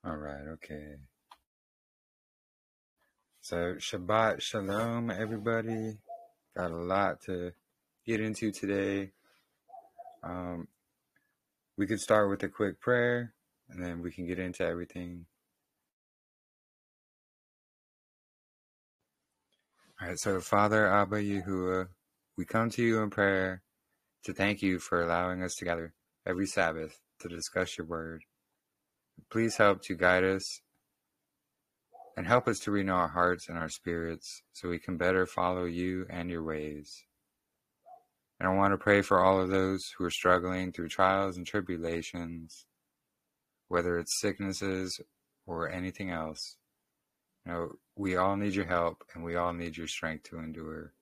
All right, okay. So Shabbat Shalom, everybody. Got a lot to get into today. We could start with a quick prayer, and then we can get into everything. All right, so Father Abba Yahuwah, we come to you in prayer to thank you for allowing us to gather every Sabbath to discuss your word. Please help to guide us and help us to renew our hearts and our spirits so we can better follow you and your ways. And I want to pray for all of those who are struggling through trials and tribulations, whether it's sicknesses or anything else. You know, we all need your help and we all need your strength to endure.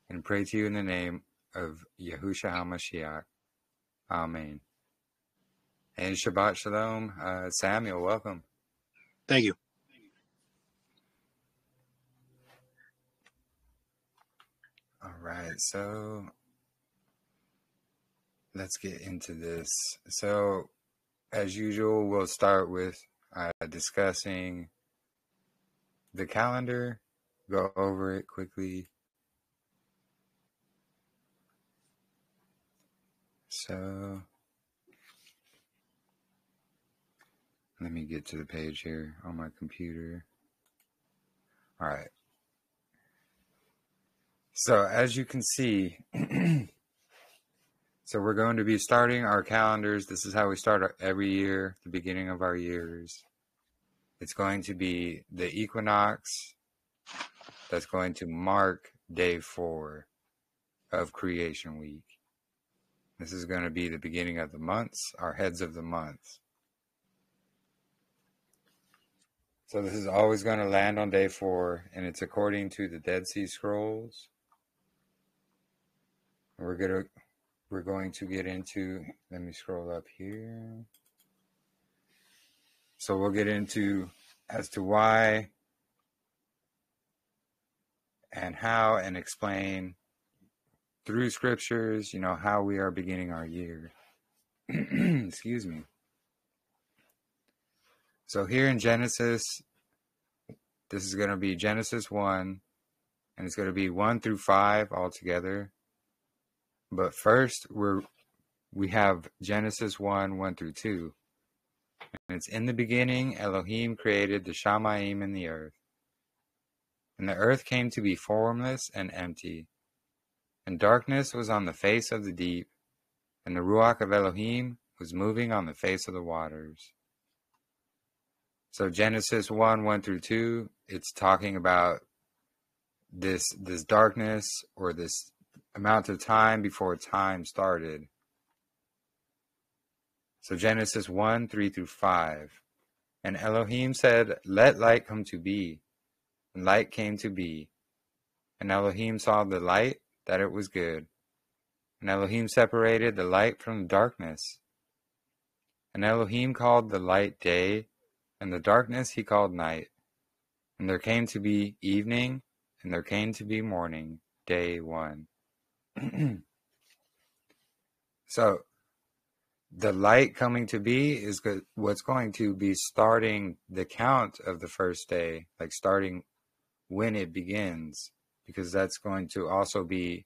And pray to you in the name of Yahushua HaMashiach. Amen. And Shabbat Shalom. Samuel, welcome. Thank you. All right, so let's get into this. So, as usual, we'll start with discussing the calendar, go over it quickly. So, let me get to the page here on my computer. All right. So, as you can see, so we're going to be starting our calendars. This is how we start every year, the beginning of our years. It's going to be the equinox that's going to mark day 4 of Creation Week. This is going to be the beginning of the months, our heads of the months. So this is always going to land on day 4, and it's according to the Dead Sea Scrolls. We're going to get into, let me scroll up here. So we'll get into as to why and how and explain through scriptures, how we are beginning our year. Excuse me. So here in Genesis, this is going to be Genesis 1, and it's going to be 1 through 5 altogether. But first, we have Genesis 1, 1 through 2. And it's in the beginning, Elohim created the Shamayim and the earth. And the earth came to be formless and empty. And darkness was on the face of the deep, and the Ruach of Elohim was moving on the face of the waters. So Genesis 1, 1 through 2, it's talking about this darkness, or this amount of time before time started. So Genesis 1, 3 through 5. And Elohim said, "Let light come to be." And light came to be. And Elohim saw the light, that it was good. And Elohim separated the light from the darkness. And Elohim called the light day, and the darkness he called night. And there came to be evening, and there came to be morning, day 1. So, the light coming to be is what's going to be starting the count of the first day, like starting when it begins, because that's going to also be,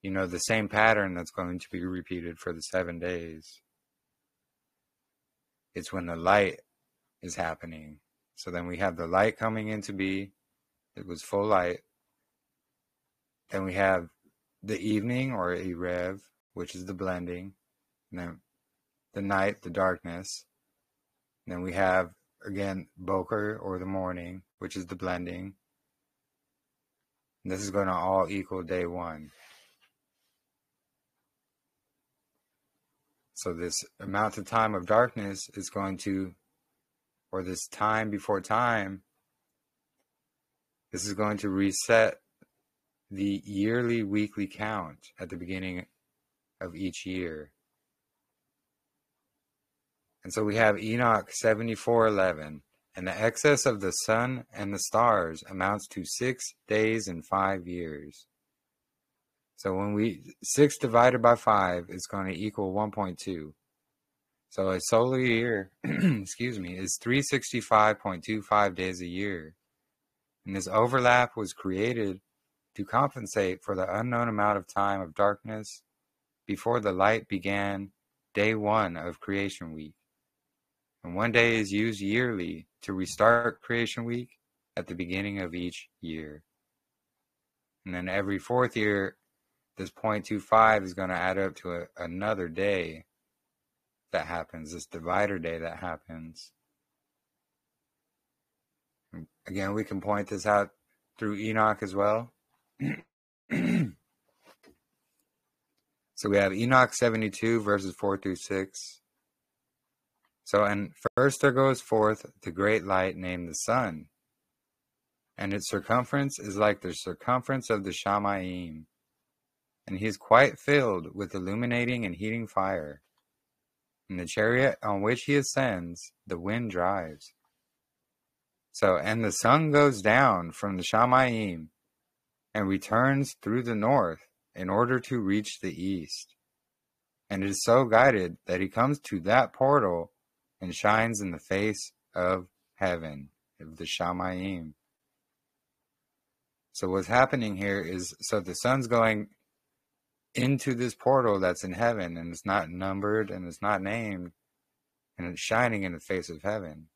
the same pattern that's going to be repeated for the 7 days. It's when the light is happening. So then we have the light coming into be. It was full light. Then we have the evening, or Erev, which is the blending. And then the night, the darkness. And then we have, again, Boker, or the morning, which is the blending. And this is going to all equal day 1. So this amount of time of darkness is going to, or this time before time, this is going to reset the yearly weekly count at the beginning of each year. And so we have Enoch 74:11, and the excess of the sun and the stars amounts to 6 days and 5 years. So when 6 divided by 5 is going to equal 1.2. So a solar year, excuse me, is 365.25 days a year. And this overlap was created to compensate for the unknown amount of time of darkness before the light began day one of creation week. And one day is used yearly to restart creation week at the beginning of each year. And then every fourth year, this 0.25 is going to add up to another day that happens, this divider day that happens. Again, we can point this out through Enoch as well. So we have Enoch 72 verses 4 through 6. So, and first there goes forth the great light named the sun, and its circumference is like the circumference of the Shamayim, and he is quite filled with illuminating and heating fire. And the chariot on which he ascends, the wind drives. So, and the sun goes down from the Shamayim and returns through the north in order to reach the east. And it is so guided that he comes to that portal and shines in the face of heaven, of the Shamayim. So what's happening here is, so the sun's going into this portal that's in heaven, and it's not numbered and it's not named, and it's shining in the face of heaven.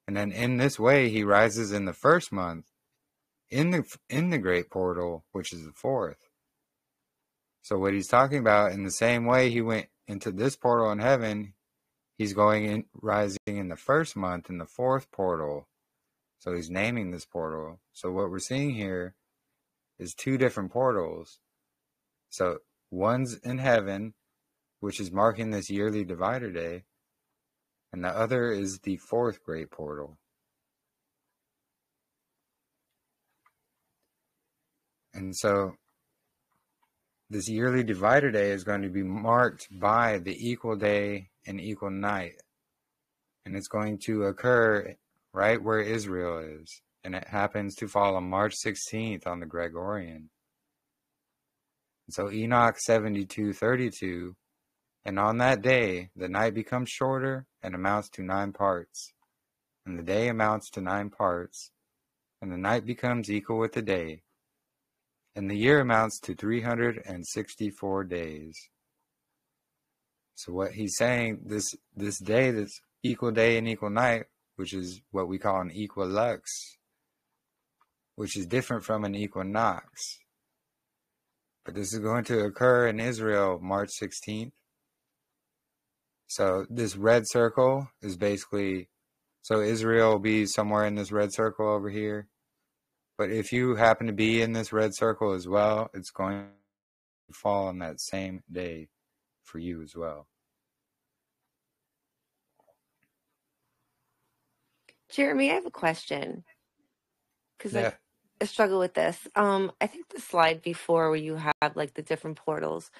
And then in this way, he rises in the first month in the great portal, which is the fourth. So what he's talking about, in the same way he went into this portal in heaven, he's going in, rising in the first month in the fourth portal. So he's naming this portal. So what we're seeing here is two different portals. So one's in heaven, which is marking this yearly divider day, and the other is the fourth great portal. And so this yearly divider day is going to be marked by the equal day and equal night. And it's going to occur right where Israel is. And it happens to fall on March 16th on the Gregorian. So Enoch 72:32, and on that day the night becomes shorter and amounts to 9 parts, and the day amounts to 9 parts, and the night becomes equal with the day, and the year amounts to 364 days. So what he's saying, this day that's equal day and equal night, which is what we call an equilux, which is different from an equinox. But this is going to occur in Israel March 16th. So this red circle is basically, so Israel will be somewhere in this red circle over here. But if you happen to be in this red circle as well, it's going to fall on that same day for you as well. Jeremy, I have a question, because Yeah. I struggle with this. I think the slide before where you have like the different portals,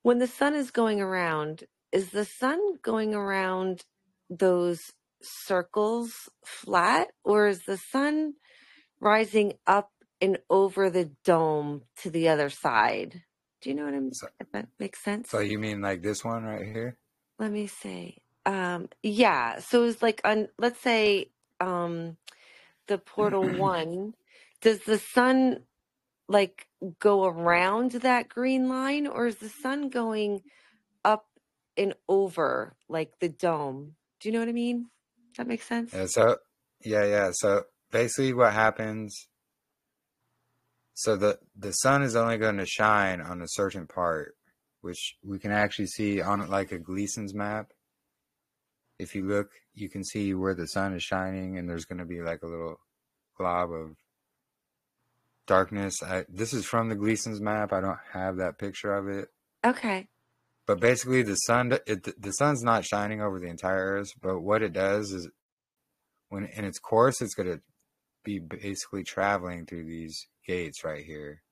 when the sun is going around, is the sun going around those circles flat, or is the sun rising up and over the dome to the other side? Do you know what if that makes sense? So you mean like this one right here? Let me see. Yeah. So it's like on, let's say, the portal 1, does the sun like go around that green line, or is the sun going up and over like the dome? Do you know what I mean? Does that make sense? Yeah. So basically what happens, so the sun is only going to shine on a certain part, which we can actually see on like a Gleason's map. If you look, you can see where the sun is shining, and there's going to be like a little glob of darkness. This is from the Gleason's map. I don't have that picture of it. Okay. But basically the sun's not shining over the entire Earth, but what it does is when in its course, it's going to be basically traveling through these gates right here.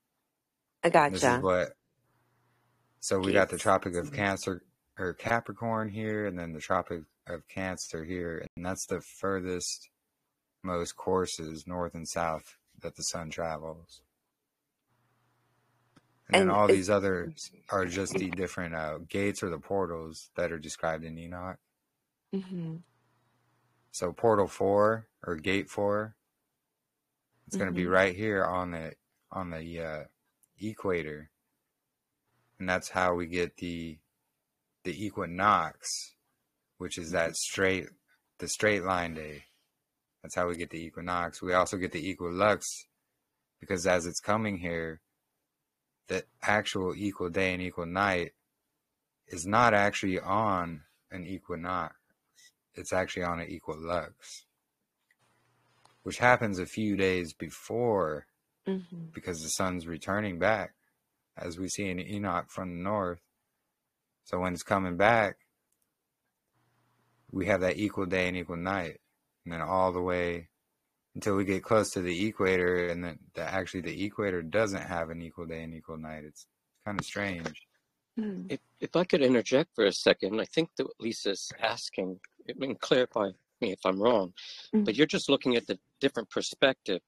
I gotcha. This is what, so we got the Gates. Tropic of Cancer or Capricorn here, and then the Tropic of Cancer here, and that's the furthest most courses north and south that the sun travels. And then And all is these others are just the different gates or the portals that are described in Enoch. mm-hmm, So portal 4 or gate 4, it's going to be mm-hmm, right here on the equator, and that's how we get the equinox, which is the straight line day. That's how we get the equinox. We also get the equilux because as it's coming here, the actual equal day and equal night is not actually on an equinox. It's actually on an equilux, which happens a few days before mm-hmm. because the sun's returning back, as we see in Enoch from the north. So when it's coming back, we have that equal day and equal night, and then all the way until we get close to the equator, and then actually the equator doesn't have an equal day and equal night. It's kind of strange. Mm-hmm. If I could interject for a second, I think that what Lisa's asking, I mean, clarify me if I'm wrong, but you're just looking at the different perspective.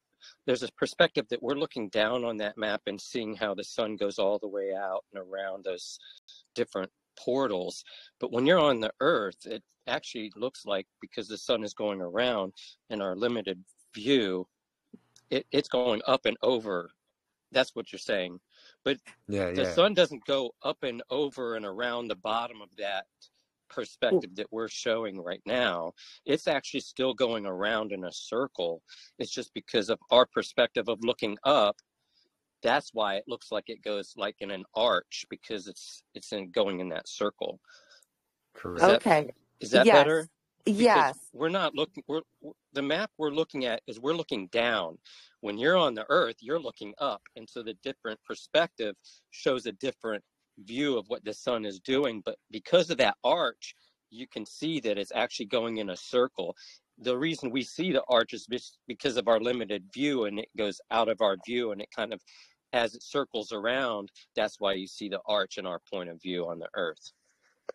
There's a perspective that we're looking down on that map and seeing how the sun goes all the way out and around those different portals. But when you're on the Earth, it actually looks like, because the sun is going around in our limited view, it's going up and over. That's what you're saying. But Yeah, the yeah, sun doesn't go up and over and around the bottom of that perspective that we're showing right now. It's actually still going around in a circle. It's just because of our perspective of looking up. That's why it looks like it goes like in an arch, because it's going in that circle. Is that correct. Okay. is that Yes. better? Because Yes. we're not looking, the map we're looking at is we're looking down. When you're on the Earth, you're looking up, and so the different perspective shows a different view of what the sun is doing. But because of that arch, you can see that it's actually going in a circle. The reason we see the arch is because of our limited view, and it goes out of our view, and it kind of, as it circles around, that's why you see the arch in our point of view on the Earth.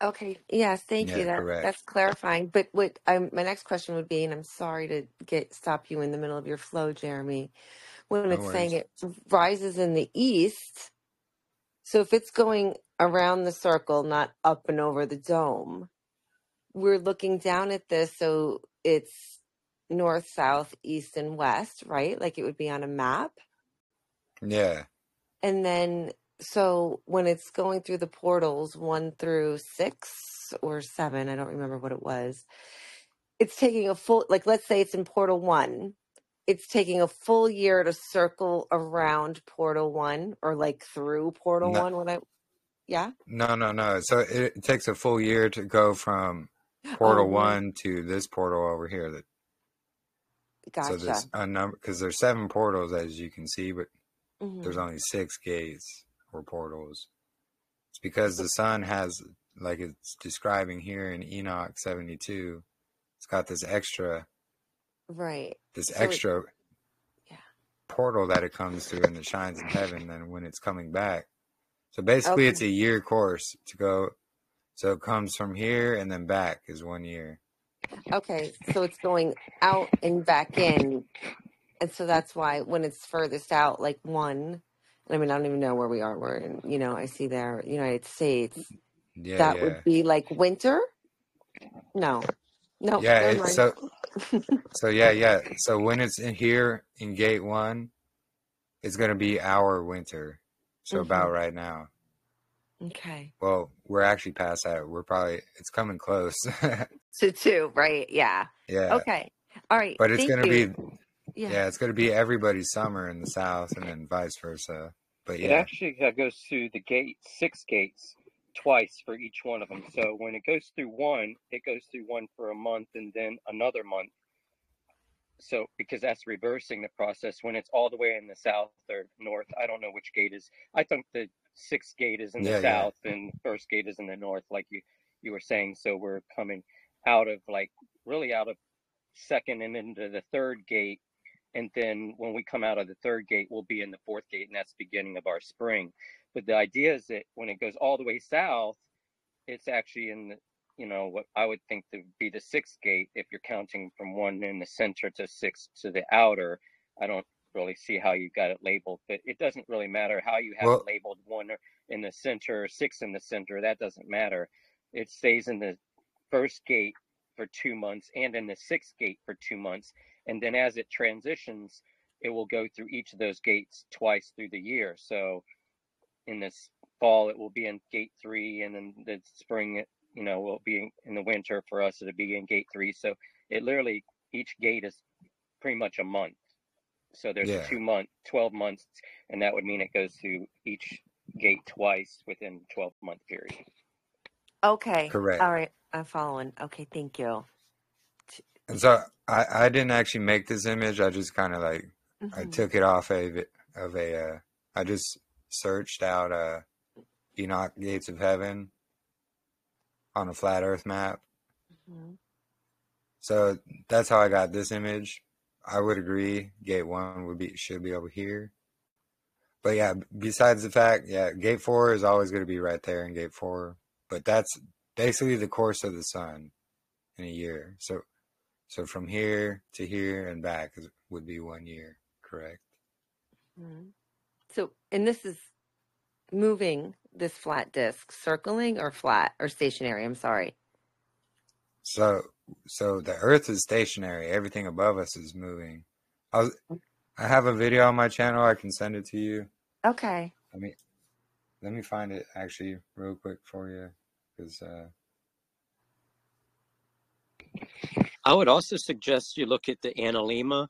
Okay. Yes. Thank you. Yeah, correct. That's clarifying. But what my next question would be, and I'm sorry to stop you in the middle of your flow, Jeremy, when No it's saying worries. it rises in the east. So if it's going around the circle, not up and over the dome, we're looking down at this. So it's north, south, east, and west, right? Like it would be on a map. Yeah, And then, so when it's going through the portals 1 through 6 or 7, I don't remember what it was, it's taking a full, like, let's say it's in portal 1. It's taking a full year to circle around portal 1 or like through portal no, 1. Yeah, no. So it takes a full year to go from oh, portal one, 1 to this portal over here. So gotcha. there's a number because there's 7 portals as you can see, but there's Hmm. only 6 gates or portals. It's because the sun has, like it's describing here in Enoch 72, it's got Right. this So it, extra yeah. portal that it comes through and it shines in heaven. Then when it's coming back, so basically it's Okay. a year course to go. So it comes from here and then back is 1 year. Okay. So it's going out and back in. And so that's why when it's furthest out, like 1, I mean, I don't even know where we are. We're in, I see there, United States. Yeah, That would yeah, be like winter? No. Nope. yeah. Never It's mind. so yeah, yeah. So when it's in here in gate 1, it's gonna be our winter. So Hmm. about right now. Okay. Well, we're actually past that. It's coming close. So 2, right? Yeah. Yeah. Okay. All right. But it's Thank going to you. be, Yeah. yeah, it's going to be everybody's summer in the South and then vice versa. But It yeah, actually goes through the gates, 6 gates, twice for each one of them. So when it goes through one, it goes through one for a month and then another month. So because that's reversing the process when it's all the way in the south or north. I don't know which gate is. I think the 6th gate is in the yeah, yeah. south and the 1st gate is in the north, like you were saying. So we're coming out of really out of second and into the 3rd gate. And then when we come out of the 3rd gate, we'll be in the 4th gate, and that's the beginning of our spring. But the idea is that when it goes all the way south, it's actually in what I would think to be the 6th gate if you're counting from one in the center to 6 to the outer. I don't really see how you got it labeled, but it doesn't really matter how you have it Well, labeled, 1 in the center or 6 in the center. That doesn't matter. It stays in the first gate for 2 months and in the 6th gate for 2 months, and then as it transitions, it will go through each of those gates twice through the year. So in this fall it will be in gate 3, and then the spring will be in the winter for us, it'll be in gate 3. So it literally, each gate is pretty much a month. So there's yeah, 12 months, and that would mean it goes through each gate twice within 12-month period. Okay. correct. All right. I'm following. Okay. Thank you. And so I didn't actually make this image. I just kind of like, I Mm-hmm. took it off I just searched out Enoch Gates of Heaven on a flat earth map. Mm-hmm. So that's how I got this image. I would agree gate 1 should be over here. But yeah, besides the fact, yeah, gate 4 is always going to be right there in gate 4. But that's basically the course of the sun in a year. So from here to here and back would be 1 year, correct? Mm-hmm. So, and this is moving this flat disc, circling or flat or stationary? I'm sorry. So the Earth is stationary. Everything above us is moving. I have a video on my channel. I can send it to you. Okay. Let me find it actually real quick for you, because I would also suggest you look at the analemma,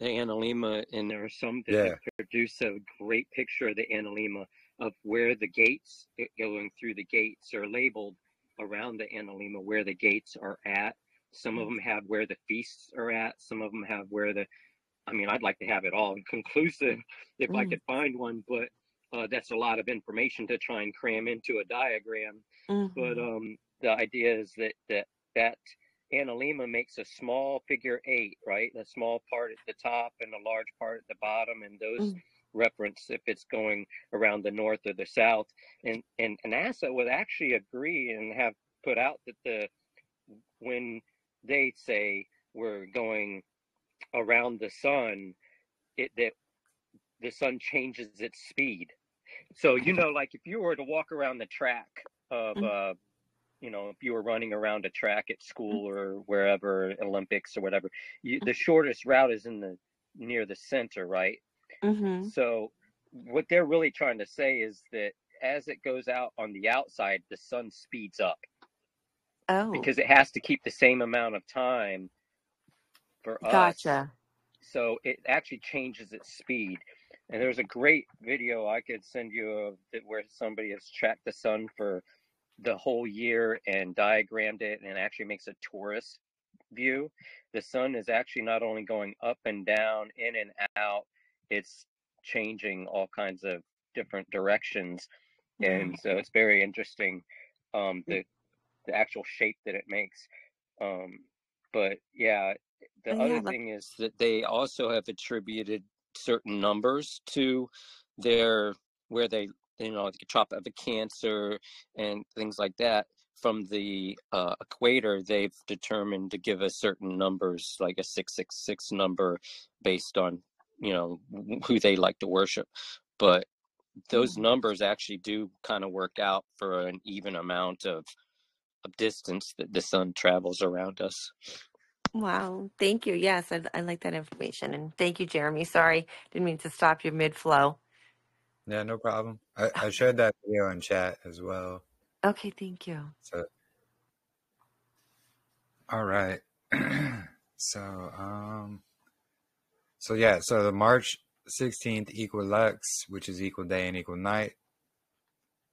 and there are some that yeah, have produced a great picture of the analemma, of where the gates going through the gates are labeled around the analemma, where the gates are at. Some of them have where the feasts are at. Some of them have where I'd like to have it all conclusive if I could find one, but that's a lot of information to try and cram into a diagram. But Mm-hmm. the idea is that analemma makes a small figure 8, right? A small part at the top and a large part at the bottom, and those reference if it's going around the north or the south. And NASA would actually agree and have put out that when they say we're going around the sun, that the sun changes its speed. So like if you were to walk around the track of if you were running around a track at school or wherever, Olympics or whatever, the shortest route is near the center, right? Mm-hmm. So what they're really trying to say is that as it goes out on the outside, the sun speeds up Oh, because it has to keep the same amount of time for us. gotcha. So it actually changes its speed. And there's a great video I could send you of where somebody has tracked the sun for the whole year and diagrammed it, and it actually makes a tourist view. The sun is actually not only going up and down, in and out, it's changing all kinds of different directions. Wow. And so it's very interesting, the actual shape that it makes. But yeah, the other Yeah. Look. thing is that they also have attributed certain numbers to their, where they like a tropic of a Cancer and things like that. From the equator, they've determined to give us certain numbers, like a 666 number, based on who they like to worship. But those numbers actually do kind of work out for an even amount of distance that the sun travels around us. Wow. Thank you. Yes, I like that information. And thank you, Jeremy. Sorry, didn't mean to stop your mid flow. yeah, no problem. I shared that video in chat as well. Okay. Thank you. So all right. So so the March 16th equinox, which is equal day and equal night.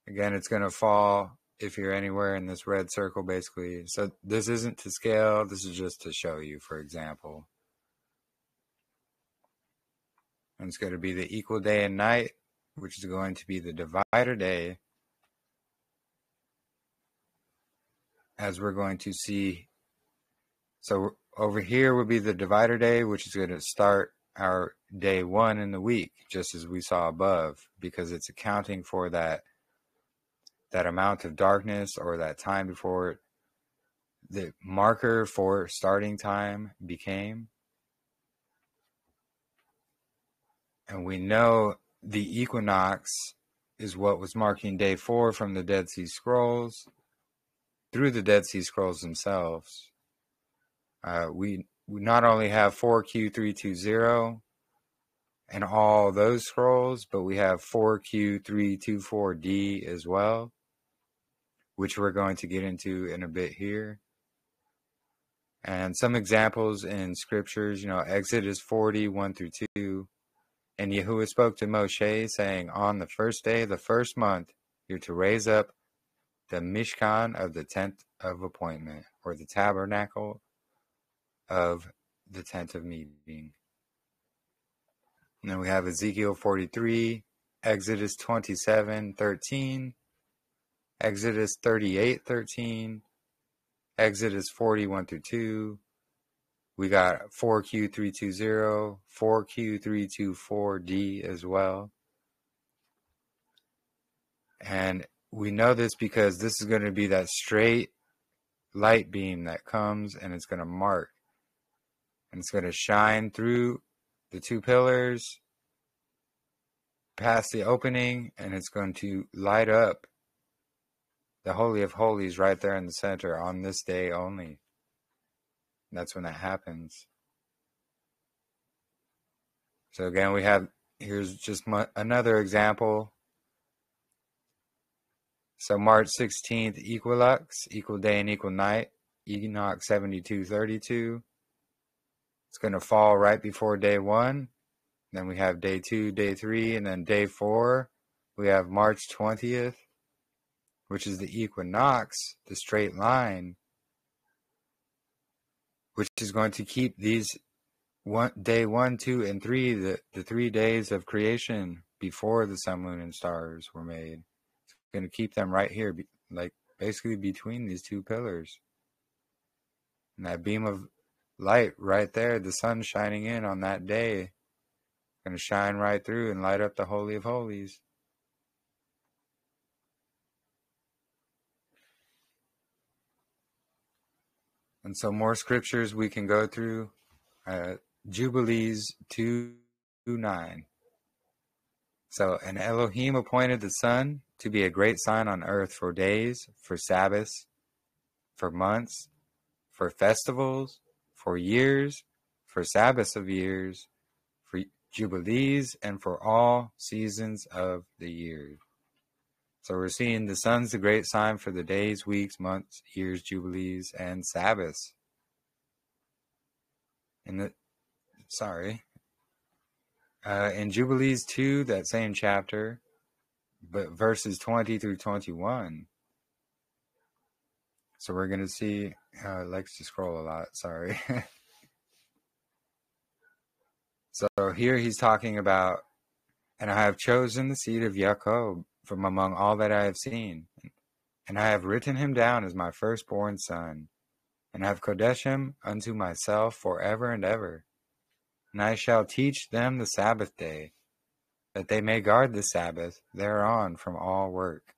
Again, it's going to fall if you're anywhere in this red circle, basically. So this isn't to scale. This is just to show you, for example. And it's going to be the equal day and night, which is going to be the divider day, as we're going to see. So over here would be the divider day, which is going to start our day 1 in the week, just as we saw above, because it's accounting for that amount of darkness, or that time before the marker for starting time became. And we know the equinox is what was marking day 4 from the Dead Sea Scrolls through the Dead Sea Scrolls themselves. We not only have 4Q320 and all those scrolls, but we have 4Q324D as well, which we're going to get into in a bit here. And some examples in scriptures, Exodus 40, 1 through 2. And Yahuwah spoke to Moshe, saying, on the first day of the first month, you're to raise up the Mishkan of the tent of appointment, or the tabernacle of the tent of meeting. And then we have Ezekiel 43, Exodus 27, 13, Exodus 38, 13, Exodus 41 through 2. We got 4Q320, 4Q324D as well. And we know this because this is going to be that straight light beam that comes and it's going to mark. And it's going to shine through the two pillars, past the opening, and it's going to light up the Holy of Holies right there in the center on this day only. And that's when that happens. So again, here's just another example. So March 16th, equilux, equal day and equal night, Enoch 72:32. It's going to fall right before day 1. Then we have day 2, day 3, and then day 4. We have March 20th, which is the equinox, the straight line, which is going to keep these day 1, 2, and 3, the 3 days of creation before the sun, moon, and stars were made. It's going to keep them right here, like basically between these two pillars. And that beam of light right there, the sun shining in on that day, going to shine right through and light up the Holy of Holies. And so more scriptures we can go through. Jubilees 2:9. So, and Elohim appointed the sun to be a great sign on earth for days, for Sabbaths, for months, for festivals, for years, for Sabbaths of years, for jubilees, and for all seasons of the year. So we're seeing the sun's the great sign for the days, weeks, months, years, jubilees, and Sabbaths. In Jubilees 2, that same chapter, but verses 20 through 21. So we're going to see, it likes to scroll a lot, sorry. So here he's talking about, and I have chosen the seed of Jacob from among all that I have seen, and I have written him down as my firstborn son, and have kodesh him unto myself forever and ever. And I shall teach them the Sabbath day, that they may guard the Sabbath thereon from all work.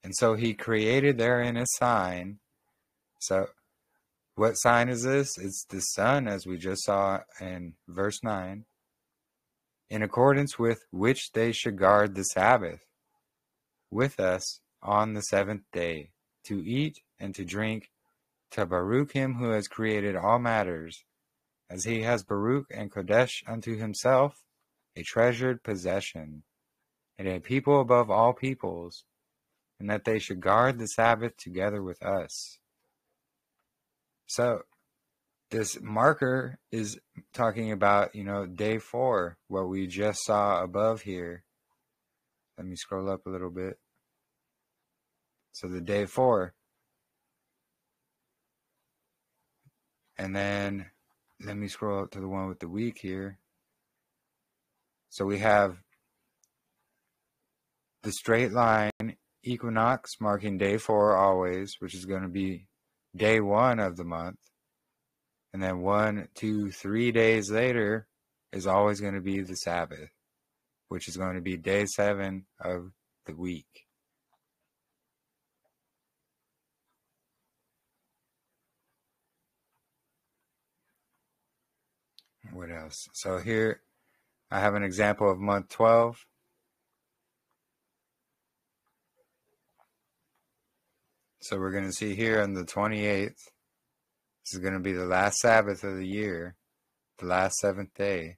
And so he created therein a sign. So what sign is this? It's the sun, as we just saw in verse 9, in accordance with which they should guard the Sabbath with us on the seventh day, to eat and to drink, to Baruch him who has created all matters, as he has Baruch and Kodesh unto himself, a treasured possession, and a people above all peoples, and that they should guard the Sabbath together with us. So this marker is talking about, day 4, what we just saw above here. Let me scroll up a little bit. So the day 4. And then let me scroll up to the one with the week here. So we have the straight line equinox marking day 4 always, which is going to be day 1 of the month. And then 1, 2, 3 days later is always going to be the Sabbath, which is going to be day 7 of the week. What else? So here I have an example of month 12. So we're going to see here on the 28th, this is going to be the last Sabbath of the year, the last seventh day.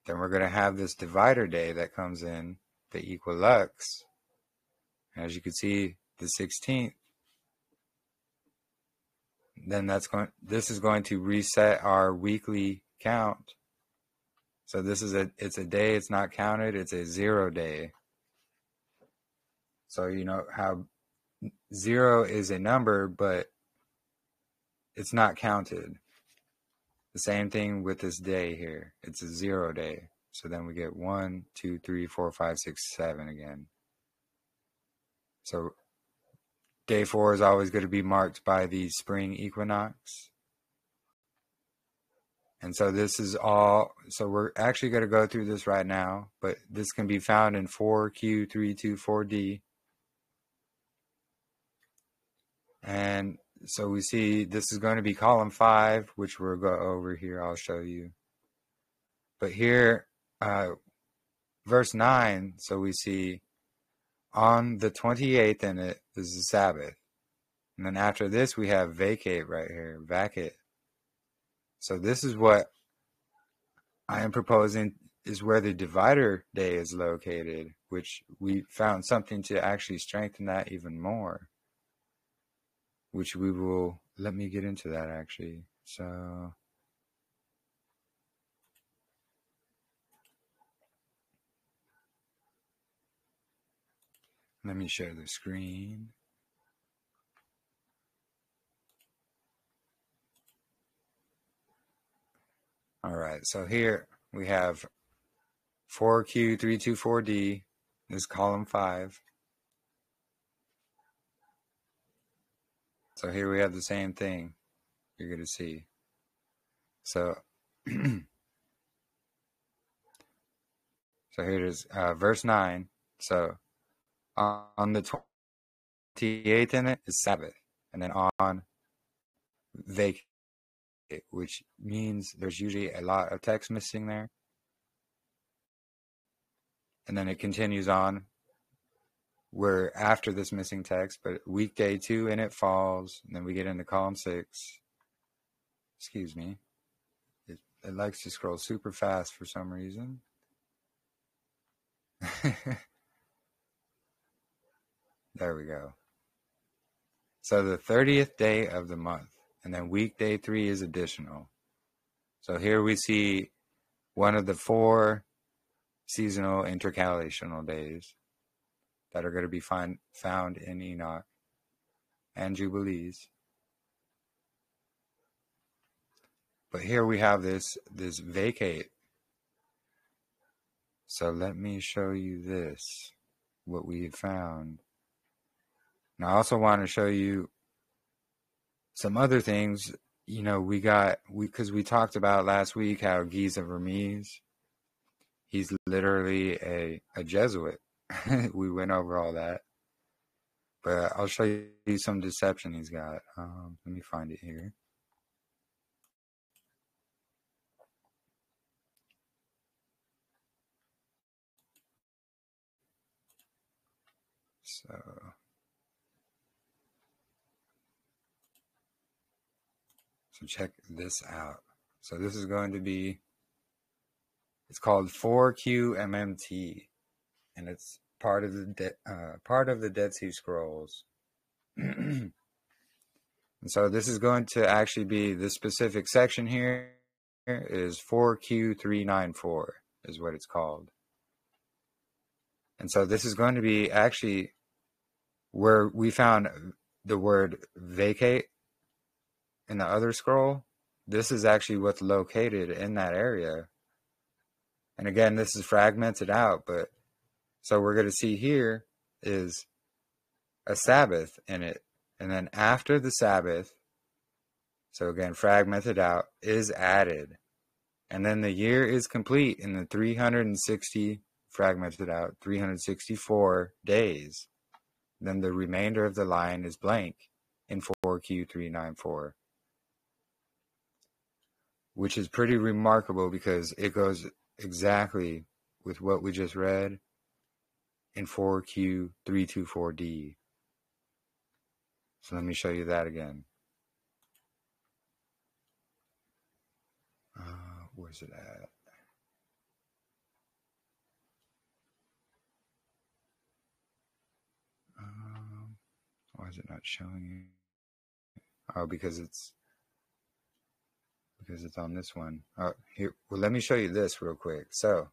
Then we're going to have this divider day that comes in, the equilux. As you can see, the 16th. Then this is going to reset our weekly count. So it's a day, it's not counted, it's a 0 day. So you know how 0 is a number, but it's not counted. The same thing with this day here. It's a 0 day. So then we get 1, 2, 3, 4, 5, 6, 7 again. So day 4 is always going to be marked by the spring equinox. And so this is all, so we're actually going to go through this right now, but this can be found in 4Q324D. And so we see this is going to be column 5, which we'll go over here. I'll show you. But here, verse 9, so we see on the 28th in it is the Sabbath. And then after this, we have vacate right here, vacate. So this is what I am proposing is where the divider day is located, which we found something to actually strengthen that even more, which we will, let me get into that actually. So let me share the screen. All right, so here we have 4Q324D, this is column 5. So here we have the same thing you're going to see. So, so here it is, verse 9. So on the 28th in it is Sabbath, and then on vacate, which means there's usually a lot of text missing there. And then it continues on where after this missing text, but weekday 2 in it falls, and then we get into column 6. Excuse me. It likes to scroll super fast for some reason. There we go. So the 30th day of the month, and then weekday 3 is additional. So here we see one of the 4 seasonal intercalational days that are going to be found in Enoch and Jubilees. But here we have this vacate. So let me show you this, what we have found. And I also want to show you some other things. You know, because we talked about last week how Guise of Hermes, he's literally a Jesuit. We went over all that. But I'll show you some deception he's got. Let me find it here. So check this out. So this is going to be, it's called 4QMMT, and it's part of the Dead Sea Scrolls. And so this is going to actually be, this specific section here is 4Q394 is what it's called. And so this is going to be actually where we found the word vacate in the other scroll. This is actually what's located in that area. And again, this is fragmented out, but so we're going to see here is a Sabbath in it. And then after the Sabbath, so again, fragmented out, is added. And then the year is complete in the 360, fragmented out, 364 days. Then the remainder of the line is blank in 4Q394. which is pretty remarkable because it goes exactly with what we just read in 4Q324D. So let me show you that again. Where's it at? Why is it not showing you? Oh, because it's on this one. Oh, here. Well, let me show you this real quick. So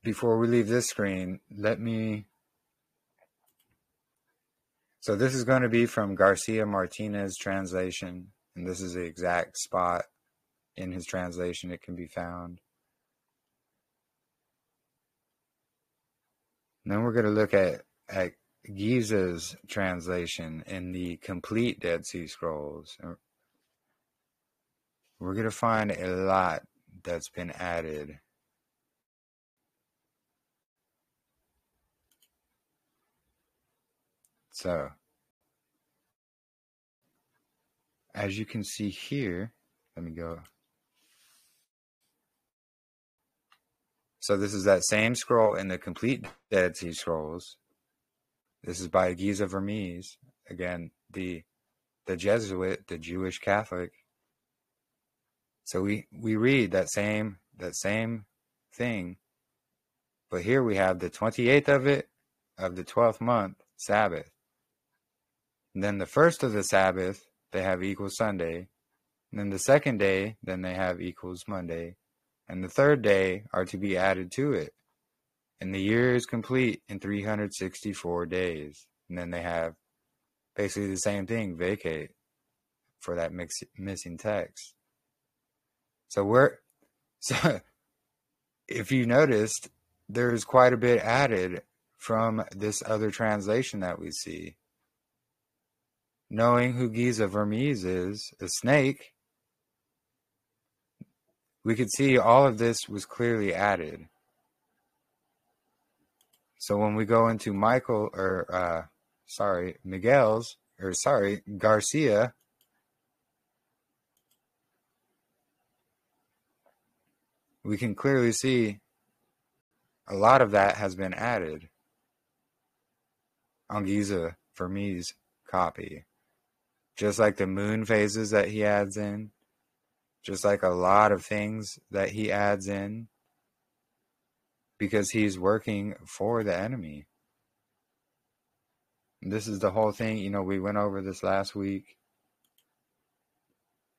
before we leave this screen, so this is going to be from Garcia Martinez translation, and this is the exact spot in his translation it can be found. And then we're going to look at Giza's translation in the complete Dead Sea Scrolls. We're going to find a lot that's been added. So, as you can see here, let me go. So this is that same scroll in the complete Dead Sea Scrolls. This is by Giza Vermes, again, the Jesuit, the Jewish Catholic. So we read that same thing, but here we have the 28th of it, of the 12th month, Sabbath. And then the first of the Sabbath, they have equals Sunday. And then the second day, then they have equals Monday. And the third day are to be added to it. And the year is complete in 364 days. And then they have basically the same thing, vacate, for that missing text. So if you noticed, there's quite a bit added from this other translation that we see. Knowing who Giza Vermes is, a snake, we could see all of this was clearly added. So when we go into Garcia, we can clearly see a lot of that has been added on Giza Vermes' copy. Just like the moon phases that he adds in, just like a lot of things that he adds in, because he's working for the enemy. And this is the whole thing, we went over this last week.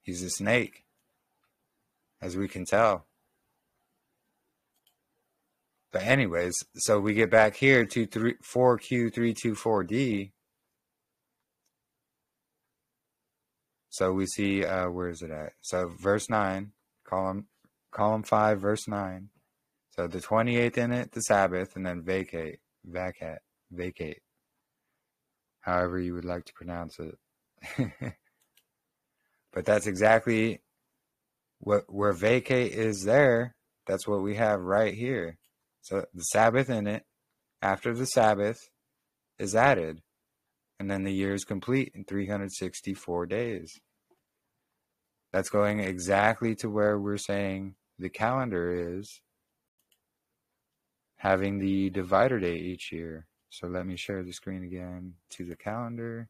He's a snake, as we can tell. But anyways, so we get back here to 4Q324D. So we see, where is it at? So verse 9, column 5, verse 9. So the 28th in it, the Sabbath, and then vacate. However you would like to pronounce it. But that's exactly where vacate is there. That's what we have right here. So the Sabbath in it, after the Sabbath, is added. And then the year is complete in 364 days. That's going exactly to where we're saying the calendar is, having the divider day each year. So let me share the screen again to the calendar.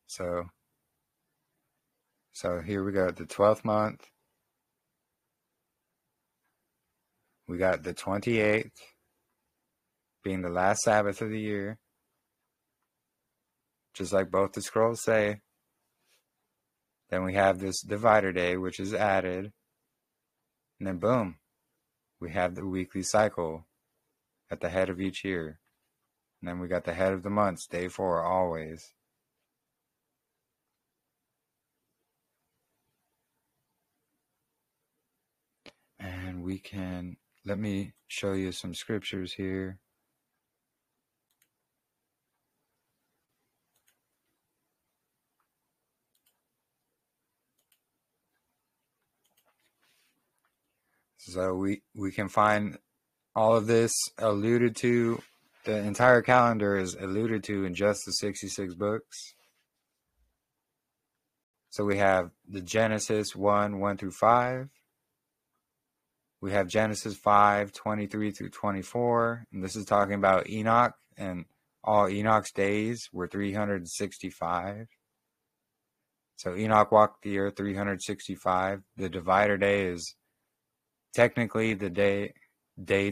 So here we go, the 12th month. We got the 28th being the last Sabbath of the year, just like both the scrolls say. Then we have this divider day, which is added. And then boom, we have the weekly cycle at the head of each year. And then we got the head of the months, day 4, always. And let me show you some scriptures here. So we can find all of this alluded to the entire calendar is alluded to in just the 66 books. So we have the Genesis 1 through 5. We have Genesis 5, 23 through 24. And this is talking about Enoch, and all Enoch's days were 365. So Enoch walked the earth 365. The divider day is technically the day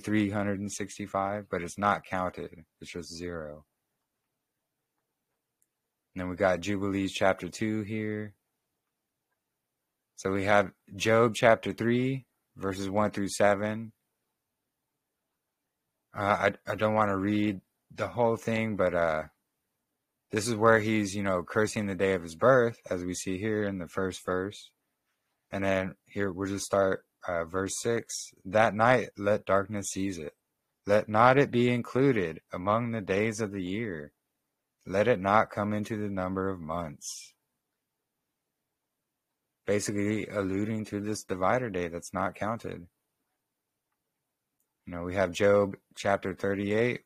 365, but it's not counted. It's just 0. And then we got Jubilees chapter 2 here. So we have Job chapter 3, verses 1 through 7. I don't want to read the whole thing, but this is where he's, cursing the day of his birth, as we see here in the first verse. And then here we'll just start verse 6. That night let darkness seize it. Let not it be included among the days of the year. Let it not come into the number of months. Basically alluding to this divider day that's not counted. We have Job chapter 38.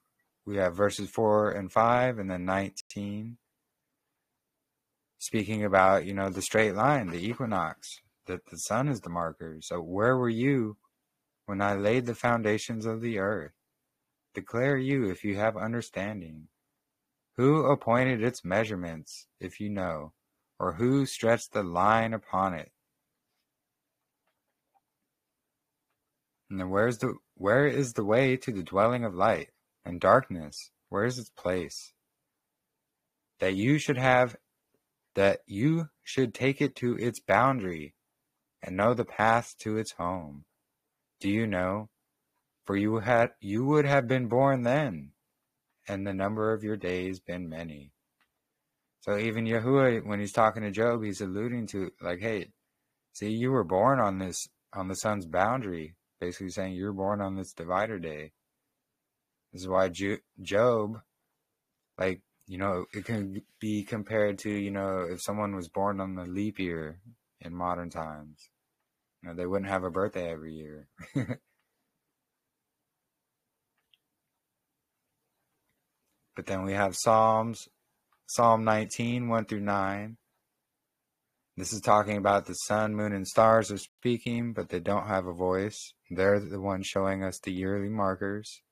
We have verses 4 and 5, and then 19. Speaking about, the straight line, the equinox, that the sun is the marker. So where were you when I laid the foundations of the earth? Declare you if you have understanding. Who appointed its measurements, if you know, or who stretched the line upon it? And then where is the way to the dwelling of light? And darkness, where is its place? That you should take it to its boundary, and know the path to its home. Do you know? For you would have been born then, and the number of your days been many. So even Yahuwah, when he's talking to Job, he's alluding to, like, hey, see, you were born on the sun's boundary, basically saying you were born on this divider day. This is why Job, like, it can be compared to, if someone was born on the leap year in modern times. They wouldn't have a birthday every year. But then we have Psalm 19, 1 through 9. This is talking about the sun, moon, and stars are speaking, but they don't have a voice. They're the ones showing us the yearly markers.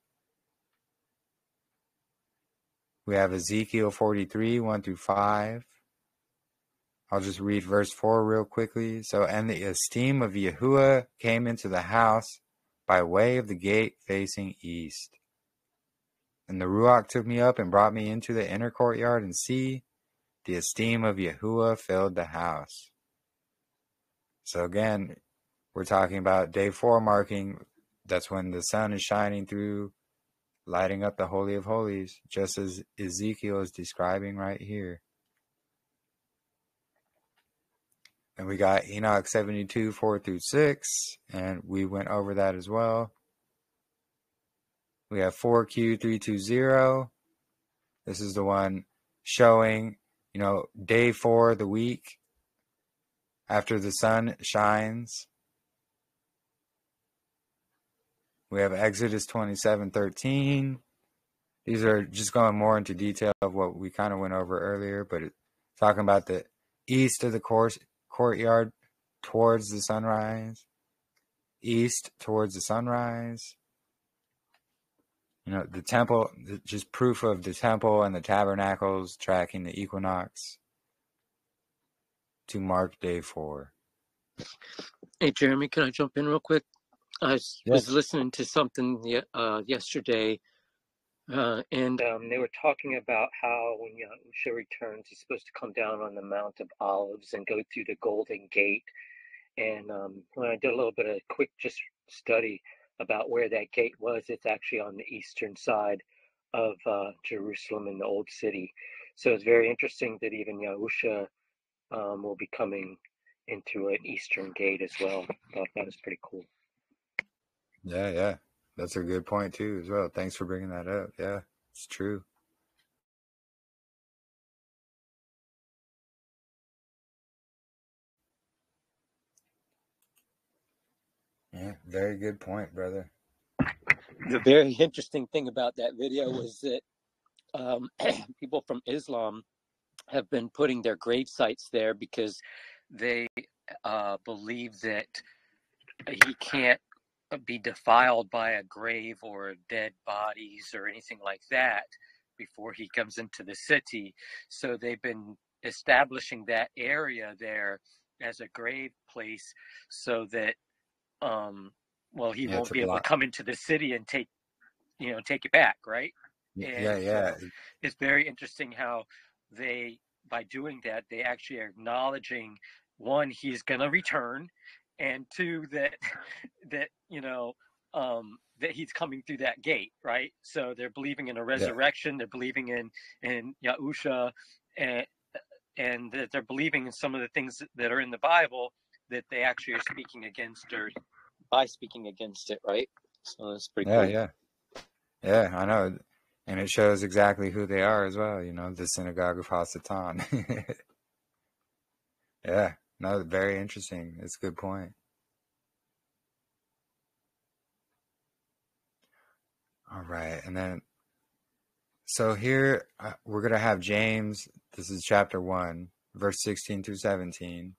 We have Ezekiel 43, 1 through 5. I'll just read verse 4 real quickly. So, and the esteem of Yahuwah came into the house by way of the gate facing east. And the Ruach took me up and brought me into the inner courtyard, and see, the esteem of Yahuwah filled the house. So again, we're talking about day 4 marking. That's when the sun is shining through, lighting up the Holy of Holies, just as Ezekiel is describing right here. And we got Enoch 72, 4 through 6, and we went over that as well. We have 4Q320. This is the one showing, day 4 of the week after the sun shines. We have Exodus 27:13. These are just going more into detail of what we kind of went over earlier, but it's talking about the east of the courtyard towards the sunrise. East towards the sunrise. The temple, just proof of the temple and the tabernacles tracking the equinox to mark day 4. Hey, Jeremy, can I jump in real quick? I was listening to something yesterday, and they were talking about how when Yahusha returns, he's supposed to come down on the Mount of Olives and go through the Golden Gate. And when I did a little bit of quick just study about where that gate was, it's actually on the eastern side of Jerusalem in the Old City. So it's very interesting that even Yahusha will be coming into an eastern gate as well. I thought that was pretty cool. Yeah. That's a good point too as well. Thanks for bringing that up. Yeah, it's true. Yeah, very good point, brother. The very interesting thing about that video was that people from Islam have been putting their grave sites there because they believe that he can't be defiled by a grave or dead bodies or anything like that before he comes into the city. So they've been establishing that area there as a grave place so that he Yeah, won't to be able to block. come into the city and take it back, right? Yeah, And yeah, so it's very interesting how they, by doing that, they actually are acknowledging, one, he's going to return, and two, that that he's coming through that gate, right? So they're believing in a yeah, resurrection, they're believing in Yahusha, and that they're believing in some of the things that are in the Bible that they actually are speaking against, or by speaking against it, right? So that's pretty yeah, cool. yeah, yeah. I know, and it shows exactly who they are as well. The synagogue of Hasatan. Yeah, no, very interesting. It's a good point. All right, and then so here we're gonna have James. This is chapter 1, verse 16 through 17.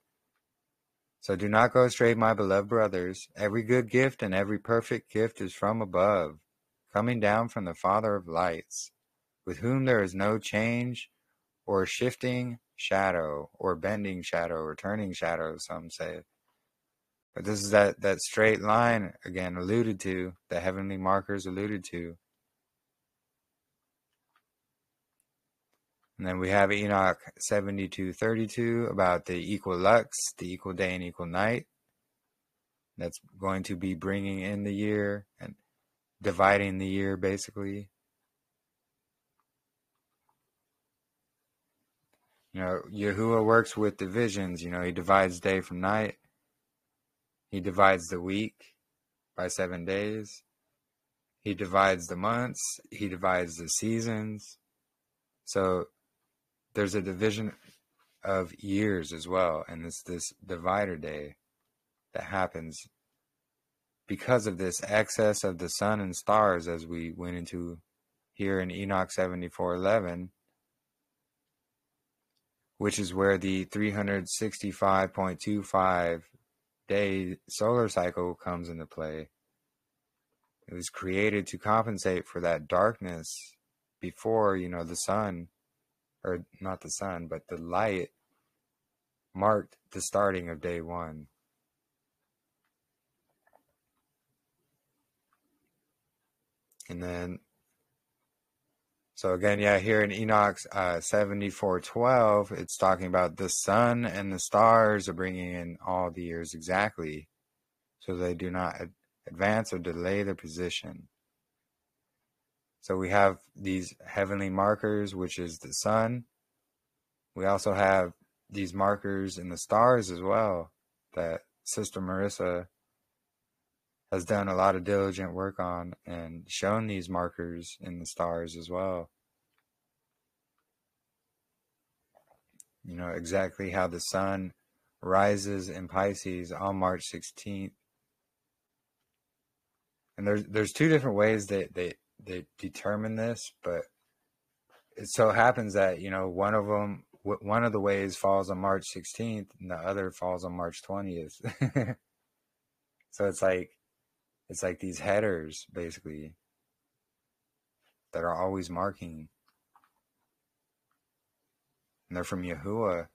So do not go astray, my beloved brothers. Every good gift and every perfect gift is from above, coming down from the Father of lights, with whom there is no change or shifting shadow or bending shadow or turning shadow, some say. But this is that straight line again alluded to, the heavenly markers alluded to. And then we have Enoch 72:32 about the equal lux, the equal day and equal night. That's going to be bringing in the year and dividing the year, basically. Yahuwah works with divisions. He divides day from night. He divides the week by 7 days. He divides the months. He divides the seasons. So there's a division of years as well. And it's this divider day that happens because of this excess of the sun and stars, as we went into here in Enoch 74:11, which is where the 365.25 day solar cycle comes into play. It was created to compensate for that darkness before, the sun, or not the sun, but the light marked the starting of day 1. And then, so again, here in Enoch 74:12, it's talking about the sun and the stars are bringing in all the years exactly, so they do not advance or delay their position. So we have these heavenly markers, which is the sun. We also have these markers in the stars as well, that Sister Marissa has done a lot of diligent work on and shown these markers in the stars as well. Exactly how the sun rises in Pisces on March 16th. And there's two different ways that they determine this, but it so happens that, one of the ways falls on March 16th and the other falls on March 20th. So it's like these headers, basically, that are always marking. And they're from Yahuwah.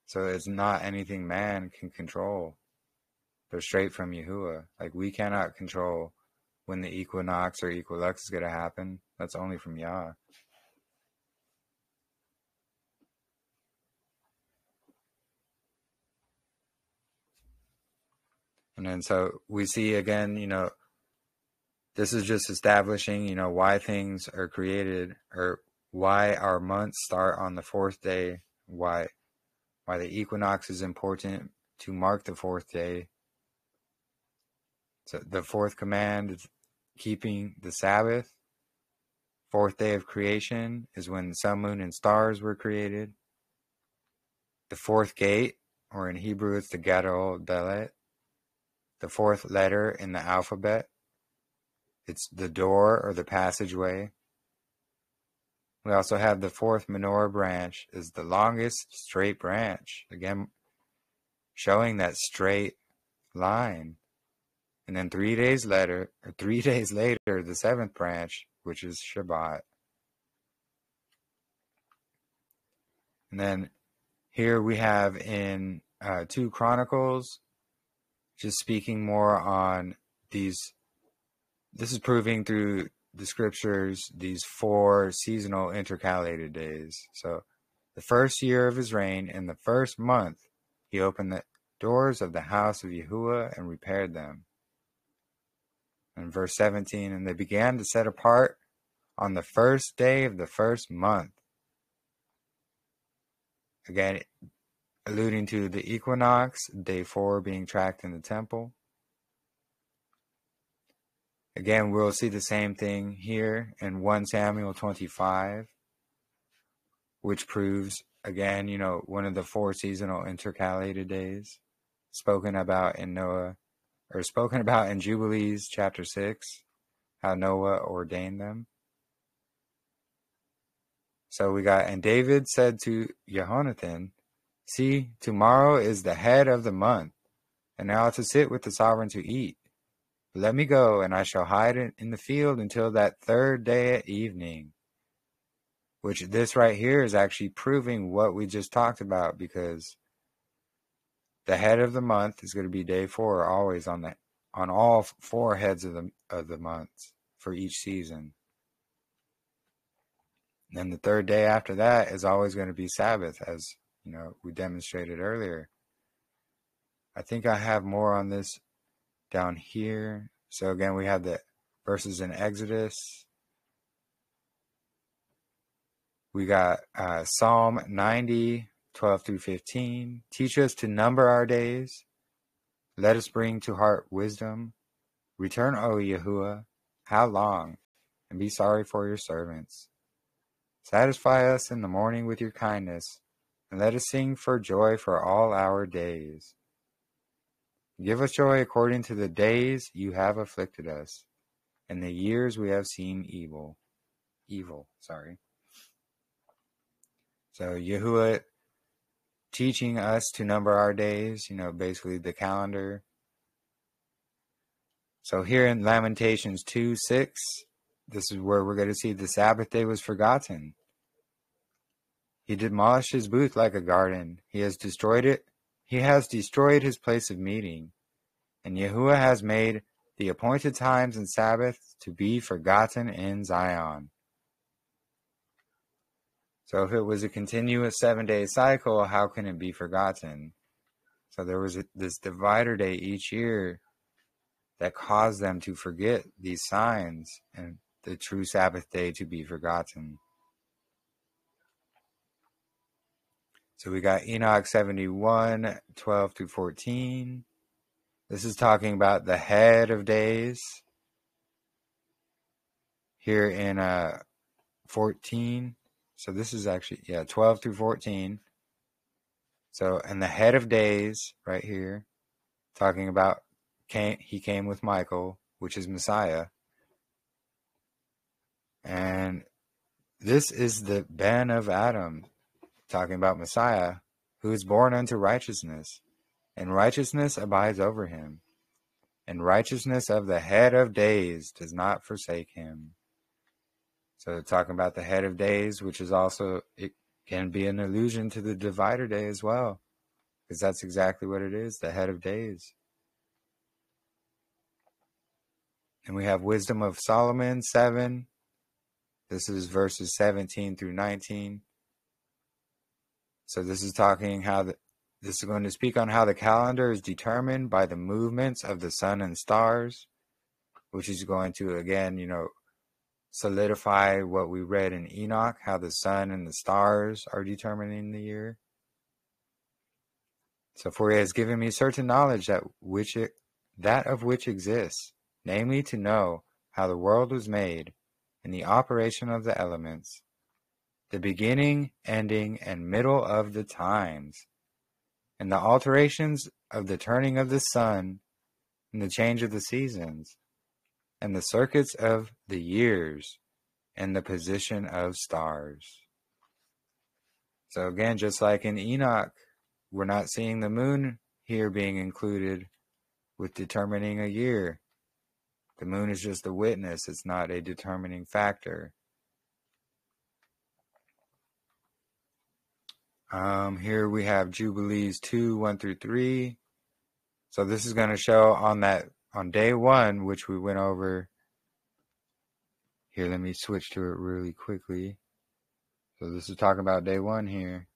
So it's not anything man can control. They're straight from Yahuwah. Like, we cannot control when the equinox or equilux is going to happen. That's only from Yah. And then so we see again, this is just establishing, why things are created, or why our months start on the 4th day, why the equinox is important to mark the 4th day. So the 4th command is keeping the Sabbath. 4th day of creation is when the sun, moon, and stars were created. The 4th gate, or in Hebrew it's the Gadol Dalet, the 4th letter in the alphabet, It's the door or the passageway. We also have the fourth menorah branch is the longest straight branch. Again, showing that straight line. And then 3 days later, the seventh branch, which is Shabbat. And then here we have in 2 Chronicles, just speaking more on these. This is proving through the scriptures these 4 seasonal intercalated days. So the first year of his reign, in the first month, he opened the doors of the house of Yahuwah and repaired them. In verse 17, and they began to set apart on the first day of the first month. Again, alluding to the equinox, day 4 being tracked in the temple. Again, we'll see the same thing here in 1 Samuel 25, which proves, again, one of the 4 seasonal intercalated days spoken about in Jubilees chapter 6, how Noah ordained them. So we got, and David said to Jehonathan, see, tomorrow is the head of the month, and I ought to sit with the sovereign to eat. Let me go, and I shall hide in the field until that 3rd day at evening. Which this right here is actually proving what we just talked about, because the head of the month is going to be day 4, always on all 4 heads of the months for each season. And then the 3rd day after that is always going to be Sabbath, as we demonstrated earlier. I think I have more on this down here. So again, we have the verses in Exodus. We got Psalm 90, 12 through 15. Teach us to number our days. Let us bring to heart wisdom. Return, O Yahuwah, how long? And be sorry for your servants. Satisfy us in the morning with your kindness, and let us sing for joy for all our days. Give us joy according to the days you have afflicted us, and the years we have seen evil. So Yahuwah teaching us to number our days, basically the calendar. So here in Lamentations 2:6, this is where we're going to see the Sabbath day was forgotten. He demolished his booth like a garden. He has destroyed it. He has destroyed his place of meeting. And Yahuwah has made the appointed times and Sabbath to be forgotten in Zion. So if it was a continuous 7-day cycle, how can it be forgotten? So there was this divider day each year that caused them to forget these signs and the true Sabbath day to be forgotten. So we got Enoch 71, 12 through 14. This is talking about the head of days. Here in 14. So this is actually, 12 through 14. So, and the head of days right here, talking about he came with Michael, which is Messiah. And this is the Ben of Adam, talking about Messiah, who is born unto righteousness, and righteousness abides over him, and righteousness of the head of days does not forsake him. So talking about the head of days, which is also, it can be an allusion to the divider day as well, because that's exactly what it is, the head of days. And we have Wisdom of Solomon 7. This is verses 17 through 19. So this is talking this is going to speak on how the calendar is determined by the movements of the sun and stars, which is going to, again, solidify what we read in Enoch, how the sun and the stars are determining the year. So for he has given me certain knowledge that of which exists, namely to know how the world was made, and the operation of the elements, the beginning, ending, and middle of the times, and the alterations of the turning of the sun, and the change of the seasons, and the circuits of the years, and the position of stars. So again, just like in Enoch, we're not seeing the moon here being included with determining a year. The moon is just a witness. It's not a determining factor. Here we have Jubilees 2, 1 through 3. So this is going to show on day 1, which we went over. Here, let me switch to it really quickly. So this is talking about day 1 here.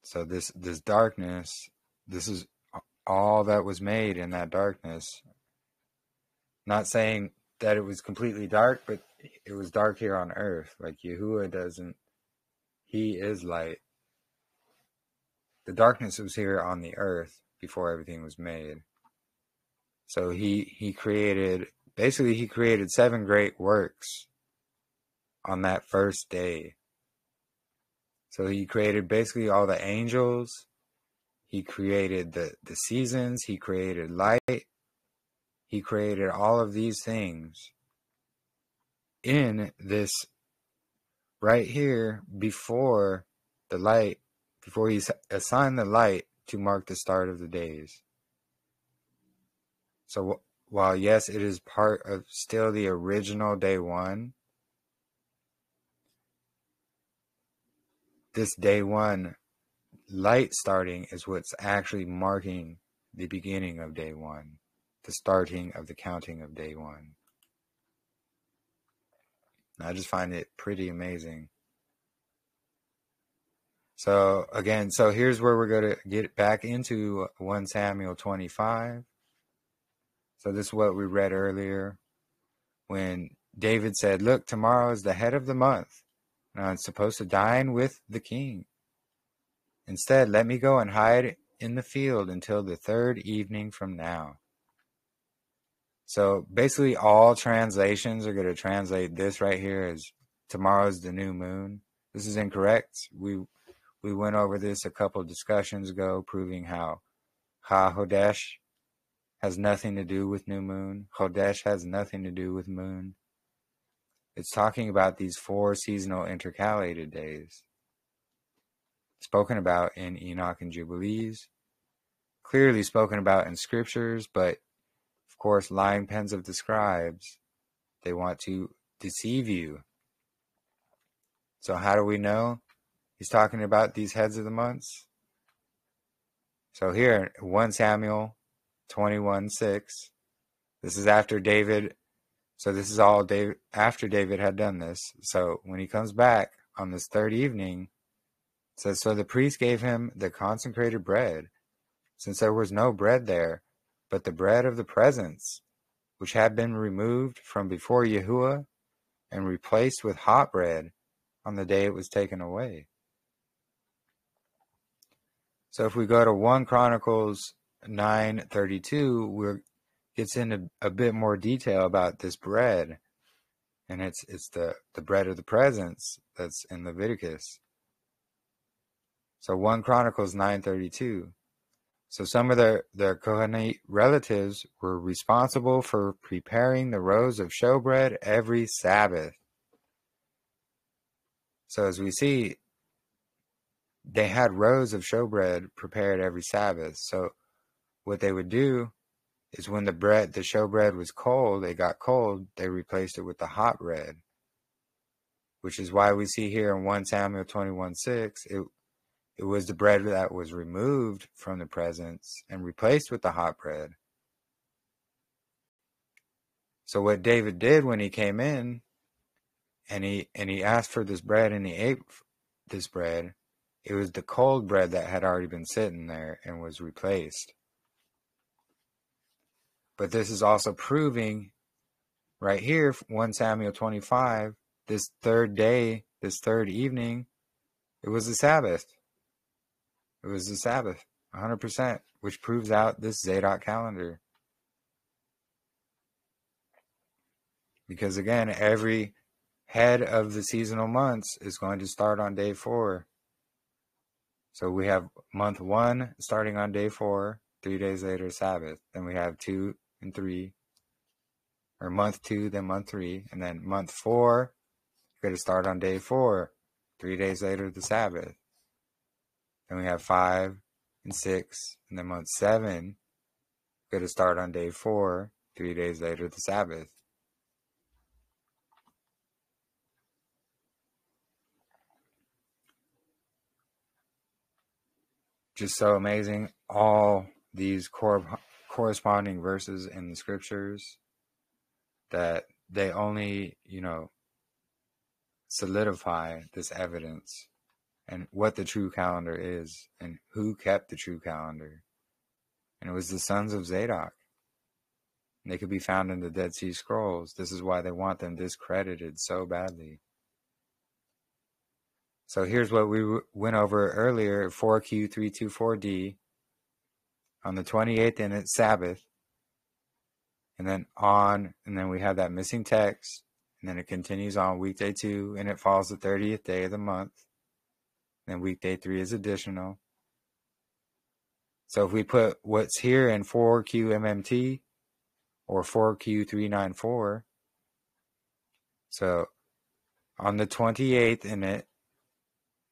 So this darkness, this is all that was made in that darkness. Not saying that it was completely dark, but it was dark here on earth. Like Yahuwah doesn't, he is light. The darkness was here on the earth before everything was made. So he created 7 great works on that first day. So he created basically all the angels. He created the seasons. He created light. He created all of these things in this right here before he assigned the light to mark the start of the days. So while yes, it is part of still the original day 1, this day 1 light starting is what's actually marking the beginning of day 1, the starting of the counting of day 1. I just find it pretty amazing. So again, here's where we're going to get back into 1 Samuel 25. So this is what we read earlier when David said, look, tomorrow is the head of the month. Now I'm supposed to dine with the king. Instead, let me go and hide in the field until the 3rd evening from now. So basically all translations are going to translate this right here as tomorrow's the new moon. This is incorrect. We went over this a couple of discussions ago, proving how Ha-Hodesh has nothing to do with new moon. Chodesh has nothing to do with moon. It's talking about these 4 seasonal intercalated days spoken about in Enoch and Jubilees, clearly spoken about in scriptures, but of course, lying pens of the scribes, they want to deceive you. So how do we know he's talking about these heads of the months? So here, 1 Samuel 21:6, this is after David. So this is all David, after David had done this. So when he comes back on this 3rd evening, it says, so the priest gave him the consecrated bread, since there was no bread there, but the bread of the presence, which had been removed from before Yahuwah and replaced with hot bread on the day it was taken away. So if we go to 1 Chronicles 9:32, where it gets into a bit more detail about this bread, and it's the bread of the presence that's in Leviticus. So 1 Chronicles 9:32. So some of the Kohanite relatives were responsible for preparing the rows of showbread every Sabbath. So as we see, they had rows of showbread prepared every Sabbath. So what they would do is when the showbread was cold, they replaced it with the hot bread, which is why we see here in 1 Samuel 21:6, it was the bread that was removed from the presence and replaced with the hot bread. So what David did when he came in and he asked for this bread and he ate this bread, it was the cold bread that had already been sitting there and was replaced. But this is also proving right here, 1 Samuel 25, this 3rd day, this 3rd evening, it was the Sabbath. It was the Sabbath, 100%, which proves out this Zadok calendar. Because again, every head of the seasonal months is going to start on day 4. So we have month 1 starting on day 4, 3 days later Sabbath. Then we have 2 and 3, or month 2, then month 3, and then month 4, you're going to start on day 4, 3 days later the Sabbath. Then we have 5 and 6, and then month 7, you're going to start on day 4, 3 days later the Sabbath. Just so amazing, all these corresponding verses in the scriptures, that they only, solidify this evidence and what the true calendar is and who kept the true calendar. And it was the sons of Zadok. And they could be found in the Dead Sea Scrolls. This is why they want them discredited so badly. So here's what we went over earlier, 4Q324D, on the 28th, and it's Sabbath. And then we have that missing text, and then it continues on weekday 2, and it falls the 30th day of the month. Then weekday 3 is additional. So if we put what's here in 4QMMT or 4Q394, so on the 28th in it,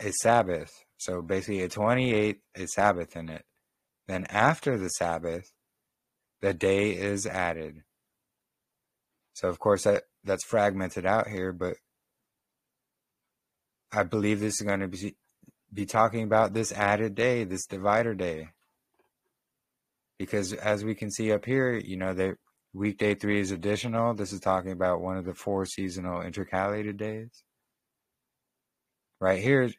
a Sabbath. So basically a 28th, a Sabbath in it. Then after the Sabbath, the day is added. So of course that's fragmented out here, but I believe this is going to be talking about this added day, this divider day. Because as we can see up here, the weekday 3 is additional. This is talking about one of the 4 seasonal intercalated days. Right here,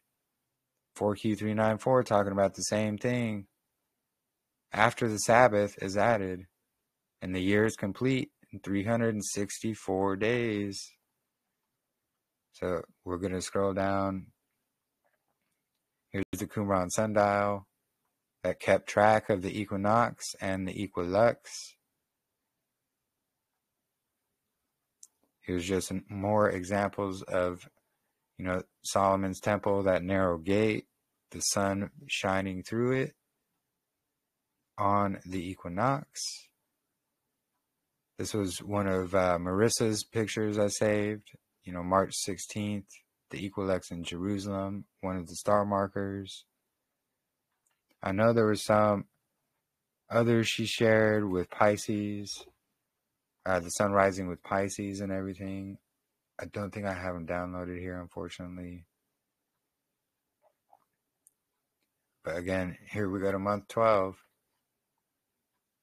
4Q394 talking about the same thing. After the Sabbath is added, and the year is complete in 364 days. So we're going to scroll down. Here's the Qumran sundial that kept track of the equinox and the equilux. Here's just more examples of, Solomon's temple, that narrow gate, the sun shining through it on the equinox. This was one of Marissa's pictures I saved, March 16th, the equilux in Jerusalem, one of the star markers. I know there were some others she shared with Pisces, the sun rising with Pisces and everything. I don't think I have them downloaded here, unfortunately. But again, here we go to month 12.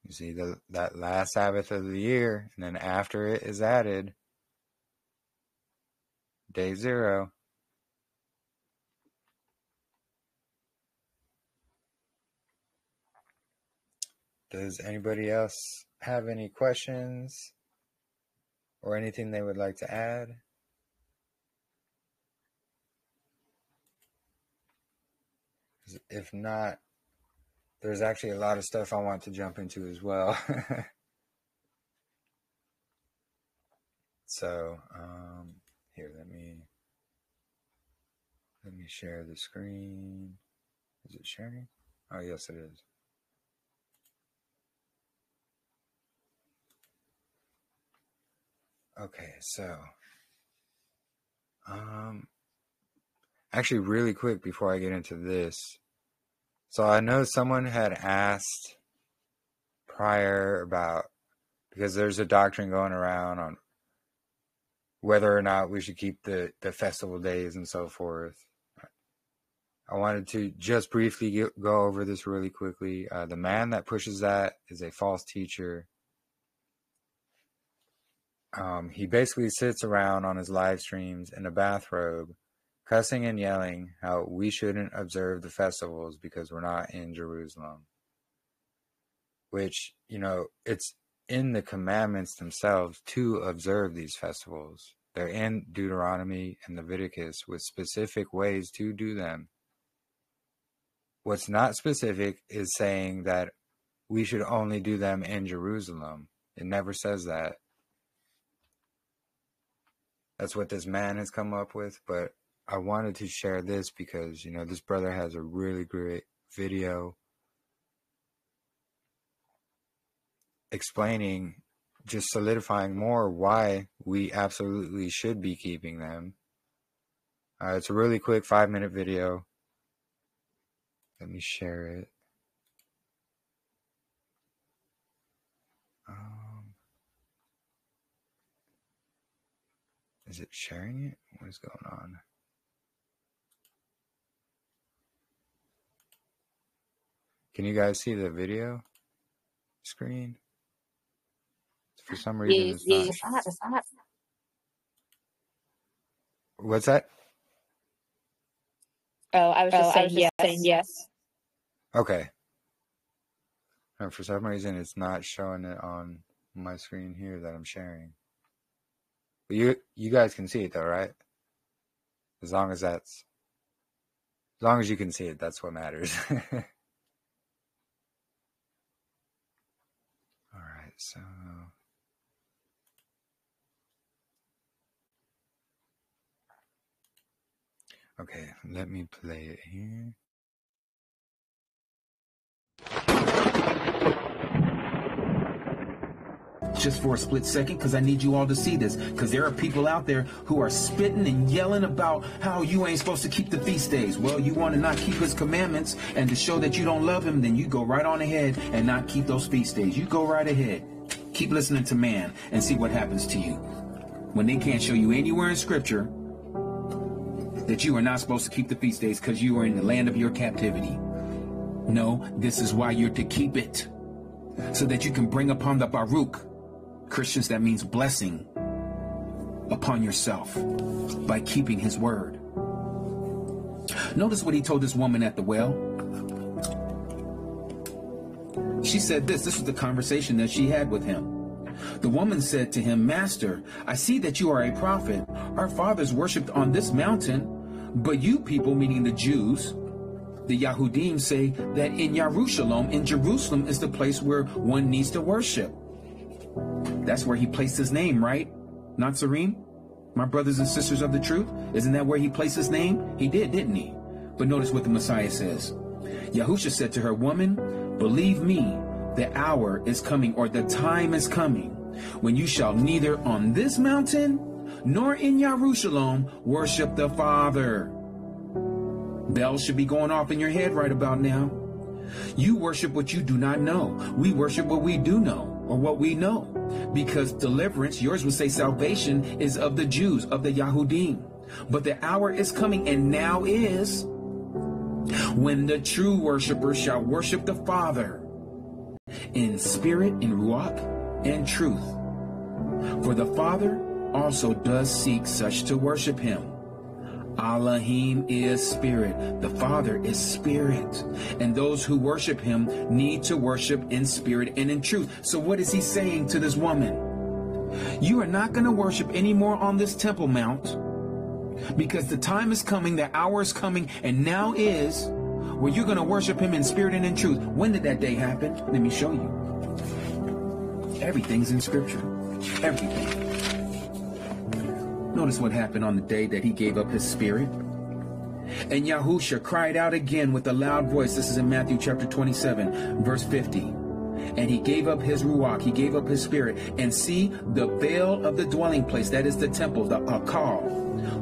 You see that last Sabbath of the year, and then after it is added, day 0. Does anybody else have any questions or anything they would like to add? If not, there's actually a lot of stuff I want to jump into as well. So, here, let me share the screen. Is it sharing? Oh, yes, it is. Okay, so, actually really quick before I get into this. So I know someone had asked prior about, because there's a doctrine going around on whether or not we should keep the festival days and so forth. I wanted to just briefly go over this really quickly. The man that pushes that is a false teacher. He basically sits around on his live streams in a bathrobe, cussing and yelling how we shouldn't observe the festivals because we're not in Jerusalem. Which, it's in the commandments themselves to observe these festivals. They're in Deuteronomy and Leviticus with specific ways to do them. What's not specific is saying that we should only do them in Jerusalem. It never says that. That's what this man has come up with, but I wanted to share this because, this brother has a really great video explaining, just solidifying more why we absolutely should be keeping them. It's a really quick 5-minute video. Let me share it. Is it sharing it? What is going on? Can you guys see the video screen? For some reason, it's not. What's that? Oh, I was just saying yes. Okay. No, for some reason, it's not showing it on my screen here that I'm sharing. But you guys can see it though, right? As long as you can see it, that's what matters. All right, so okay, let me play it here. Just for a split second, because I need you all to see this, because there are people out there who are spitting and yelling about how you ain't supposed to keep the feast days. Well, you want to not keep his commandments, and to show that you don't love him, then you go right on ahead and not keep those feast days. You go right ahead. Keep listening to man and see what happens to you when they can't show you anywhere in scripture that you are not supposed to keep the feast days because you are in the land of your captivity. No, this is why you're to keep it, so that you can bring upon the Baruch, Christians, that means blessing, upon yourself by keeping his word. Notice what he told this woman at the well. She said this was the conversation that she had with him. The woman said to him, "Master, I see that you are a prophet. Our fathers worshipped on this mountain, but you people," meaning the Jews, the Yahudim, say that in Yerushalayim, in Jerusalem, is the place where one needs to worship. That's where he placed his name, right? Nazarene? My brothers and sisters of the truth? Isn't that where he placed his name? He did, didn't he? But notice what the Messiah says. Yahusha said to her, "Woman, believe me, the hour is coming, or the time is coming, when you shall neither on this mountain nor in Yerushalayim worship the Father." Bells should be going off in your head right about now. You worship what you do not know. We worship what we do know, or what we know. Because deliverance, yours would say salvation, is of the Jews, of the Yahudim. But the hour is coming, and now is, when the true worshipers shall worship the Father in spirit, in ruach, and truth. For the Father also does seek such to worship him. Elohim is spirit. The Father is spirit. And those who worship him need to worship in spirit and in truth. So what is he saying to this woman? You are not going to worship anymore on this Temple Mount, because the time is coming, the hour is coming, and now is, where you're going to worship him in spirit and in truth. When did that day happen? Let me show you. Everything's in Scripture. Everything. Notice what happened on the day that he gave up his spirit. And Yahusha cried out again with a loud voice. This is in Matthew chapter 27, verse 50. And he gave up his ruach, he gave up his spirit. And see, the veil of the dwelling place, that is the temple, the akal,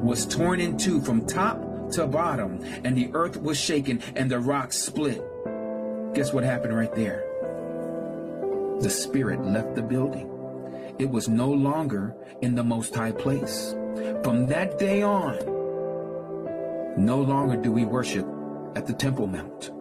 was torn in two from top to bottom. And the earth was shaken and the rocks split. Guess what happened right there? The spirit left the building. It was no longer in the Most High place. From that day on, no longer do we worship at the Temple Mount.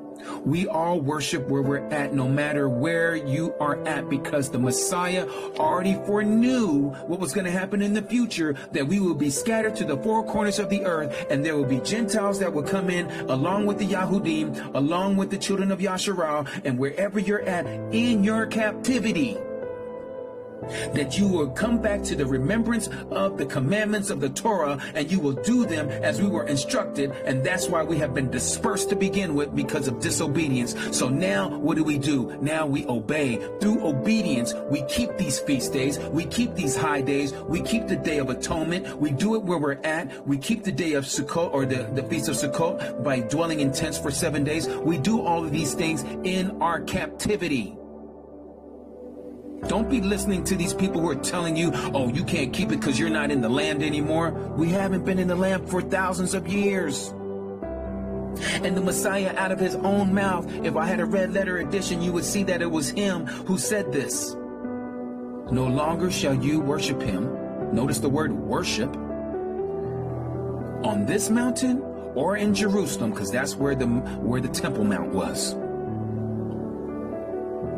We all worship where we're at, no matter where you are at, because the Messiah already foreknew what was going to happen in the future, that we will be scattered to the four corners of the earth, and there will be Gentiles that will come in along with the Yahudim, along with the children of Yasharal, and wherever you're at in your captivity, that you will come back to the remembrance of the commandments of the Torah, and you will do them as we were instructed. And that's why we have been dispersed to begin with, because of disobedience. So now what do? Now we obey. Through obedience, we keep these feast days, we keep these high days, we keep the Day of Atonement, we do it where we're at, we keep the Day of Sukkot, or the Feast of Sukkot, by dwelling in tents for 7 days. We do all of these things in our captivity. Don't be listening to these people who are telling you, oh, you can't keep it because you're not in the land anymore. We haven't been in the land for thousands of years. And the Messiah, out of his own mouth, if I had a red letter edition, you would see that it was him who said this. No longer shall you worship him. Notice the word worship. On this mountain or in Jerusalem, because that's where the Temple Mount was.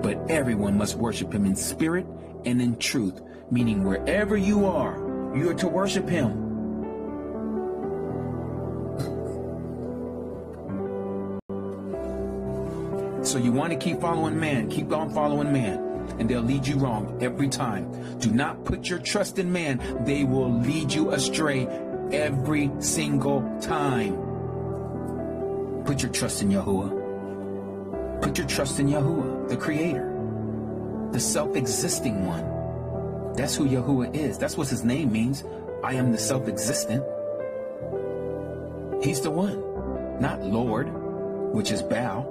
But everyone must worship him in spirit and in truth, meaning wherever you are to worship him. So you want to keep following man, keep on following man, and they'll lead you wrong every time. Do not put your trust in man. They will lead you astray every single time. Put your trust in Yahuwah. Put your trust in Yahuwah, the Creator, the self-existing one. That's who Yahuwah is. That's what his name means. I am the self-existent. He's the one, not Lord, which is bow.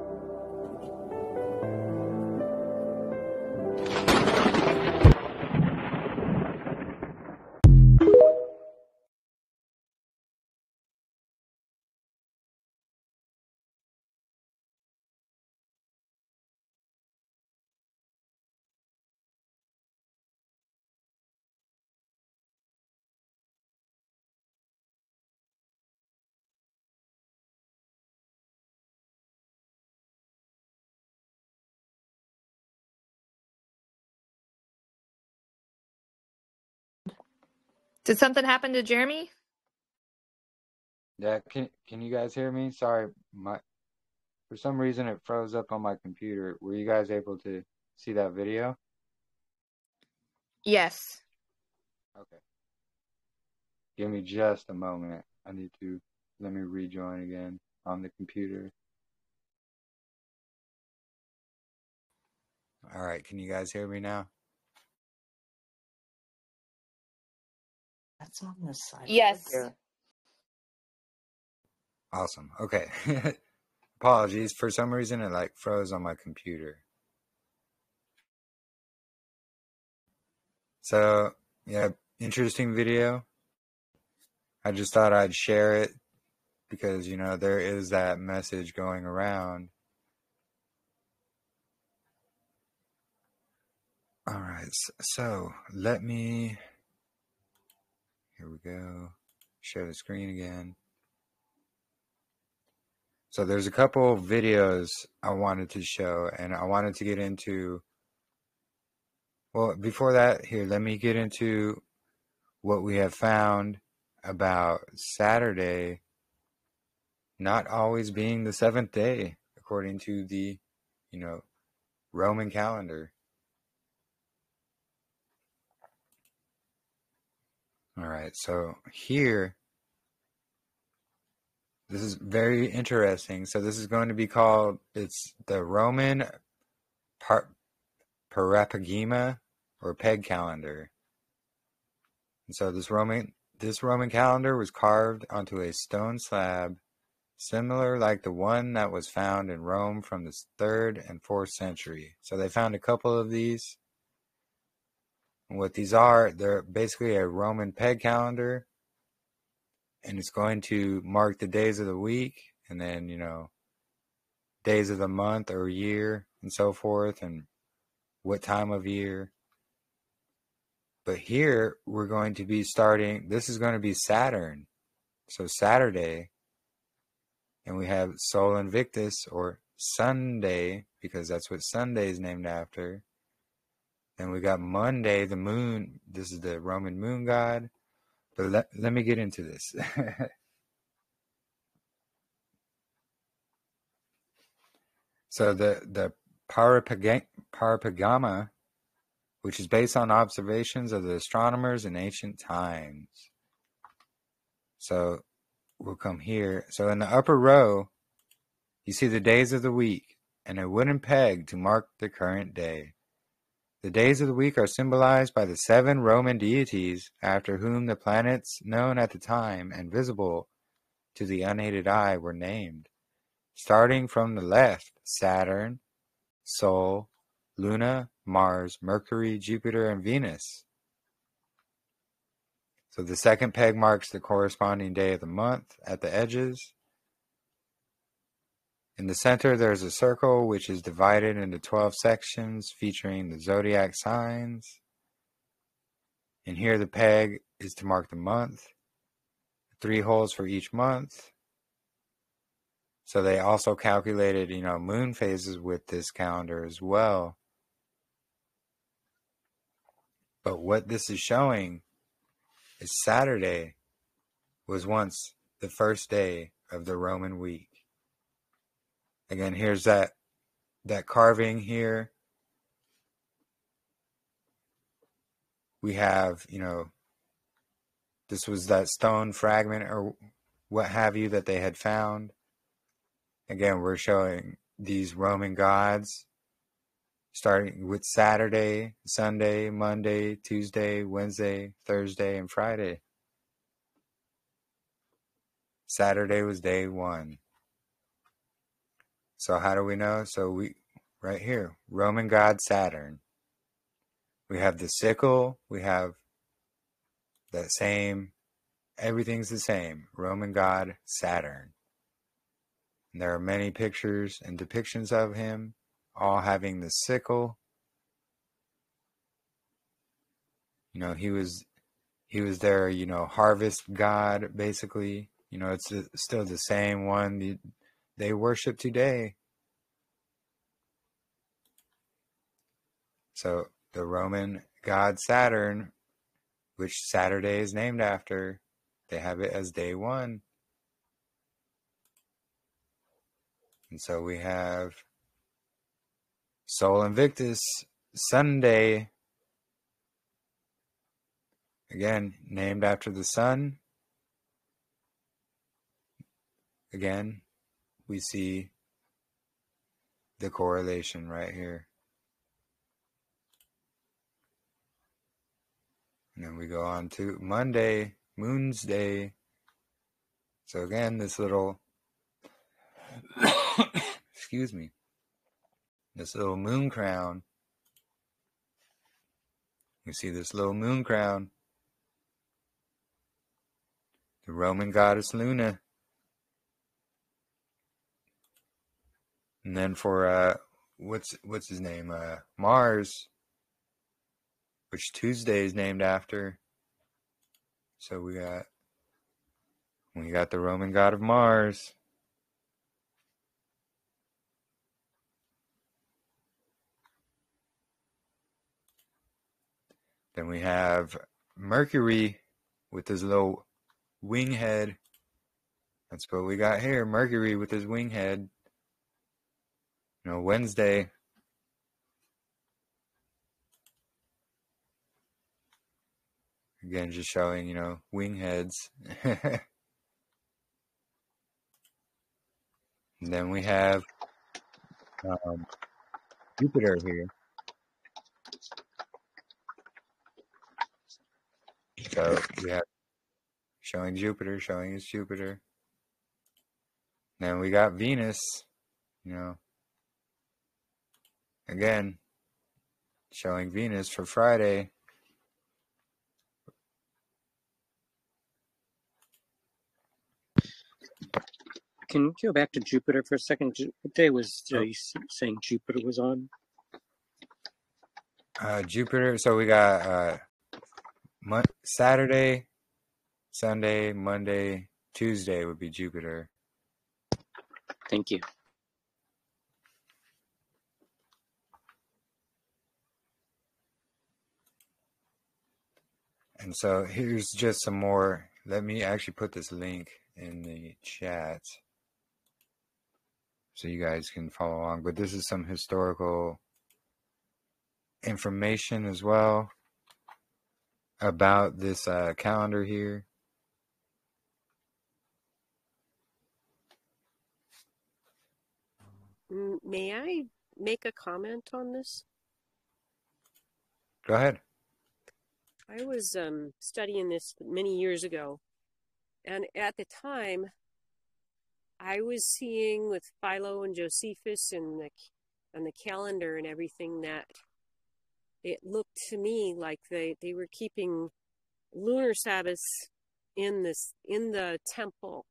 Did something happen to Jeremy? Yeah, can you guys hear me? Sorry, for some reason it froze up on my computer. Were you guys able to see that video? Yes. Okay. Give me just a moment. Let me rejoin again on the computer. All right, can you guys hear me now? That's on the side. Yes. Awesome. Okay. Apologies. For some reason it froze on my computer. So, yeah, interesting video. I just thought I'd share it because, there is that message going around. All right. So, here we go. Share the screen again. So there's a couple of videos I wanted to show, and I wanted to get into, well, before that, let me get into what we have found about Saturday not always being the seventh day, according to the, Roman calendar. All right, so here, this is very interesting. So this is going to be called, it's the Roman Parapagima or peg calendar. And so this Roman calendar was carved onto a stone slab, similar like the one that was found in Rome from the 3rd and 4th century. So they found a couple of these. And what these are, they're basically a Roman peg calendar. And it's going to mark the days of the week and then, days of the month or year and so forth, and what time of year. But here we're going to be starting, this is going to be Saturn. So Saturday, and we have Sol Invictus or Sunday, because that's what Sunday is named after. Then we got Monday, the moon. This is the Roman moon god. But let me get into this. So the Parapagama which is based on observations of the astronomers in ancient times. So we'll come here. So in the upper row, you see the days of the week and a wooden peg to mark the current day. The days of the week are symbolized by the 7 Roman deities after whom the planets known at the time and visible to the unaided eye were named. Starting from the left, Saturn, Sol, Luna, Mars, Mercury, Jupiter, and Venus. So the second peg marks the corresponding day of the month at the edges. In the center, there's a circle which is divided into 12 sections featuring the zodiac signs. And here the peg is to mark the month. 3 holes for each month. So they also calculated, moon phases with this calendar as well. But what this is showing is Saturday was once the first day of the Roman week. Again, here's that carving here. We have, this was that stone fragment or what have you that they had found. Again, we're showing these Roman gods starting with Saturday, Sunday, Monday, Tuesday, Wednesday, Thursday, and Friday. Saturday was day 1. So how do we know? So right here, Roman god Saturn. We have the sickle. We have that same, everything's the same. Roman god Saturn. And there are many pictures and depictions of him, all having the sickle. He was their, harvest god, basically. It's still the same one they worship today. So the Roman god Saturn, which Saturday is named after, they have it as day 1. And so we have Sol Invictus, Sunday, again, named after the sun. Again, we see the correlation right here. And then we go on to Monday, Moon's Day. So again, this little, excuse me, this little moon crown. You see this little moon crown. The Roman goddess Luna. And then for, what's his name? Mars, which Tuesday is named after. So we got the Roman god of Mars. Then we have Mercury with his little wing head. That's what we got here. Mercury with his wing head. Wednesday. Again, just showing, wing heads. And then we have Jupiter here. So we have showing Jupiter, showing it's Jupiter. Then we got Venus, again, showing Venus for Friday. Can you go back to Jupiter for a second? What day was you saying Jupiter was on? Jupiter, so we got Saturday, Sunday, Monday, Tuesday would be Jupiter. Thank you. And so here's just some more. Let me actually put this link in the chat so you guys can follow along. But this is some historical information as well about this calendar here. May I make a comment on this? Go ahead. I was studying this many years ago, and at the time, I was seeing with Philo and Josephus and the calendar and everything that it looked to me like they were keeping lunar Sabbaths in the temple.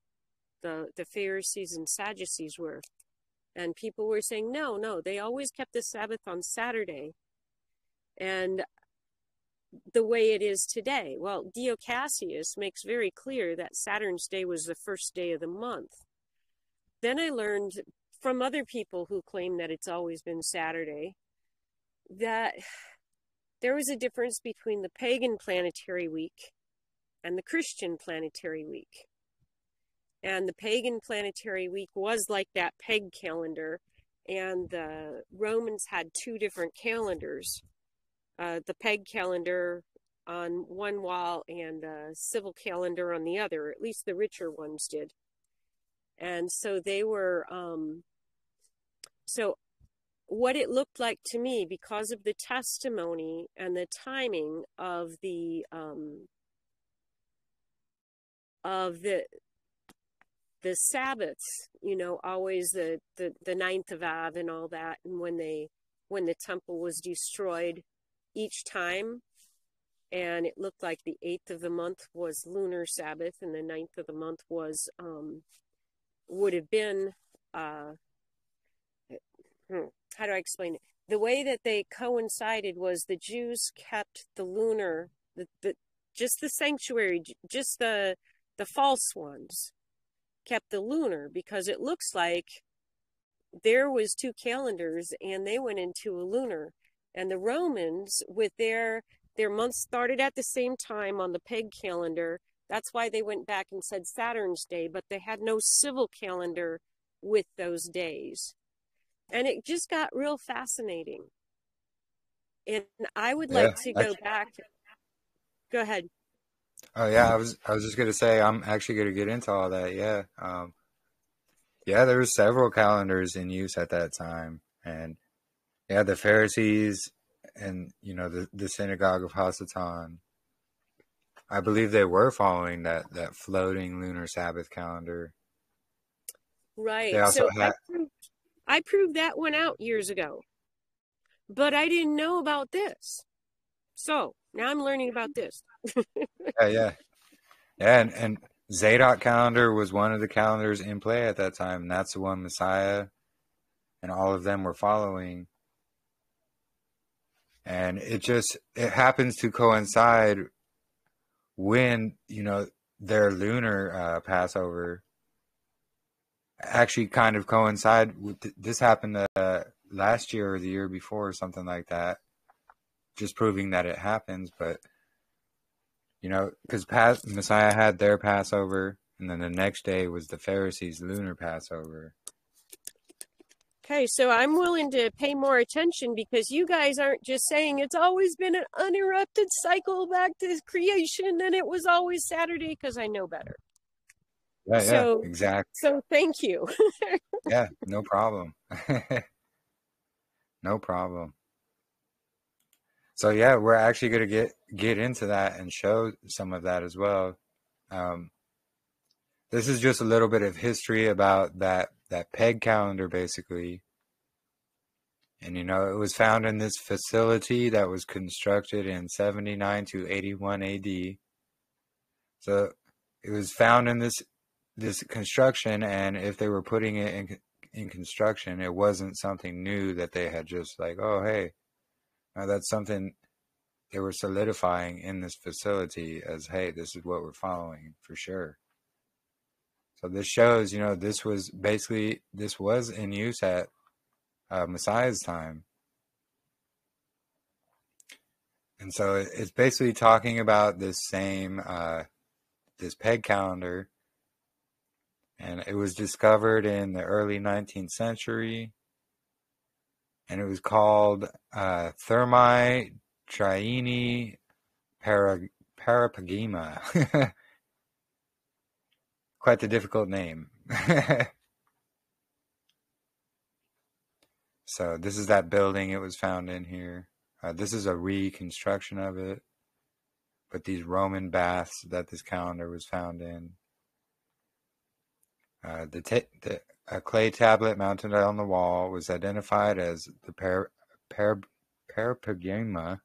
The Pharisees and Sadducees were, and people were saying no, they always kept the Sabbath on Saturday, and the way it is today. Well, Dio Cassius makes very clear that Saturn's Day was the first day of the month. Then I learned from other people who claim that it's always been Saturday that there was a difference between the pagan planetary week and the Christian planetary week. And the pagan planetary week was like that peg calendar, and the Romans had two different calendars. The peg calendar on one wall and the civil calendar on the other, at least the richer ones did. And so they were, so what it looked like to me, because of the testimony and the timing of the Sabbaths, always the 9th of Av and all that, and when the temple was destroyed each time, and it looked like the 8th of the month was lunar Sabbath and the 9th of the month was would have been how do I explain it? The way that they coincided was the Jews kept the lunar, just the sanctuary, just the false ones kept the lunar, because it looks like there was two calendars and they went into a lunar. And the Romans, with their months started at the same time on the peg calendar. That's why they went back and said Saturn's Day, but they had no civil calendar with those days. And it just got real fascinating. And I would like to go back. Go ahead. Oh yeah, I was just gonna say I'm actually gonna get into all that. Yeah, there were several calendars in use at that time, and yeah, the Pharisees and the synagogue of Hasatan, I believe they were following that floating lunar Sabbath calendar. Right. They also so I proved that one out years ago, but I didn't know about this. So now I'm learning about this. Yeah, and Zadok calendar was one of the calendars in play at that time, and that's the one Messiah and all of them were following. And it happens to coincide when, their lunar Passover actually kind of coincide with this happened last year or the year before or something like that, just proving that it happens. But because Messiah had their Passover, and then the next day was the Pharisees' lunar Passover. Okay, so I'm willing to pay more attention, because you guys aren't just saying it's always been an uninterrupted cycle back to creation and it was always Saturday, because I know better. Yeah, exactly. So thank you. Yeah, no problem. No problem. So yeah, we're actually going to get into that and show some of that as well. This is just a little bit of history about that peg calendar, basically. And it was found in this facility that was constructed in 79 to 81 AD. So it was found in this construction, and if they were putting it in construction, it wasn't something new that they had just like, oh hey, that's something they were solidifying in this facility as, hey, this is what we're following for sure. So this shows, this was in use at Messiah's time. And so it's basically talking about this same, this peg calendar. And it was discovered in the early 19th century. and it was called Thermae Triini Parapagima. Quite the difficult name. So this is that building it was found in here. This is a reconstruction of it, but these Roman baths that this calendar was found in. A clay tablet mounted on the wall was identified as the Parapagima,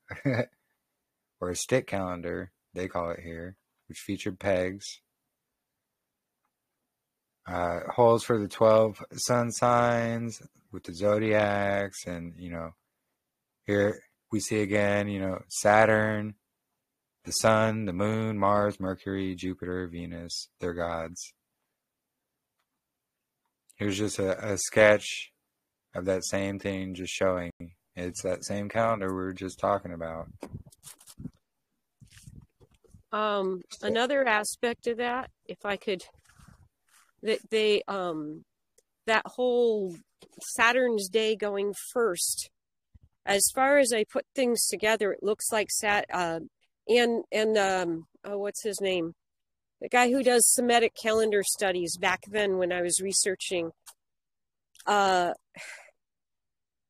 or a stick calendar, they call it here, which featured pegs, holes for the 12 sun signs with the zodiacs, and, here we see again, Saturn, the sun, the moon, Mars, Mercury, Jupiter, Venus, their gods. Here's just a sketch of that same thing, just showing it's that same calendar we were just talking about. Another aspect of that, if I could, that that whole Saturn's day going first, as far as I put things together, it looks like what's his name? The guy who does Semitic calendar studies back then when I was researching,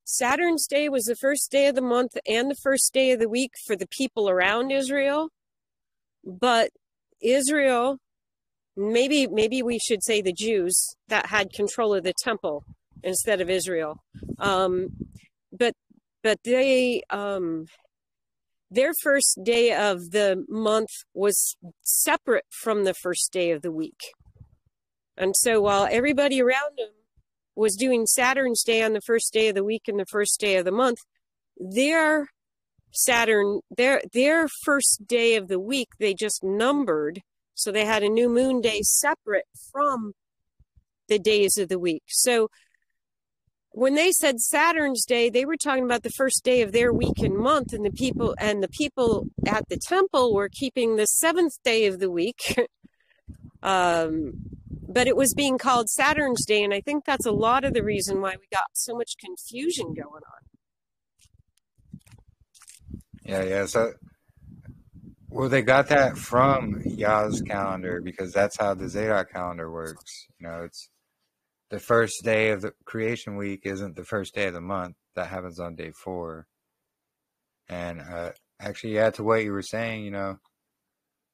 Saturn's day was the first day of the month and the first day of the week for the people around Israel. But Israel, maybe we should say the Jews that had control of the temple instead of Israel. But they, their first day of the month was separate from the first day of the week. And so while everybody around them was doing Saturn's day on the first day of the week and the first day of the month, their first day of the week, they just numbered. So they had a new moon day separate from the days of the week. So when they said Saturn's day, they were talking about the first day of their week and month, and the people at the temple were keeping the seventh day of the week. But it was being called Saturn's day, and I think that's a lot of the reason why we got so much confusion going on. Yeah. So, well, they got that from Yah's calendar, because that's how the Zadok calendar works. It's the first day of the creation week isn't the first day of the month. That happens on day 4. And actually, to what you were saying,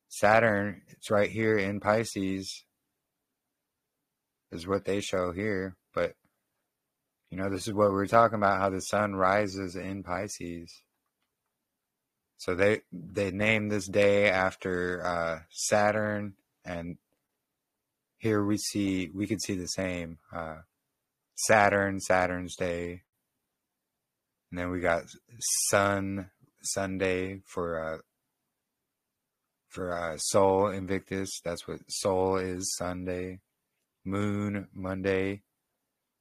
Saturn, it's right here in Pisces, is what they show here. But, this is what we were talking about, how the sun rises in Pisces. So they named this day after Saturn, and here we could see the same Saturn's day, and then we got Sunday for Sol Invictus. That's what Sol is, Sunday. Moon, Monday.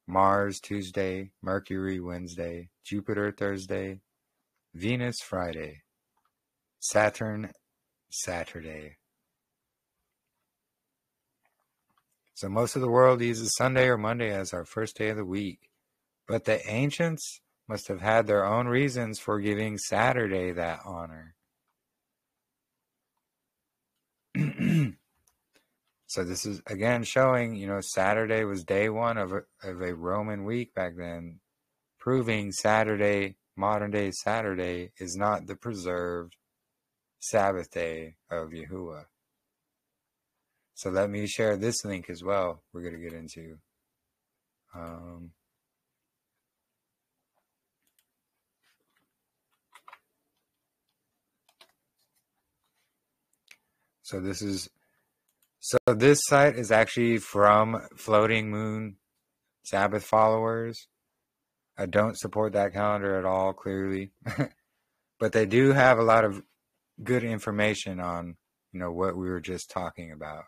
Mars, Tuesday. Mercury, Wednesday. Jupiter, Thursday. Venus, Friday. Saturn, Saturday. So most of the world uses Sunday or Monday as our first day of the week. But the ancients must have had their own reasons for giving Saturday that honor. So this is again showing, Saturday was day 1 of a Roman week back then, proving Saturday, modern day Saturday, is not the preserved Sabbath day of Yahuwah. So let me share this link as well. We're going to get into. So this site is actually from Floating Moon Sabbath followers. I don't support that calendar at all, clearly. But they do have a lot of good information on, what we were just talking about.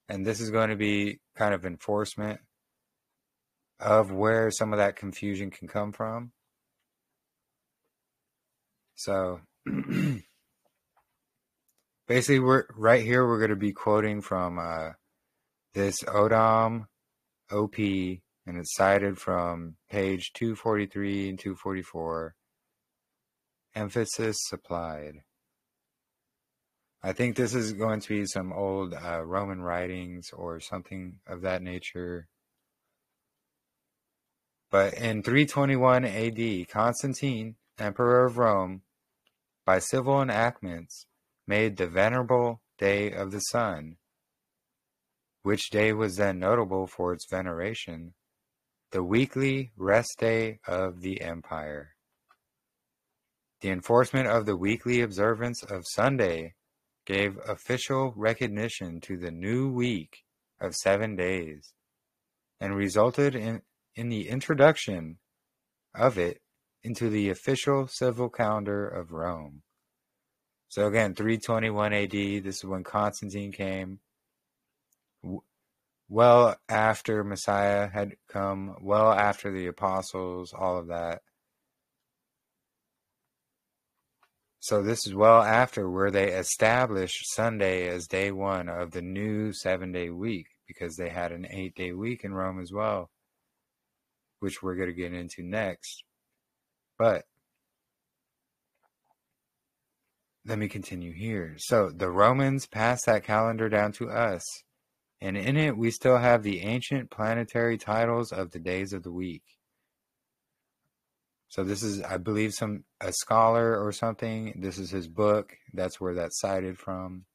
And this is going to be kind of enforcement of where some of that confusion can come from. So basically, we're going to be quoting from this Odom OP and it's cited from page 243 and 244. Emphasis supplied. I think this is going to be some old Roman writings or something of that nature. But in 321 AD, Constantine, Emperor of Rome, by civil enactments, made the venerable Day of the Sun, which day was then notable for its veneration, the weekly rest day of the empire. The enforcement of the weekly observance of Sunday gave official recognition to the new week of 7 days, and resulted in the introduction of it into the official civil calendar of Rome. So again, 321 AD, this is when Constantine came, well after Messiah had come, well after the apostles, all of that. So this is well after where they established Sunday as day one of the new 7-day week, because they had an 8-day week in Rome as well, which we're going to get into next. But let me continue here. So the Romans passed that calendar down to us, and in it we still have the ancient planetary titles of the days of the week. So this is, I believe, a scholar or something. This is his book. That's where that's cited from.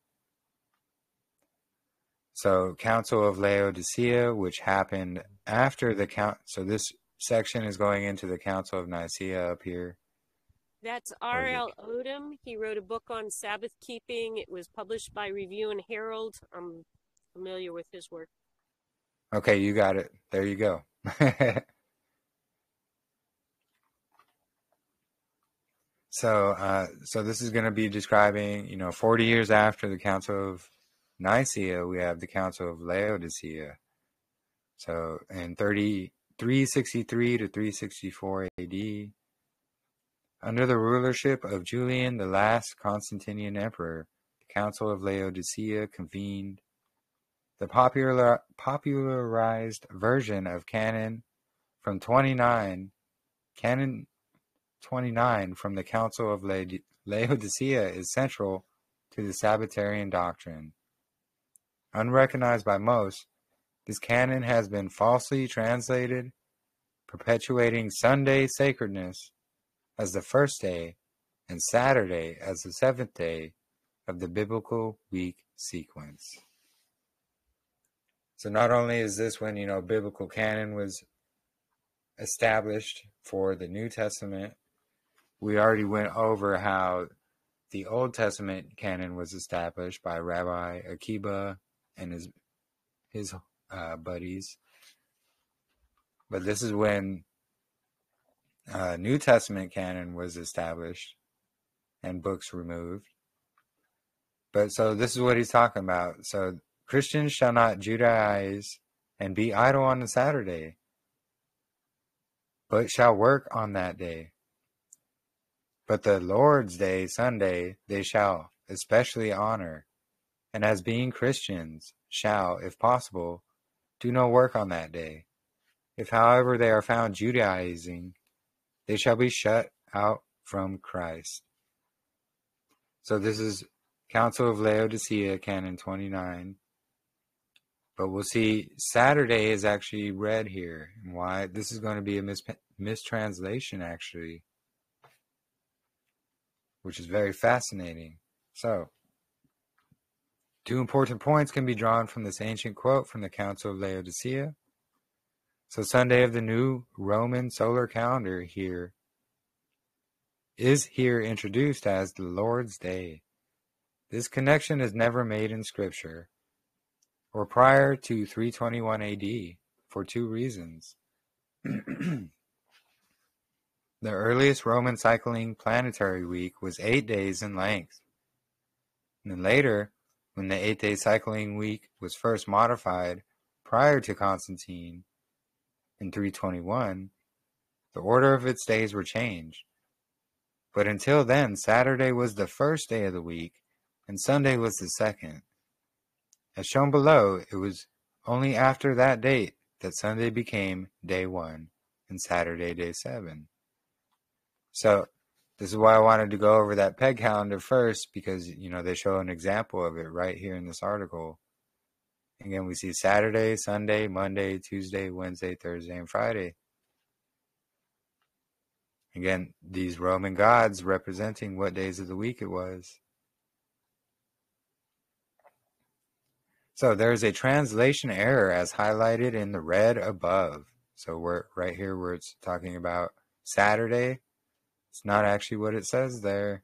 So Council of Laodicea, which happened after the so this section is going into the Council of Nicaea up here. That's R.L. Odom. He wrote a book on Sabbath keeping. It was published by Review and Herald. I'm familiar with his work. Okay, you got it. There you go. So this is going to be describing, 40 years after the Council of Nicaea, we have the Council of Laodicea. So in 363 to 364 AD, under the rulership of Julian, the last Constantinian emperor, the Council of Laodicea convened. The popularized version of Canon 29 from the Council of Laodicea is central to the Sabbatarian doctrine. Unrecognized by most, this canon has been falsely translated, perpetuating Sunday sacredness as the first day and Saturday as the seventh day of the biblical week sequence. So not only is this when, biblical canon was established for the New Testament, we already went over how the Old Testament canon was established by Rabbi Akiba and his buddies. But this is when New Testament canon was established and books removed. But so this is what he's talking about. So Christians shall not Judaize and be idle on the Saturday, but shall work on that day. But the Lord's day, Sunday, they shall especially honor, and as being Christians, shall, if possible, do no work on that day. If, however, they are found Judaizing, they shall be shut out from Christ. So this is Council of Laodicea, Canon 29. But we'll see Saturday is actually read here. And why? This is going to be a mistranslation, actually, which is very fascinating. So, 2 important points can be drawn from this ancient quote from the Council of Laodicea. So Sunday of the new Roman solar calendar is here introduced as the Lord's Day. This connection is never made in Scripture or prior to 321 AD for 2 reasons. The earliest Roman cycling planetary week was 8 days in length. And then later, when the 8-day cycling week was first modified prior to Constantine in 321, the order of its days were changed. But until then, Saturday was the first day of the week, and Sunday was the second. As shown below, it was only after that date that Sunday became day 1 and Saturday day 7. So this is why I wanted to go over that peg calendar first, because, they show an example of it right here in this article. Again, we see Saturday, Sunday, Monday, Tuesday, Wednesday, Thursday, and Friday. Again, these Roman gods representing what days of the week it was. So there's a translation error as highlighted in the red above. So we're right here where it's talking about Saturday. It's not actually what it says there.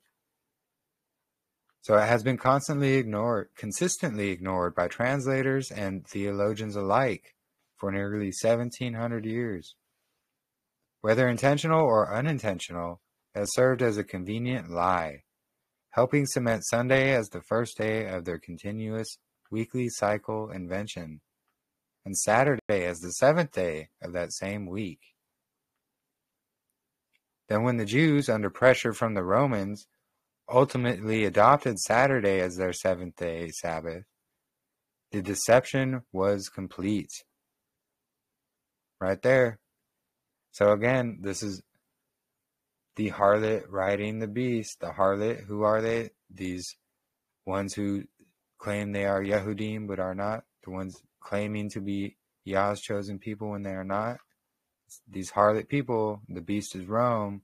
So it has been consistently ignored by translators and theologians alike for nearly 1,700 years. Whether intentional or unintentional, it has served as a convenient lie, helping cement Sunday as the first day of their continuous weekly cycle invention, and Saturday as the 7th day of that same week. Then when the Jews, under pressure from the Romans, ultimately adopted Saturday as their 7th day Sabbath, the deception was complete. Right there. So again, this is the harlot riding the beast. The harlot, who are they? These ones who claim they are Yehudim but are not. The ones claiming to be Yah's chosen people when they are not. These harlot people, the beast is Rome.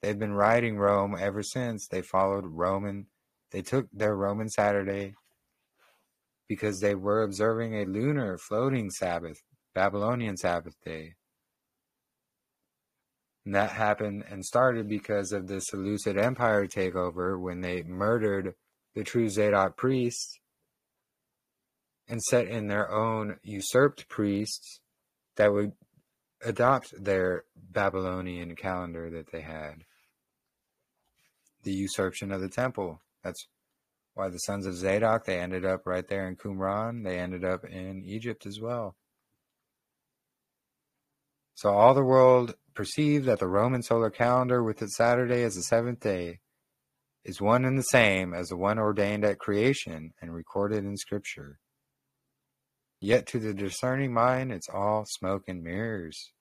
They've been riding Rome ever since. They followed Roman. They took their Roman Saturday because they were observing a lunar floating Sabbath, Babylonian Sabbath day. And that happened and started because of the Seleucid Empire takeover, when they murdered the true Zadok priests and set in their own usurped priests that would adopt their Babylonian calendar that they had. The usurpation of the temple. That's why the sons of Zadok, they ended up right there in Qumran. They ended up in Egypt as well. So all the world perceived that the Roman solar calendar with its Saturday as the 7th day is one and the same as the one ordained at creation and recorded in Scripture. Yet to the discerning mind, it's all smoke and mirrors.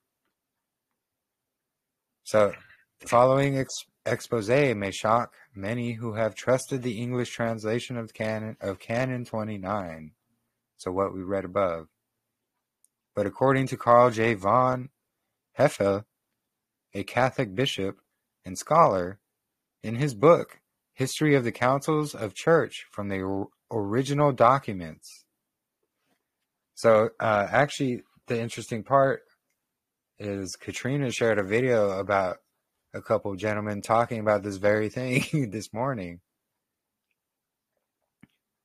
So the following expose may shock many who have trusted the English translation of Canon 29, so what we read above. But according to Carl J. von Hefele, a Catholic bishop and scholar, in his book, History of the Councils of Church from the Original Documents. So actually, the interesting part is Katrina shared a video about a couple of gentlemen talking about this very thing this morning.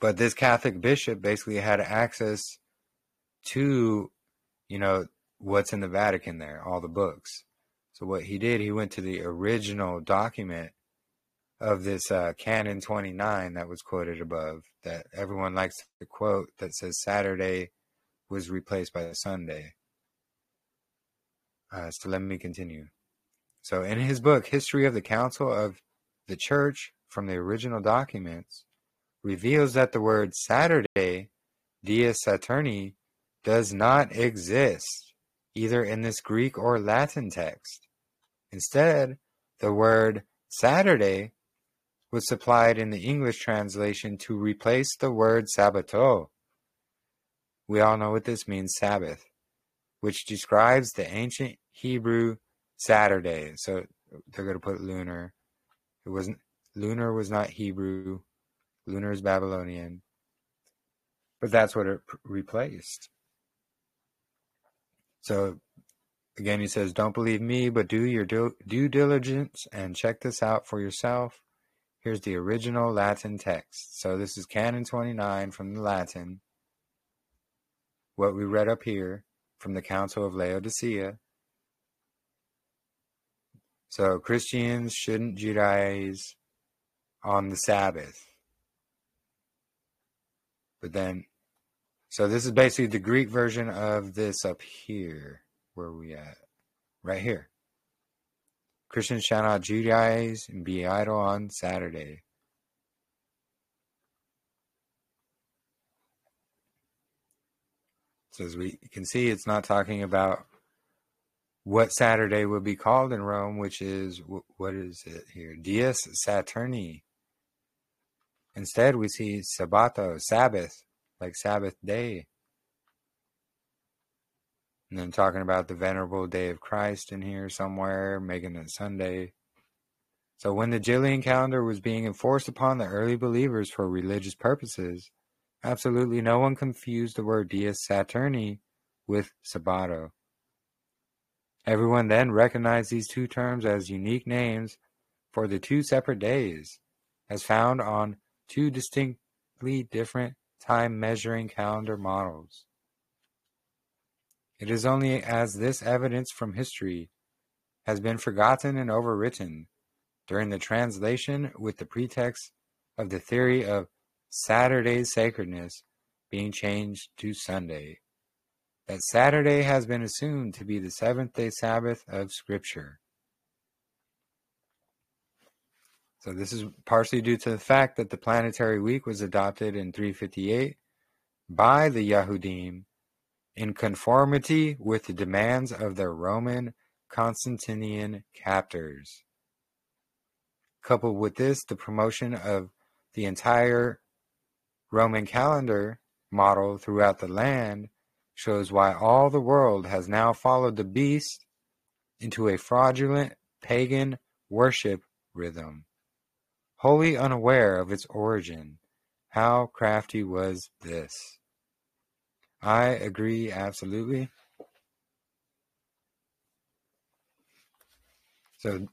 But this Catholic bishop basically had access to, what's in the Vatican there, all the books. So what he did, he went to the original document of this Canon 29 that was quoted above, that everyone likes to quote, that says Saturday was replaced by Sunday. So let me continue. So in his book, History of the Council of the Church from the Original Documents, reveals that the word Saturday, Dies Saturni, does not exist, either in this Greek or Latin text. Instead, the word Saturday was supplied in the English translation to replace the word Sabbato. We all know what this means, Sabbath, which describes the ancient Hebrew Saturday. So they're going to put lunar. Lunar was not Hebrew. Lunar is Babylonian. But that's what it replaced. So again, he says, don't believe me, but do your due diligence and check this out for yourself. Here's the original Latin text. So this is Canon 29 from the Latin. What we read up here from the Council of Laodicea. So Christians shouldn't Judaize on the Sabbath. But then, so this is basically the Greek version of this up here. Where are we at? Right here. Christians shall not Judaize and be idle on Saturday. So as we can see, it's not talking about what Saturday would be called in Rome, which is, what is it here? Dies Saturni. Instead, we see Sabbato, Sabbath, like Sabbath day. And then talking about the venerable day of Christ in here somewhere, making it Sunday. So when the Julian calendar was being enforced upon the early believers for religious purposes, absolutely no one confused the word Dies Saturni with Sabbato. Everyone then recognized these two terms as unique names for the two separate days, as found on two distinctly different time-measuring calendar models. It is only as this evidence from history has been forgotten and overwritten during the translation with the pretext of the theory of Saturday's sacredness being changed to Sunday, that Saturday has been assumed to be the seventh-day Sabbath of Scripture. So this is partially due to the fact that the planetary week was adopted in 358 by the Yahudim in conformity with the demands of their Roman Constantinian captors. Coupled with this, the promotion of the entire Roman calendar model throughout the land shows why all the world has now followed the beast into a fraudulent pagan worship rhythm, wholly unaware of its origin. How crafty was this? I agree absolutely. So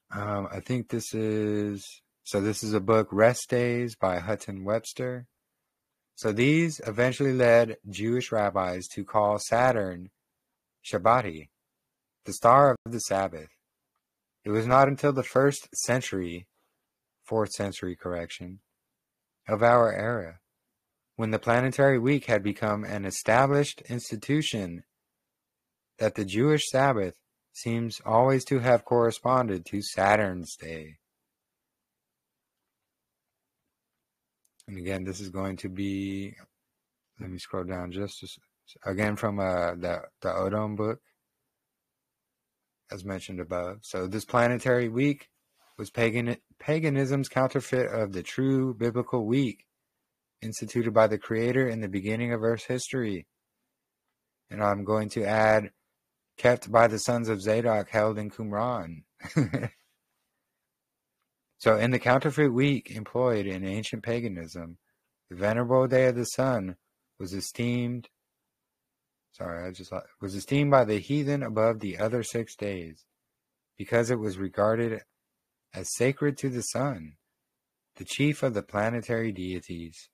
I think this is a book, Rest Days by Hutton Webster. So these eventually led Jewish rabbis to call Saturn Shabbati, the star of the Sabbath. It was not until the 4th century of our era, when the planetary week had become an established institution, that the Jewish Sabbath seems always to have corresponded to Saturn's day. And again, this is going to be, let me scroll down again from the Odom book, as mentioned above. So this planetary week was paganism's counterfeit of the true biblical week, instituted by the Creator in the beginning of Earth's history. And I'm going to add, kept by the sons of Zadok, held in Qumran. So in the counterfeit week employed in ancient paganism, the venerable day of the sun was esteemed by the heathen above the other 6 days, because it was regarded as sacred to the sun, the chief of the planetary deities,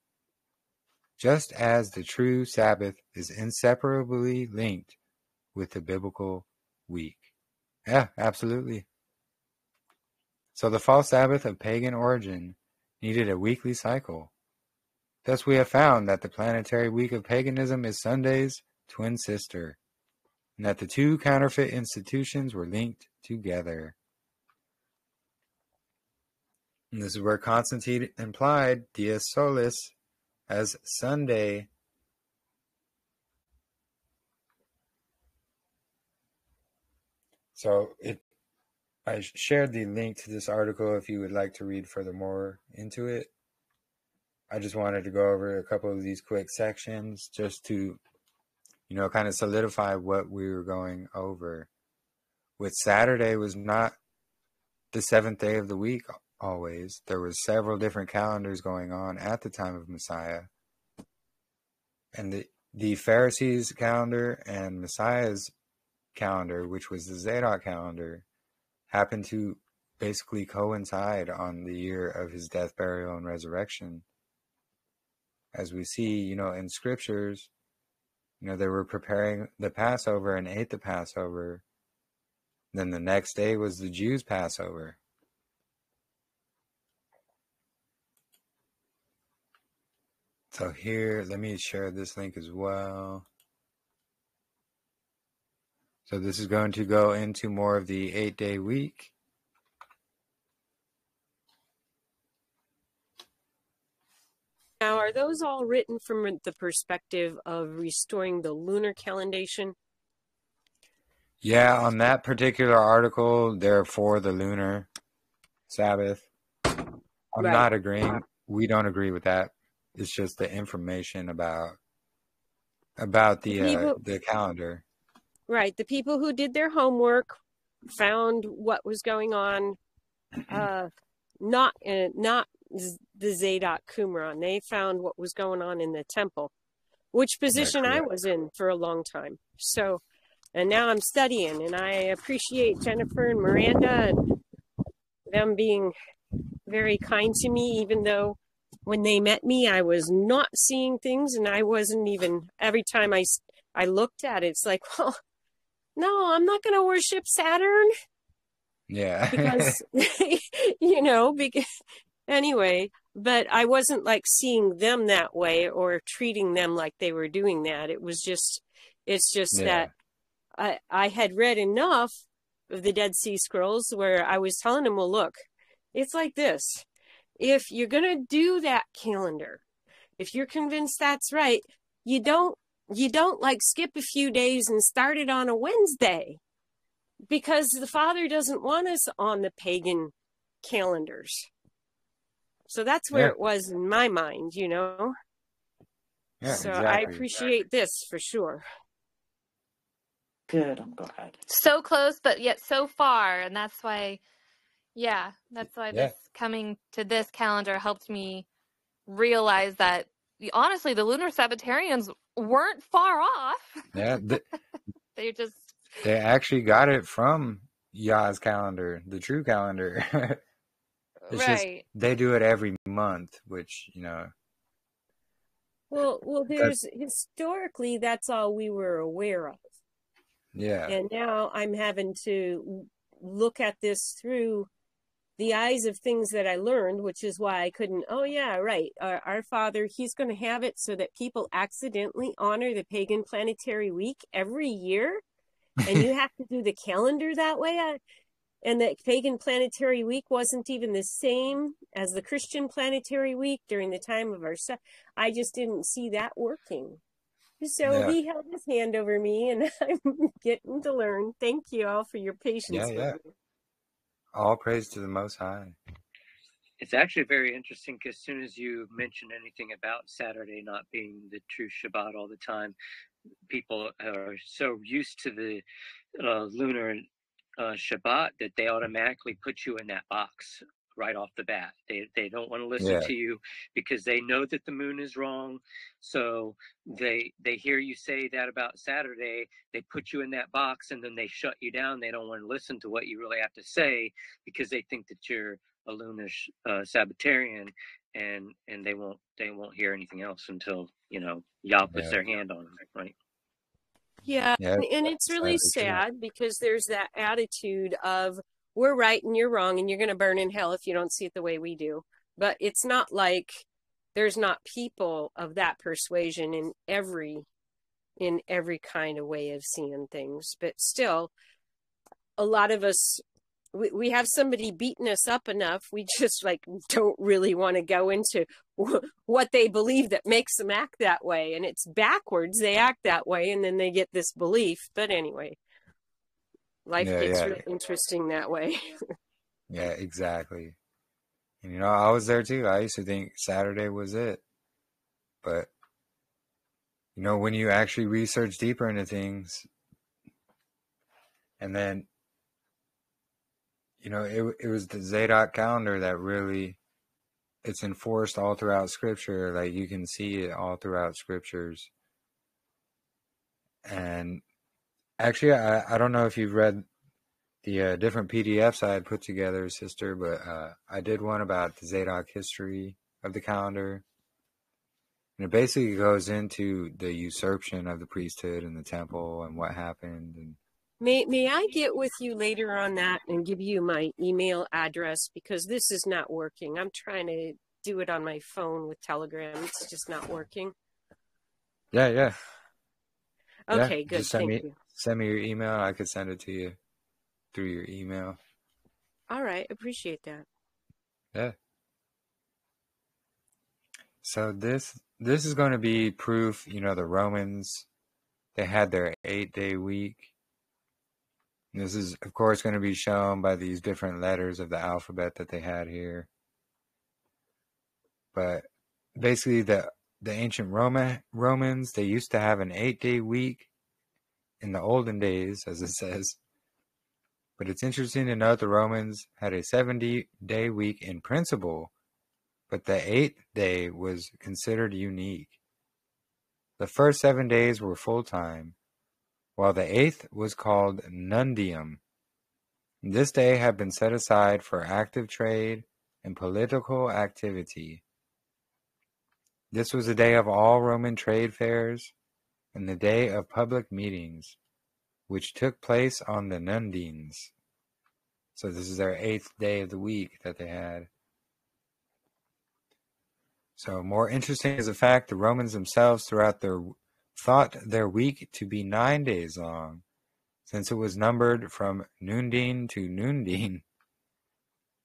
just as the true Sabbath is inseparably linked with the biblical week. Yeah, absolutely. So the false Sabbath of pagan origin needed a weekly cycle. Thus we have found that the planetary week of paganism is Sunday's twin sister, and that the two counterfeit institutions were linked together. And this is where Constantine implied Dies Solis as Sunday. So I shared the link to this article if you would like to read furthermore into it. I just wanted to go over a couple of these quick sections just to, kind of solidify what we were going over. With Saturday was not the 7th day of the week always. There was several different calendars going on at the time of Messiah. And the Pharisees' calendar and Messiah's calendar, which was the Zadok calendar, happened to basically coincide on the year of his death, burial, and resurrection. As we see, in scriptures, they were preparing the Passover and ate the Passover. Then the next day was the Jews' Passover. So here, let me share this link as well. So this is going to go into more of the 8-day week. Now, are those all written from the perspective of restoring the lunar calendation? Yeah, on that particular article, they're for the lunar Sabbath. I'm Right. not agreeing. We don't agree with that. It's just the information about the calendar. Right. The people who did their homework found what was going on. Not the Zadok Qumran. They found what was going on in the temple, which position I was in for a long time. So, and now I'm studying, and I appreciate Jennifer and Miranda and them being very kind to me, even though when they met me, I was not seeing things, and I wasn't even, every time I looked at it, it's like, well, no, I'm not going to worship Saturn. Yeah. Because, because anyway, but I wasn't like seeing them that way or treating them like they were doing that. It's just that I had read enough of the Dead Sea Scrolls where I was telling them, well, look, it's like this. If you're going to do that calendar, if you're convinced that's right, you don't like skip a few days and start it on a Wednesday, because the Father doesn't want us on the pagan calendars. So that's where it was in my mind, Yeah, so exactly. I appreciate this for sure. Good, I'm glad. So close, but yet so far. And that's why, this coming to this calendar helped me realize that, honestly, the lunar Sabbatarians weren't far off. Yeah. They actually got it from Yah's calendar, the true calendar. It's just they do it every month, which, Well, there's historically, that's all we were aware of. Yeah. And now I'm having to look at this through the eyes of things that I learned, which is why I couldn't, our Father, he's going to have it so that people accidentally honor the pagan planetary week every year. And you have to do the calendar that way. And the pagan planetary week wasn't even the same as the Christian planetary week during the time of our stuff. I just didn't see that working. So he held his hand over me, and I'm getting to learn. Thank you all for your patience with me. All praise to the Most High. It's actually very interesting because as soon as you mention anything about Saturday not being the true Shabbat all the time, people are so used to the lunar Shabbat that they automatically put you in that box right off the bat. They don't want to listen to you because they know that the moon is wrong. So they hear you say that about Saturday, they put you in that box, and then they shut you down. They don't want to listen to what you really have to say because they think that you're a lunar Sabbatarian, and they won't hear anything else until Yah puts their hand on them, right? Yeah, and it's really sad because there's that attitude of we're right and you're wrong and you're going to burn in hell if you don't see it the way we do. But it's not like there's not people of that persuasion in every kind of way of seeing things. But still, a lot of us, we have somebody beating us up enough. We just don't really want to go into what they believe that makes them act that way. And it's backwards. They act that way and then they get this belief. But anyway, life gets really interesting that way. Yeah, exactly. And, I was there too. I used to think Saturday was it. But, when you actually research deeper into things, and then, it was the Zadok calendar that really, it's enforced all throughout Scripture. Like, you can see it all throughout Scriptures. And actually, I don't know if you've read the different PDFs I had put together, sister, but I did one about the Zadok history of the calendar. And it basically goes into the usurpation of the priesthood and the temple and what happened. And May I get with you later on that and give you my email address, because this is not working. I'm trying to do it on my phone with Telegram. It's just not working. Yeah. Okay, good. Just Thank you. Send me your email. I could send it to you through your email. All right. Appreciate that. Yeah. So this is going to be proof, the Romans, they had their 8-day week. This is, of course, going to be shown by these different letters of the alphabet that they had here. But basically, the ancient Romans, they used to have an 8-day week in the olden days, as it says. But it's interesting to note the Romans had a 70-day week in principle, but the 8th day was considered unique. The first 7 days were full-time, while the 8th was called Nundium. This day had been set aside for active trade and political activity. This was the day of all Roman trade fairs and the day of public meetings, which took place on the Nundines. So this is their 8th day of the week that they had. So more interesting is the fact the Romans themselves thought their week to be 9 days long, since it was numbered from Nundine to Nundine,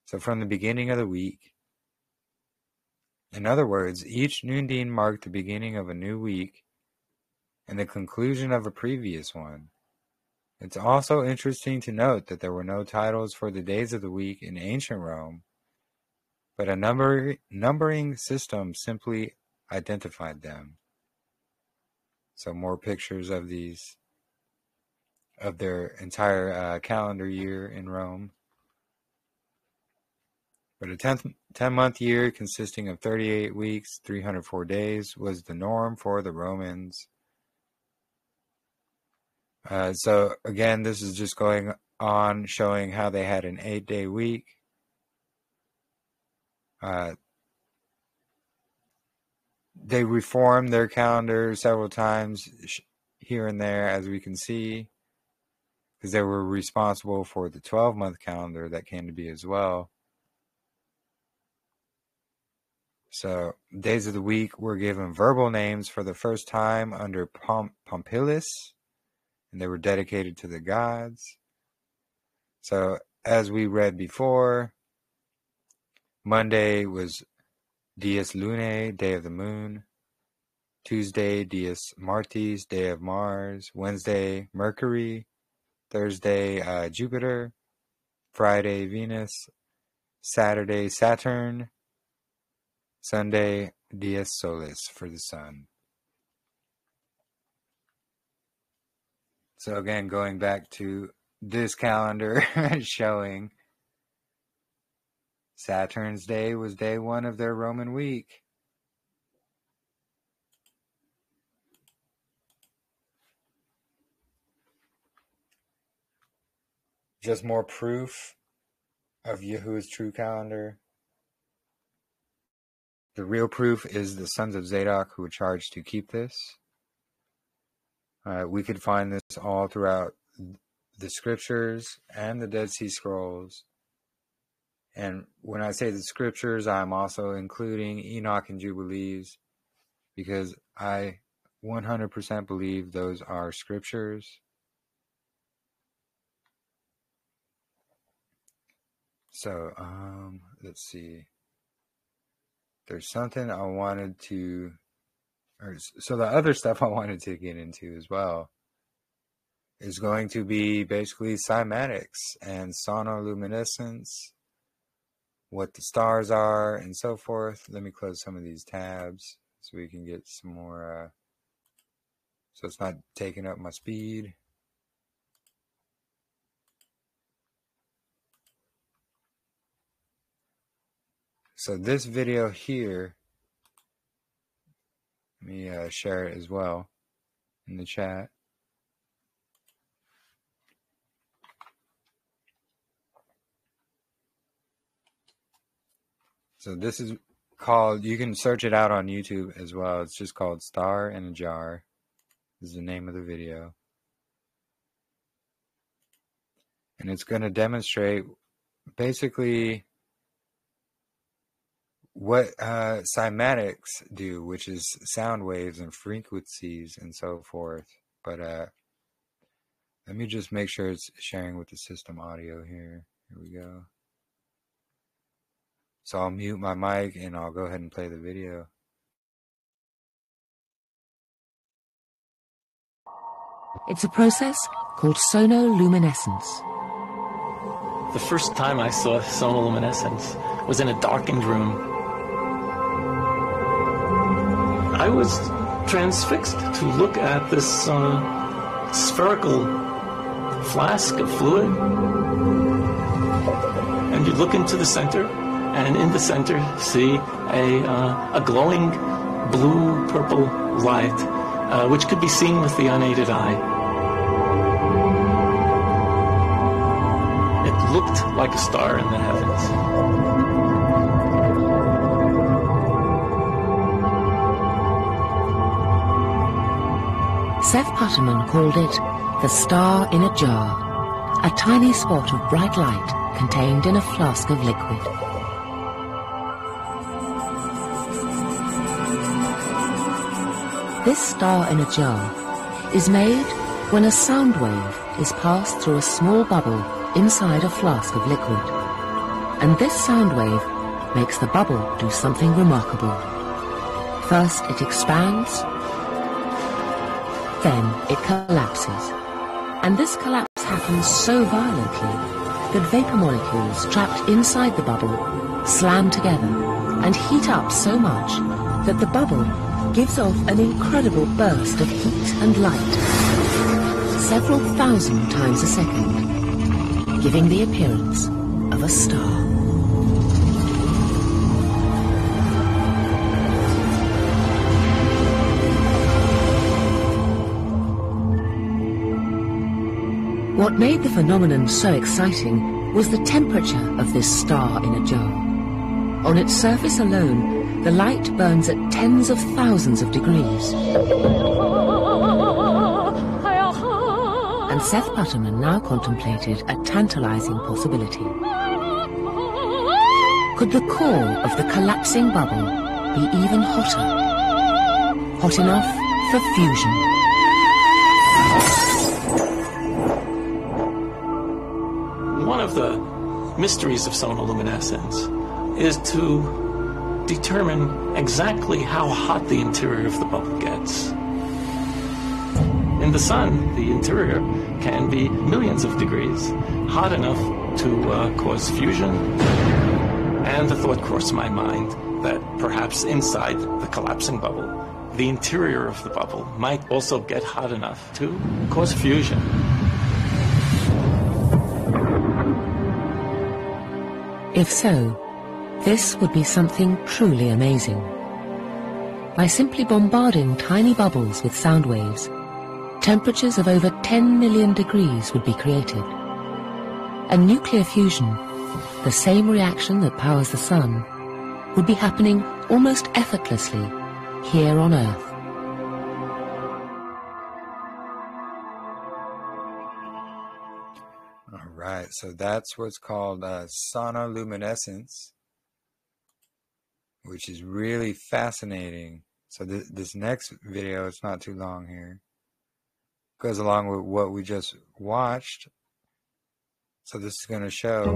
so from the beginning of the week. In other words, each Nundine marked the beginning of a new week and the conclusion of a previous one. It's also interesting to note that there were no titles for the days of the week in ancient Rome, but a numbering system simply identified them. So more pictures of their entire calendar year in Rome. But a 10-month year consisting of 38 weeks, 304 days, was the norm for the Romans. So again, this is just going on showing how they had an 8-day week. They reformed their calendar several times here and there, as we can see, because they were responsible for the 12-month calendar that came to be as well. So days of the week were given verbal names for the first time under Pompilius, and they were dedicated to the gods. So as we read before, Monday was Dies Lunae, day of the moon. Tuesday, Dies Martis, day of Mars. Wednesday, Mercury. Thursday, Jupiter. Friday, Venus. Saturday, Saturn. Sunday, Dies Solis, for the sun. So again, going back to this calendar showing Saturn's day was day 1 of their Roman week. Just more proof of Yahuwah's true calendar. The real proof is the sons of Zadok who were charged to keep this. We could find this all throughout the scriptures and the Dead Sea Scrolls. And when I say the scriptures, I'm also including Enoch and Jubilees, because I 100% believe those are scriptures. So, let's see. There's something I wanted to, so the other stuff I wanted to get into as well is going to be basically cymatics and sonoluminescence, what the stars are, and so forth. Let me close some of these tabs so we can get some more, so it's not taking up my speed. So this video here, let me share it as well in the chat. So this is called, you can search it out on YouTube as well. It's just called Star in a Jar. This is the name of the video. And it's going to demonstrate basically what cymatics do, which is sound waves and frequencies and so forth. But let me just make sure it's sharing with the system audio here. Here we go. So I'll mute my mic and I'll go ahead and play the video. It's a process called sonoluminescence. The first time I saw sonoluminescence was in a darkened room. I was transfixed to look at this spherical flask of fluid. And you look into the center, and in the center see a glowing blue-purple light, which could be seen with the unaided eye. It looked like a star in the heavens. Seth Putterman called it the star in a jar, a tiny spot of bright light contained in a flask of liquid. This star in a jar is made when a sound wave is passed through a small bubble inside a flask of liquid. And this sound wave makes the bubble do something remarkable. First it expands, then it collapses. And this collapse happens so violently that vapor molecules trapped inside the bubble slam together and heat up so much that the bubble gives off an incredible burst of heat and light, several thousand times a second, giving the appearance of a star. What made the phenomenon so exciting was the temperature of this star in a jar. On its surface alone, the light burns at tens of thousands of degrees. And Seth Putterman now contemplated a tantalizing possibility. Could the core of the collapsing bubble be even hotter? Hot enough for fusion? One of the mysteries of sonoluminescence is to determine exactly how hot the interior of the bubble gets. In the sun, the interior can be millions of degrees, hot enough to cause fusion. And the thought crossed my mind that perhaps inside the collapsing bubble, the interior of the bubble might also get hot enough to cause fusion. If so, this would be something truly amazing. By simply bombarding tiny bubbles with sound waves, temperatures of over 10 million degrees would be created. And nuclear fusion, the same reaction that powers the sun, would be happening almost effortlessly here on Earth. All right, so that's what's called sonoluminescence, which is really fascinating. So this next video, it's not too long here, goes along with what we just watched. So this is going to show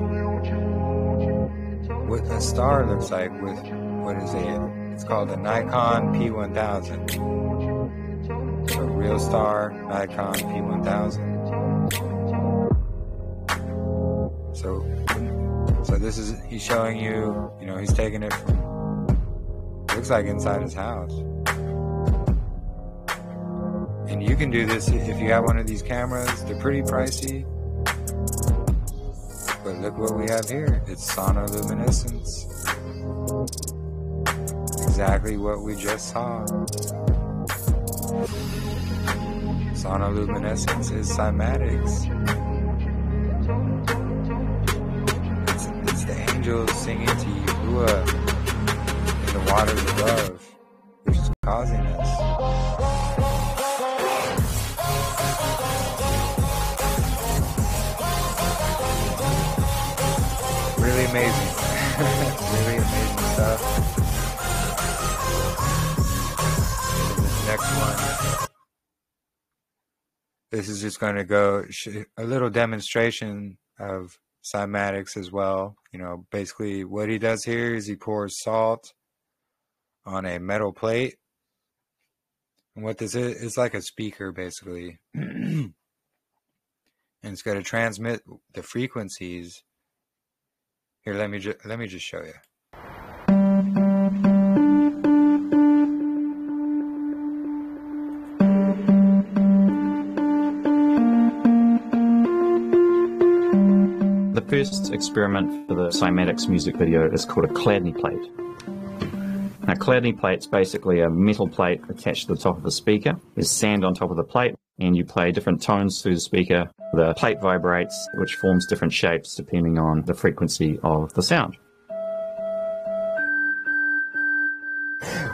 what a star looks like with, what is it? It's called the Nikon P1000. So real star, Nikon P1000. So this is, he's showing you, he's taking it from, looks like inside his house. And you can do this if you have one of these cameras. They're pretty pricey. But look what we have here. It's sonoluminescence. Exactly what we just saw. Sonoluminescence is cymatics. It's the angels singing to Yahuah in the waters above, which is causing this. Really amazing. Really amazing stuff. This next one. This is just going to go a little demonstration of cymatics as well. Basically what he does here is he pours salt on a metal plate And what this is, it's like a speaker, basically. And it's going to transmit the frequencies. Here, let me just show you. The first experiment for the cymatics music video is called a Chladni plate. Now, Chladni plate's basically a metal plate attached to the top of a speaker. There's sand on top of the plate, and you play different tones through the speaker. The plate vibrates, which forms different shapes depending on the frequency of the sound.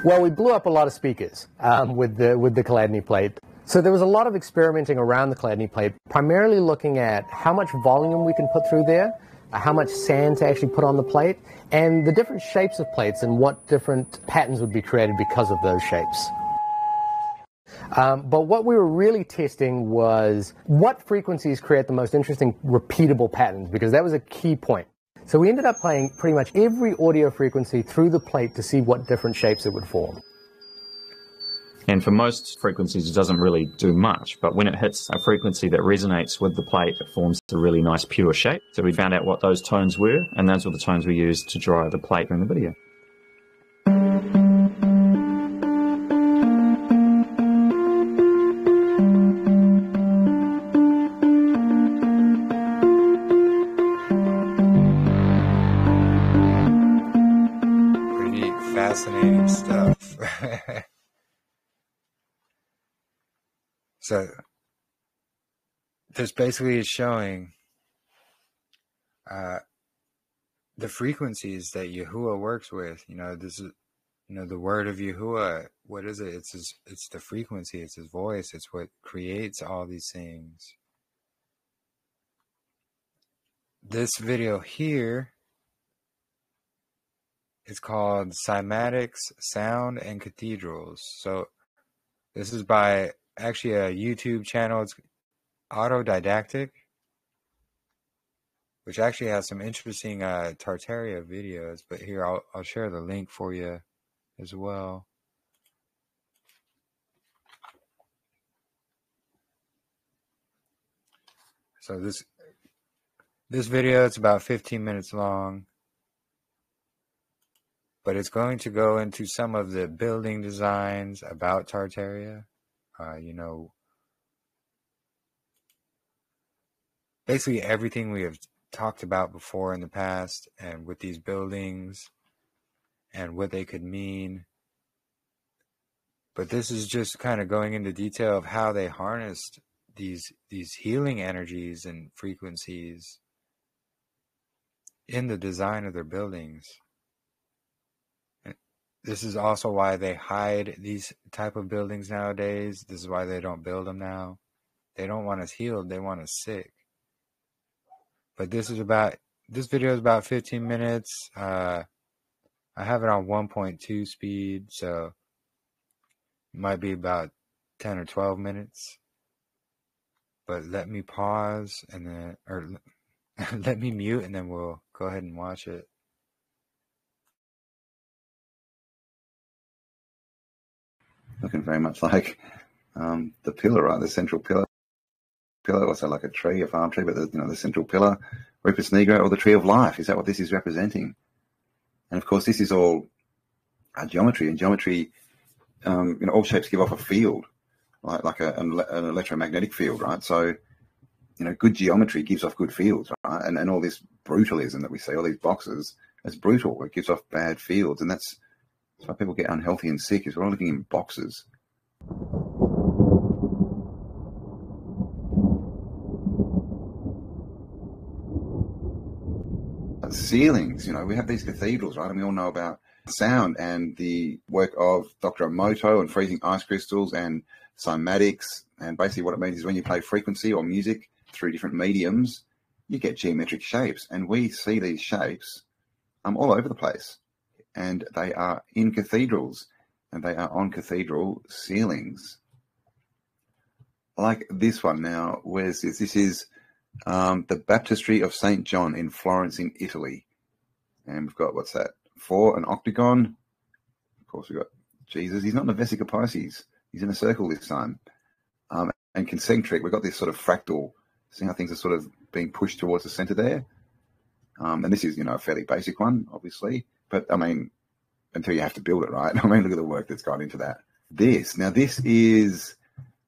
Well, we blew up a lot of speakers with the Chladni plate. So there was a lot of experimenting around the Chladni plate, primarily looking at how much volume we can put through there, how much sand to actually put on the plate, and the different shapes of plates and what different patterns would be created because of those shapes. But what we were really testing was what frequencies create the most interesting repeatable patterns, because that was a key point. So we ended up playing pretty much every audio frequency through the plate to see what different shapes it would form. And for most frequencies, it doesn't really do much, but when it hits a frequency that resonates with the plate, it forms a really nice pure shape. So we found out what those tones were, and those were the tones we used to draw the plate in the video. Pretty fascinating stuff. So this basically is showing the frequencies that Yahuah works with. You know, this is, you know, the Word of Yahuah. What is it? It's the frequency. It's his voice. It's what creates all these things. This video here is called Cymatics, Sound and Cathedrals. So this is by actually a YouTube channel. It's Autodidactic, which actually has some interesting Tartaria videos. But here, I'll share the link for you as well. So this video, it's about 15 minutes long, but it's going to go into some of the building designs about Tartaria. You know, basically everything we have talked about before in the past, and with these buildings and what they could mean. But this is just kind of going into detail of how they harnessed these healing energies and frequencies in the design of their buildings. This is also why they hide these type of buildings nowadays. This is why they don't build them now. They don't want us healed. They want us sick. But this video is about 15 minutes. I have it on 1.2 speed, so it might be about 10 or 12 minutes. But let me pause and then, or let me mute, and then we'll go ahead and watch it. Looking very much like the pillar, right? The central pillar, also like a tree, a farm tree, but the central pillar, Rupus Negro, or the tree of life. Is that what this is representing? And of course, this is all geometry, and geometry, all shapes give off a field, like an electromagnetic field, right? So, good geometry gives off good fields, right? And all this brutalism that we see, all these boxes, it's brutal. It gives off bad fields, and that's why people get unhealthy and sick, is we're all living in boxes. Ceilings, we have these cathedrals, right? And we all know about sound and the work of Dr. Emoto and freezing ice crystals and cymatics. And basically what it means is when you play frequency or music through different mediums, you get geometric shapes. And we see these shapes all over the place. And they are in cathedrals, and they are on cathedral ceilings. Like this one now. Where's this? This is the Baptistry of St. John in Florence in Italy. And we've got, what's that? 4, an octagon. Of course, we've got Jesus. He's not in the Vesica Pisces. He's in a circle this time. And concentric, we've got this sort of fractal. See how things are sort of being pushed towards the center there? And this is, a fairly basic one, obviously. But, I mean, until you have to build it, right? I mean, look at the work that's gone into that. This is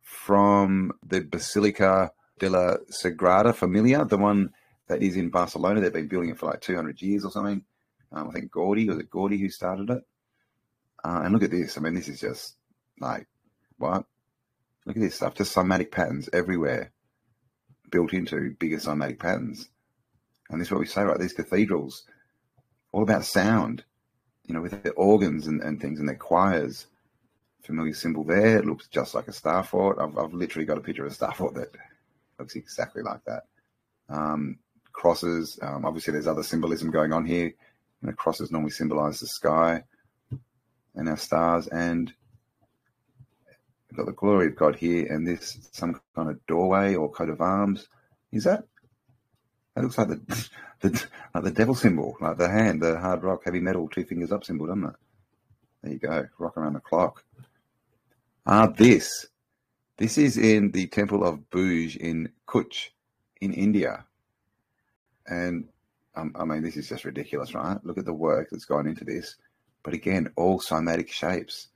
from the Basilica de la Sagrada Familia, the one that is in Barcelona. They've been building it for like 200 years or something. I think Gaudi who started it? And look at this. I mean, this is just like, what? Look at this stuff. Just cymatic patterns everywhere built into bigger cymatic patterns. And this is what we say, right? These cathedrals, all about sound, with their organs and things and their choirs. Familiar symbol there. It looks just like a star fort. I've literally got a picture of a star fort that looks exactly like that. Crosses. Obviously, there's other symbolism going on here. Crosses normally symbolize the sky and our stars. And we've got the glory of God here, and this some kind of doorway or coat of arms. Is that? That looks like the devil symbol, like the hand, the hard rock, heavy metal, 2 fingers up symbol, doesn't it? There you go, rock around the clock. This is in the Temple of Bhuj in Kutch, in India. And, I mean, this is just ridiculous, right? Look at the work that's gone into this. But again, all cymatic shapes.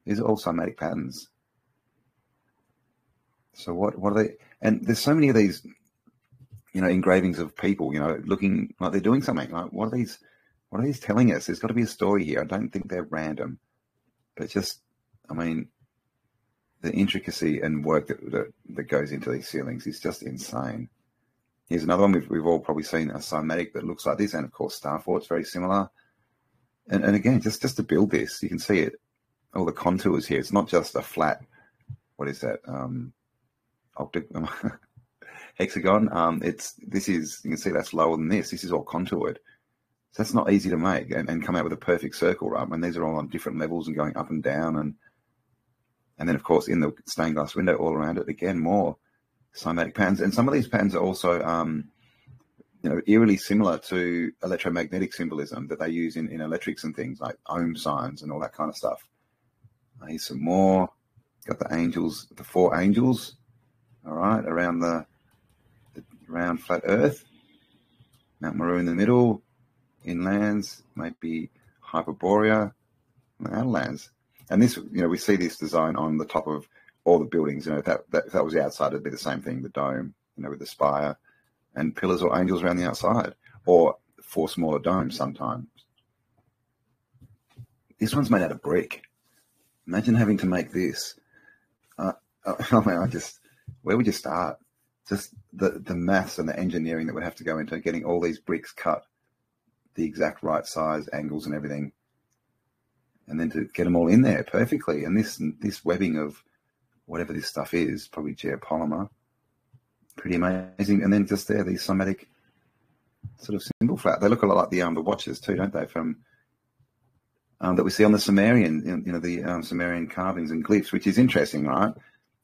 These are all cymatic patterns. So what are they? And there's so many of these, engravings of people, looking like they're doing something. Like, what are these telling us? There's got to be a story here. I don't think they're random. But just, I mean, the intricacy and work that goes into these ceilings is just insane. Here's another one we've all probably seen, a cymatic that looks like this, and of course Star Fort's very similar. And again, just to build this, you can see it, all the contours here. It's not just a flat, what is that, hexagon. You can see that's lower than this. This is all contoured. So that's not easy to make and come out with a perfect circle, right? And these are all on different levels and going up and down. And then, of course, in the stained glass window all around it, again, more cymatic patterns. And some of these patterns are also, eerily similar to electromagnetic symbolism that they use in electrics and things like ohm signs and all that kind of stuff. Here's some more. Got the angels, the 4 angels, all right, around the round flat earth. Mount Meru in the middle. Inlands, maybe Hyperborea, outlands. And this, we see this design on the top of all the buildings. If that was the outside, it'd be the same thing, the dome, with the spire and pillars or angels around the outside, or 4 smaller domes sometimes. This one's made out of brick. Imagine having to make this. Where would you start? Just the maths and the engineering that would have to go into getting all these bricks cut the exact right size, angles and everything, and then to get them all in there perfectly. And this webbing of whatever this stuff is, probably geopolymer, pretty amazing. And then just there, these cymatic sort of symbol flat. They look a lot like the watches too, don't they? From that we see on the Sumerian, the Sumerian carvings and glyphs, which is interesting, right?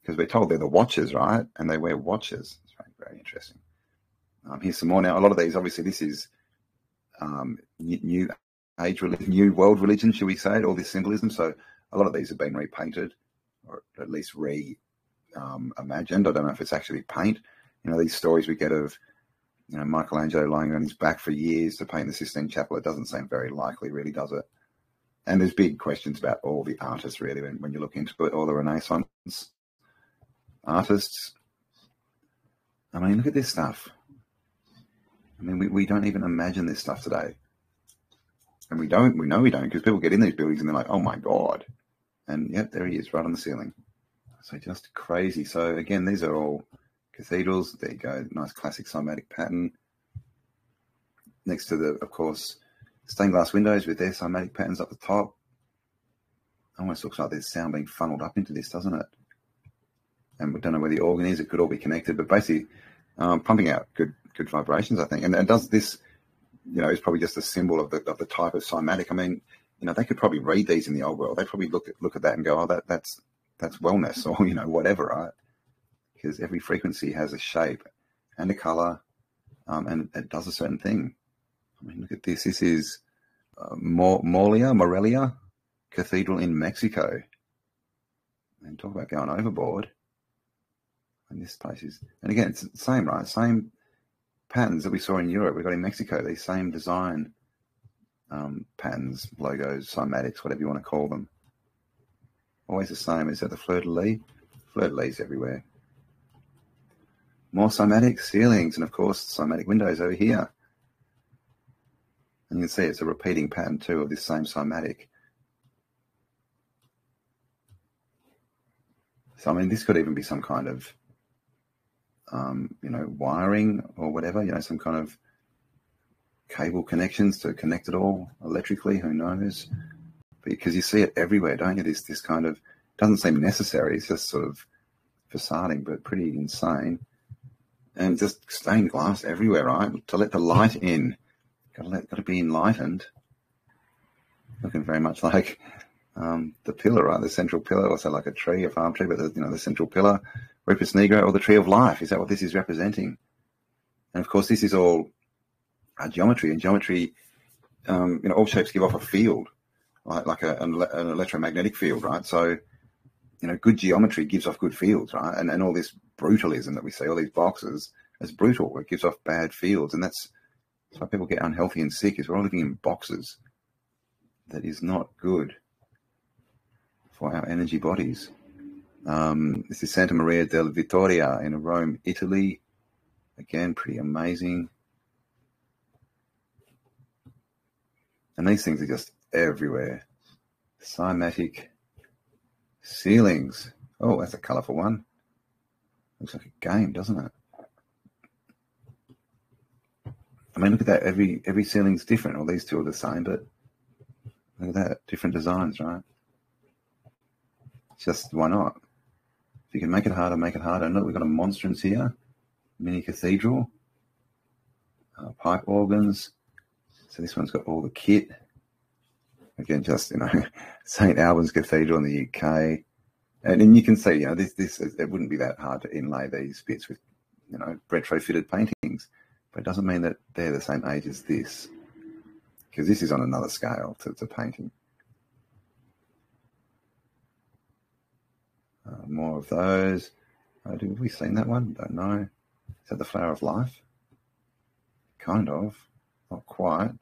Because we're told they're the watches, right? And they wear watches. It's very, very interesting. Here's some more now. A lot of these, obviously, this is new age religion, new world religion, should we say, all this symbolism. So a lot of these have been repainted, or at least imagined. I don't know if it's actually paint. These stories we get of, Michelangelo lying on his back for years to paint the Sistine Chapel. It doesn't seem very likely, really, does it? And there's big questions about all the artists, really, when you look into it, all the Renaissance artists. I mean, look at this stuff. I mean, we don't even imagine this stuff today. And we know we don't, because people get in these buildings and they're like, oh my God. And yep, there he is, right on the ceiling. So just crazy. So again, these are all cathedrals. There you go. Nice classic cymatic pattern. Next to the, of course, stained glass windows with their cymatic patterns up the top. Almost looks like there's sound being funneled up into this, doesn't it? And we don't know where the organ is. It could all be connected, but basically pumping out good vibrations, I think. And does this, is probably just a symbol of the type of cymatic. I mean, they could probably read these in the old world. They probably look at that and go, oh, that's wellness, or whatever, right? Because every frequency has a shape and a color, and it does a certain thing. I mean, look at this. This is Morelia Cathedral in Mexico. And talk about going overboard. And this place is, and again, it's the same, right? Same patterns that we saw in Europe. We've got in Mexico, these same design patterns, logos, cymatics, whatever you want to call them. Always the same. Is that the fleur-de-lis? Fleur-de-lis everywhere. More cymatic ceilings, and of course, cymatic windows over here. And you can see it's a repeating pattern too of this same cymatic. So, I mean, this could even be some kind of, wiring or whatever, some kind of cable connections to connect it all electrically, who knows? Because you see it everywhere, don't you? This kind of, doesn't seem necessary, it's just sort of facading, but pretty insane. And just stained glass everywhere, right? To let the light in. Got to be enlightened. Looking very much like the pillar, right? The central pillar, also like a tree, a farm tree, but the central pillar, Rupus Negro, or the tree of life. Is that what this is representing? And of course, this is all geometry. And geometry, all shapes give off a field, like an electromagnetic field, right? So, good geometry gives off good fields, right? And all this brutalism that we see, all these boxes, it's brutal. It gives off bad fields. And that's why people get unhealthy and sick, is we're all living in boxes. That is not good for our energy bodies. This is Santa Maria del Vittoria in Rome, Italy. Again, pretty amazing. And these things are just everywhere. Cymatic ceilings. Oh, that's a colourful one. Looks like a game, doesn't it? I mean, look at that. Every ceiling's different. Well, these two are the same, but look at that. Different designs, right? Just, why not? If you can make it harder, make it harder. And look, we've got a monstrance here. Mini cathedral. Pipe organs. So this one's got all the kit. Again, just, St. Albans Cathedral in the UK. And you can see, this it wouldn't be that hard to inlay these bits with, retrofitted paintings. But it doesn't mean that they're the same age as this. Because this is on another scale to painting. More of those. Have we seen that one? Don't know. Is that the Flower of Life? Kind of. Not quite.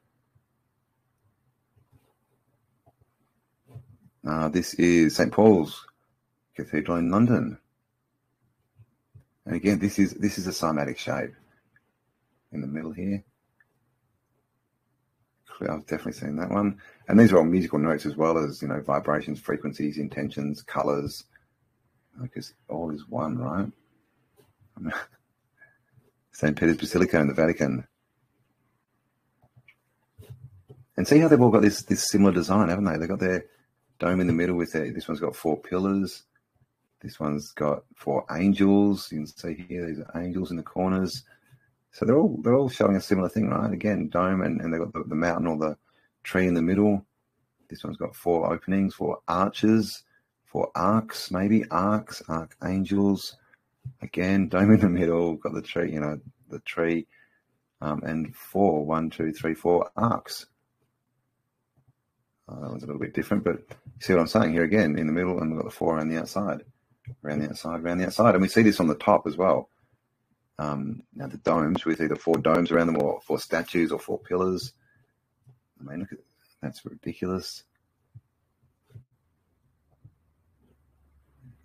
This is St. Paul's Cathedral in London. And again, this is a cymatic shape in the middle here. I've definitely seen that one. And these are all musical notes as well as, vibrations, frequencies, intentions, colours. Because all is one, right? St. Peter's Basilica in the Vatican. And see how they've all got this similar design, haven't they? They've got their dome in the middle with this one's got 4 pillars. This one's got 4 angels. You can see here, these are angels in the corners. So they're all showing a similar thing, right? Again, dome, and they've got the mountain or the tree in the middle. This one's got 4 openings, 4 arches, 4 arcs, maybe archangels. Again, dome in the middle, got the tree, the tree, and 4, 1, 2, 3, 4 arcs. That one's a little bit different, but you see what I'm saying here again, in the middle, and we've got the 4 around the outside, around the outside, around the outside. And we see this on the top as well. Now the domes, with either 4 domes around them or 4 statues or 4 pillars. I mean, look at that's ridiculous.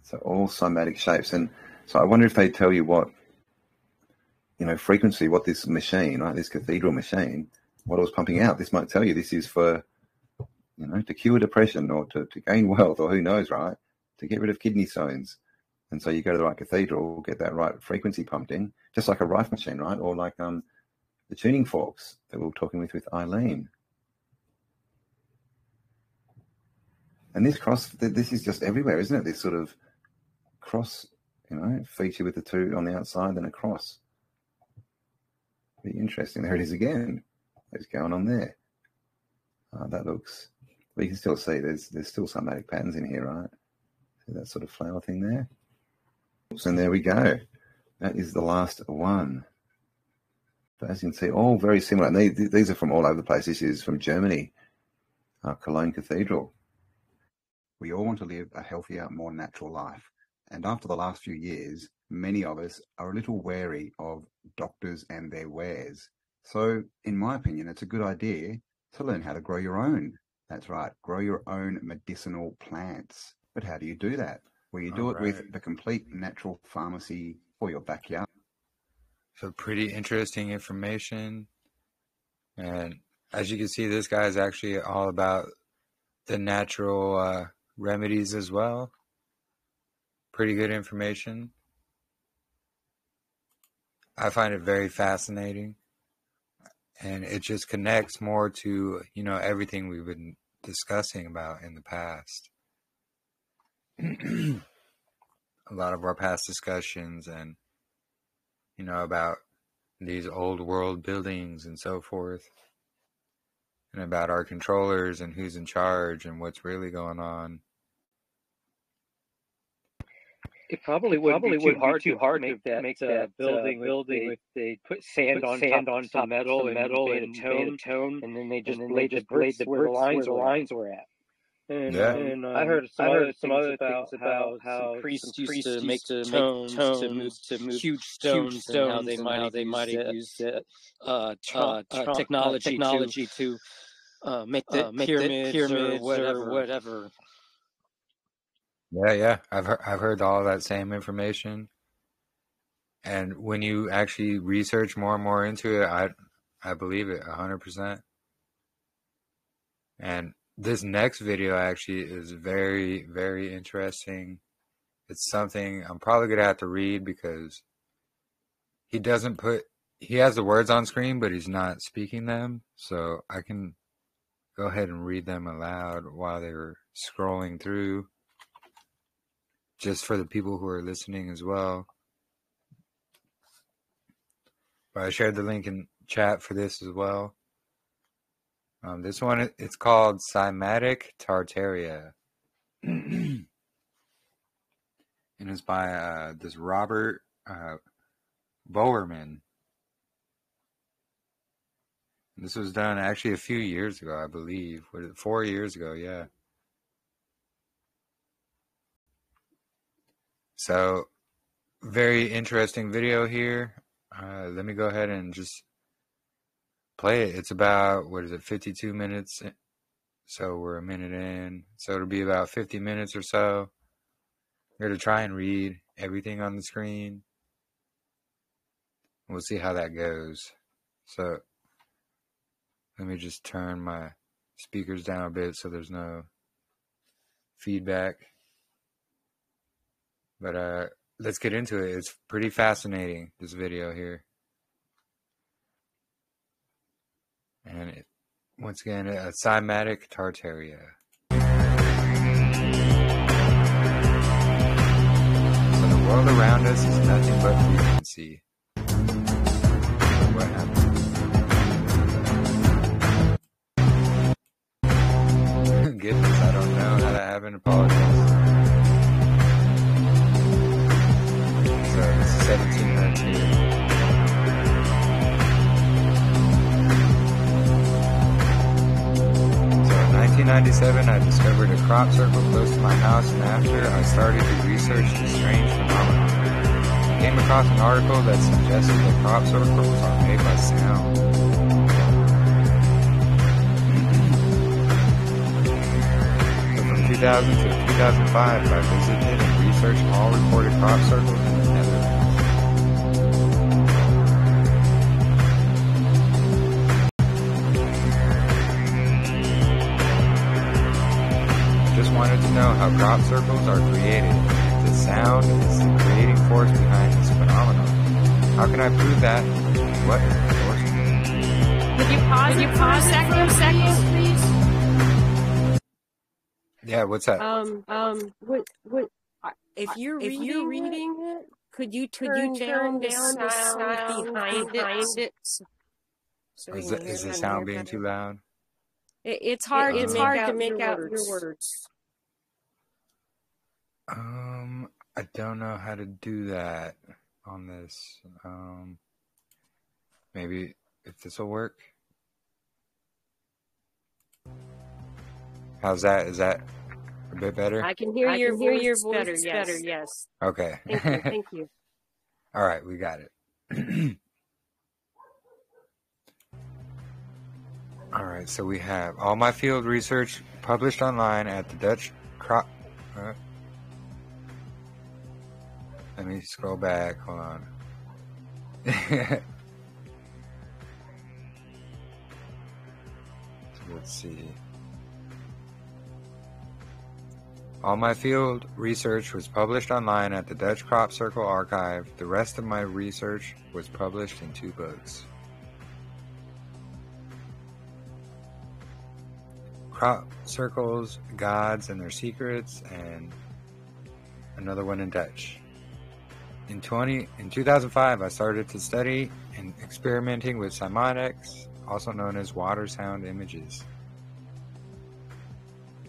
So all cymatic shapes. And so I wonder if they tell you what, frequency, what this machine, right, this cathedral machine, what it was pumping out. This might tell you this is for, to cure depression or to gain wealth or who knows, right, to get rid of kidney stones. And so you go to the right cathedral, get that right frequency pumped in, just like a rife machine, right? Or like the tuning forks that we were talking with Eileen. And this cross, this is just everywhere, isn't it? This sort of cross, feature with the 2 on the outside, then a cross. Pretty interesting. There it is again. What's going on there? That looks, well, you can still see there's still cymatic patterns in here, right? See that sort of flower thing there? And there we go. That is the last one. But as you can see, all very similar. And these are from all over the place. This is from Germany, Cologne Cathedral. We all want to live a healthier, more natural life. And after the last few years, many of us are a little wary of doctors and their wares. So, in my opinion, it's a good idea to learn how to grow your own. That's right, grow your own medicinal plants. But how do you do that? Well, you do it with the complete natural pharmacy for your backyard. So pretty interesting information. And as you can see, this guy is actually all about the natural remedies as well. Pretty good information. I find it very fascinating. And it just connects more to, everything we've been discussing about in the past. A lot of our past discussions and, about these old world buildings and so forth. And about our controllers and who's in charge and what's really going on. It probably wouldn't be too hard to make that building if they put sand on some metal and made a tone, and then they just laid the bricks where the lines were at. And I heard some other things about how some priests used to make tones to move huge stones, and how they might have used technology to make the pyramids or whatever. Yeah. I've heard all that same information. And when you actually research more and more into it, I believe it 100%. And this next video actually is very, very interesting. It's something I'm probably going to have to read because he has the words on screen, but he's not speaking them. So I can go ahead and read them aloud while they were scrolling through, just for the people who are listening as well. But I shared the link in chat for this as well. This one, it's called Cymatic Tartaria. And it's by this Robert Bowerman. This was done actually a few years ago, I believe. 4 years ago, yeah. So, very interesting video here. Let me go ahead and just play it. It's about, 52 minutes? So we're a minute in. So it'll be about 50 minutes or so. I'm going to try and read everything on the screen. We'll see how that goes. So let me just turn my speakers down a bit so there's no feedback. But let's get into it. It's pretty fascinating, this video here. And once again, a cymatic tartaria. So the world around us is nothing but frequency. What happened? Goodness, I don't know how that happened. Apologies. So it's 17 minutes here. In 1997, I discovered a crop circle close to my house, and after I started to research the strange phenomenon, I came across an article that suggested that crop circles are made by sound. So from 2000 to 2005, I visited and researched all recorded crop circles in the Netherlands. Wanted to know how crop circles are created. The sound is the creating force behind this phenomenon. How can I prove that? What is the source? Would you pause for a second, please? Yeah, what's that? What? If you're reading it, could you turn down the sound behind it? So is the sound being too loud? It's hard to make out your words. I don't know how to do that on this. Maybe if this will work. How's that? Is that A bit better? I can hear your voice better, yes. Okay. Thank you. All right, we got it. All right, so we have all my field research published online at the Dutch crop. Let me scroll back. Hold on. Let's see. All my field research was published online at the Dutch Crop Circle archive. The rest of my research was published in 2 books. Crop Circles, Gods and Their Secrets, and another one in Dutch. In 2005, I started to study and experimenting with cymatics, also known as water sound images.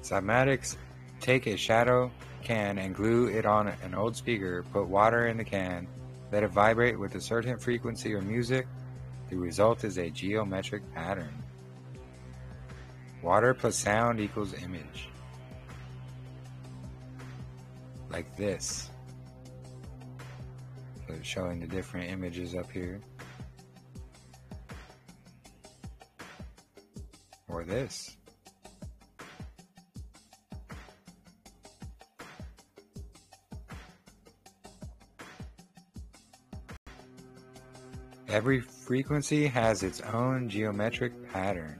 Cymatics take a shadow can and glue it on an old speaker, put water in the can, let it vibrate with a certain frequency or music. The result is a geometric pattern. Water plus sound equals image. Like this. So it's showing the different images up here. Or this. Every frequency has its own geometric pattern.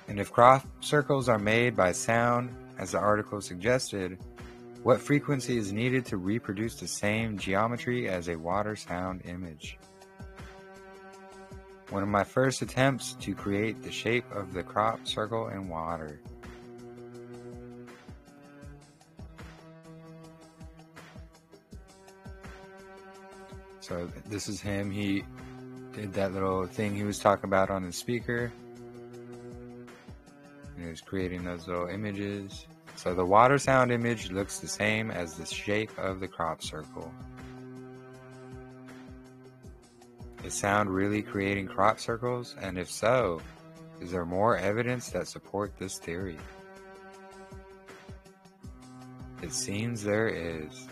And if crop circles are made by sound, as the article suggested, what frequency is needed to reproduce the same geometry as a water sound image? One of my first attempts to create the shape of the crop circle in water. So this is him. He did that little thing he was talking about on his speaker. He was creating those little images. So the water sound image looks the same as the shape of the crop circle. Is sound really creating crop circles? And if so, is there more evidence that support this theory? It seems there is.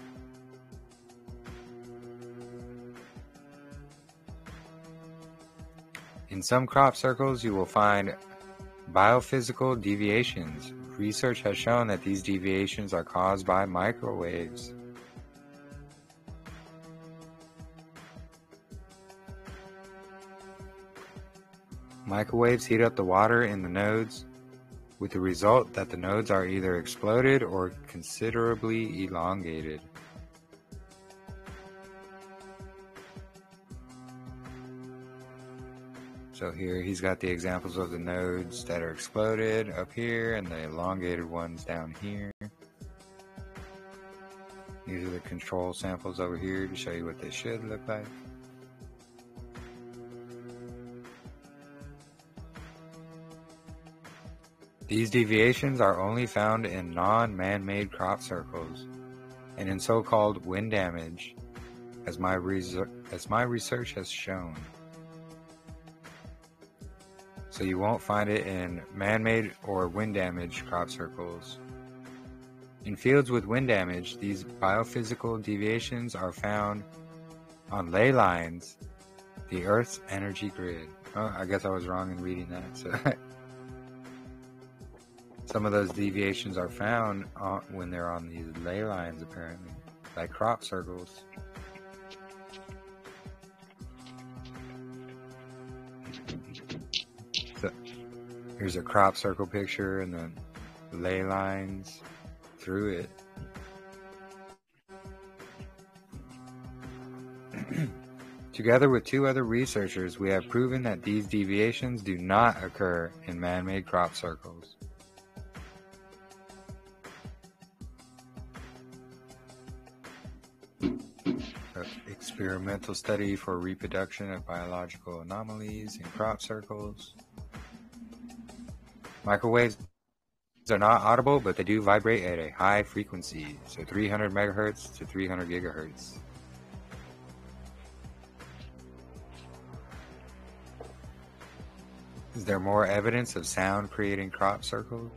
In some crop circles, you will find biophysical deviations. Research has shown that these deviations are caused by microwaves. Microwaves heat up the water in the nodes, with the result that the nodes are either exploded or considerably elongated. So here he's got the examples of the nodes that are exploded up here and the elongated ones down here. These are the control samples over here to show you what they should look like. These deviations are only found in non-man-made crop circles and in so-called wind damage, as my research has shown. So you won't find it in man-made or wind damage crop circles. In fields with wind damage, these biophysical deviations are found on ley lines, the Earth's energy grid. Oh, I guess I was wrong in reading that. So some of those deviations are found when they're on these ley lines, apparently, like crop circles. So here's a crop circle picture and then ley lines through it. Together with 2 other researchers, we have proven that these deviations do not occur in man-made crop circles. Experimental study for reproduction of biological anomalies in crop circles. Microwaves are not audible, but they do vibrate at a high frequency, so 300 megahertz to 300 gigahertz. Is there more evidence of sound creating crop circles?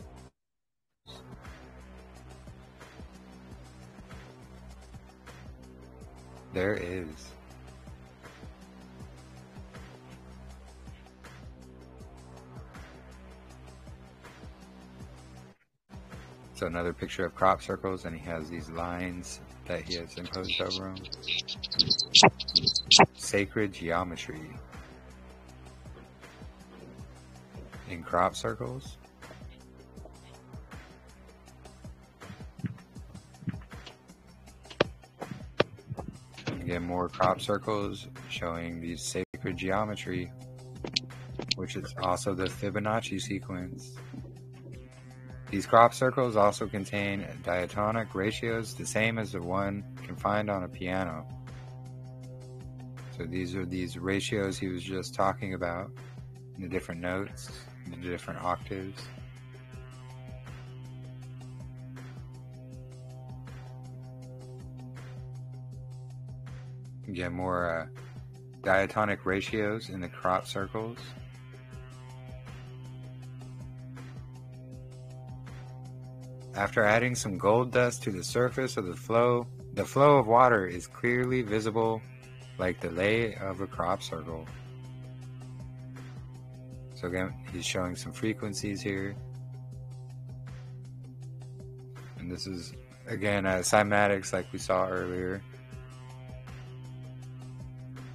There is. So another picture of crop circles, and he has these lines that he has imposed over them. Sacred geometry in crop circles. Again, more crop circles showing these sacred geometry, which is also the Fibonacci sequence. These crop circles also contain diatonic ratios, the same as the one you can find on a piano. So these are these ratios he was just talking about in the different notes, in the different octaves. You get more diatonic ratios in the crop circles. After adding some gold dust to the surface of the flow of water is clearly visible like the lay of a crop circle. So again, he's showing some frequencies here. And this is, again, cymatics like we saw earlier.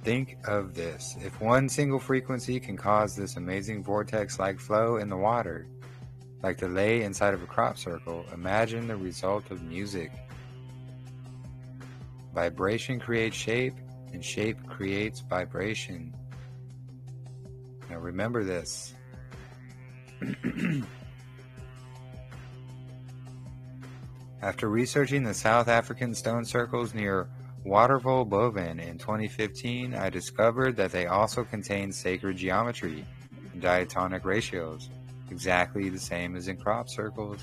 Think of this. If one single frequency can cause this amazing vortex-like flow in the water, like the lay inside of a crop circle, imagine the result of music. Vibration creates shape, and shape creates vibration. Now remember this. After researching the South African stone circles near Waterval Boven in 2015, I discovered that they also contain sacred geometry and diatonic ratios, exactly the same as in crop circles.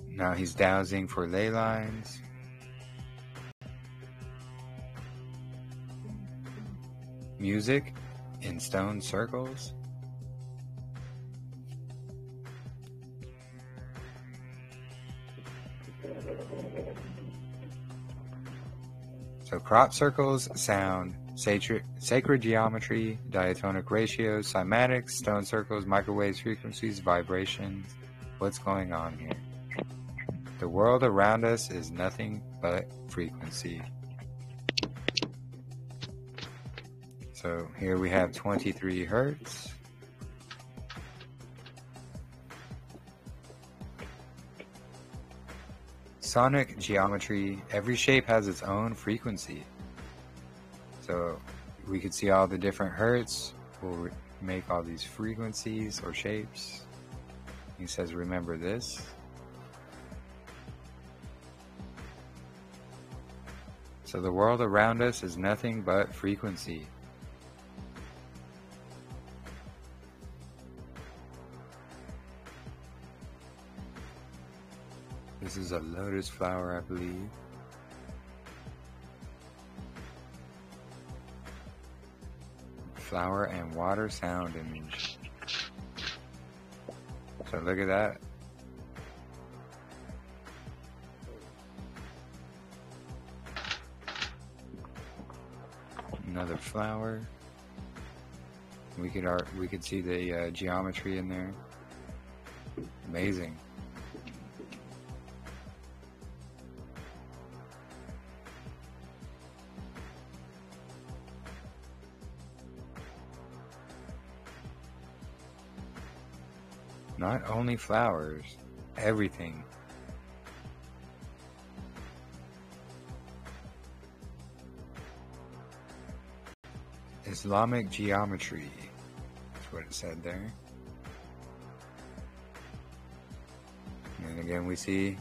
Now he's dowsing for ley lines. Music in stone circles. So crop circles, sound, sacred geometry, diatonic ratios, cymatics, stone circles, microwaves, frequencies, vibrations. What's going on here? The world around us is nothing but frequency. So here we have 23 hertz. Sonic geometry, every shape has its own frequency. So we could see all the different hertz will make all these frequencies or shapes. He says, remember this. So the world around us is nothing but frequency. This is a lotus flower, I believe. Flower and water sound image. So look at that. Another flower. We could see the geometry in there. Amazing. Not only flowers, everything. Islamic geometry, that's what it said there. And again we see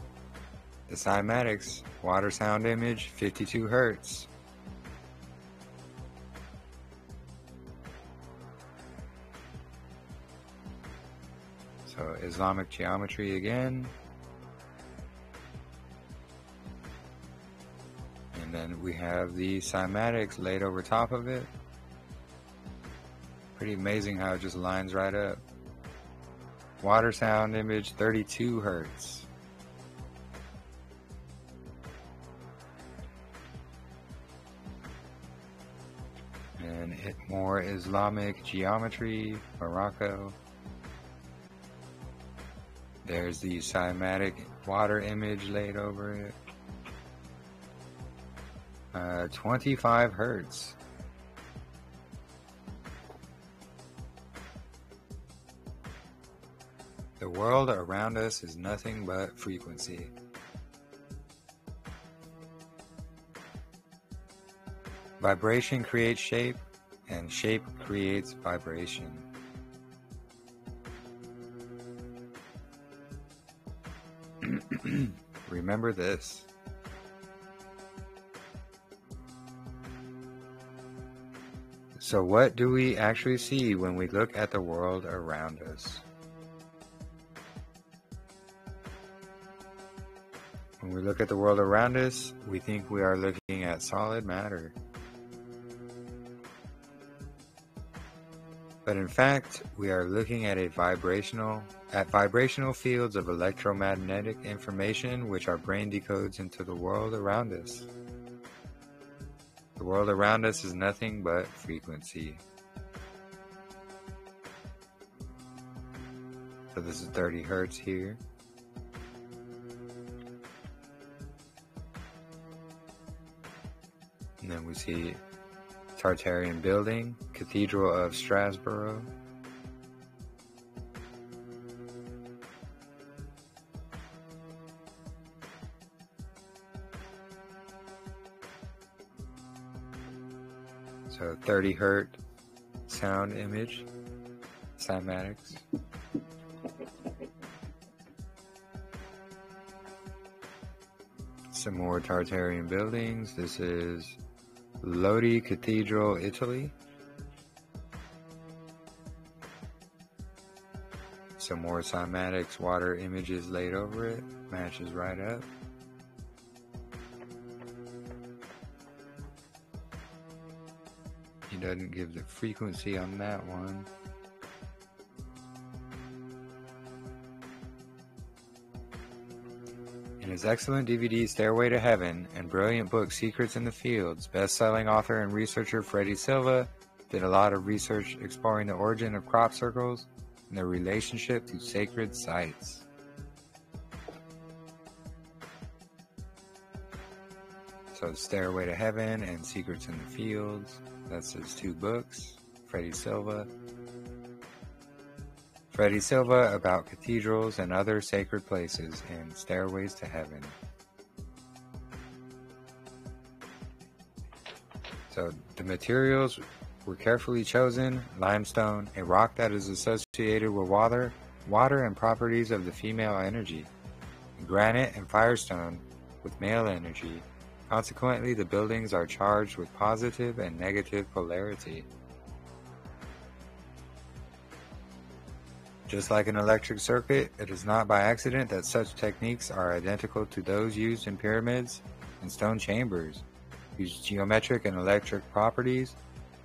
the cymatics, water sound image, 52 hertz. So Islamic geometry again. And then we have the cymatics laid over top of it. Pretty amazing how it just lines right up. Water sound image, 32 hertz. And more Islamic geometry, Morocco. There's the cymatic water image laid over it. 25 hertz. The world around us is nothing but frequency. Vibration creates shape, and shape creates vibration. Remember this. So what do we actually see when we look at the world around us? When we look at the world around us, we think we are looking at solid matter. But in fact, we are looking at vibrational fields of electromagnetic information which our brain decodes into the world around us. The world around us is nothing but frequency. So this is 30 hertz here. And then we see Tartarian building, Cathedral of Strasbourg. So 30 hertz sound image, cymatics. Some more Tartarian buildings. This is Lodi Cathedral, Italy. Some more cymatics water images laid over it. Matches right up. He doesn't give the frequency on that one. In his excellent DVD Stairway to Heaven and brilliant book Secrets in the Fields, best-selling author and researcher Freddie Silva did a lot of research exploring the origin of crop circles and their relationship to sacred sites. So Stairway to Heaven and Secrets in the Fields, that's his two books. Freddie Silva about cathedrals and other sacred places and stairways to heaven. So the materials were carefully chosen: limestone, a rock that is associated with water and properties of the female energy, granite and firestone with male energy. Consequently, the buildings are charged with positive and negative polarity. Just like an electric circuit, it is not by accident that such techniques are identical to those used in pyramids and stone chambers, whose geometric and electric properties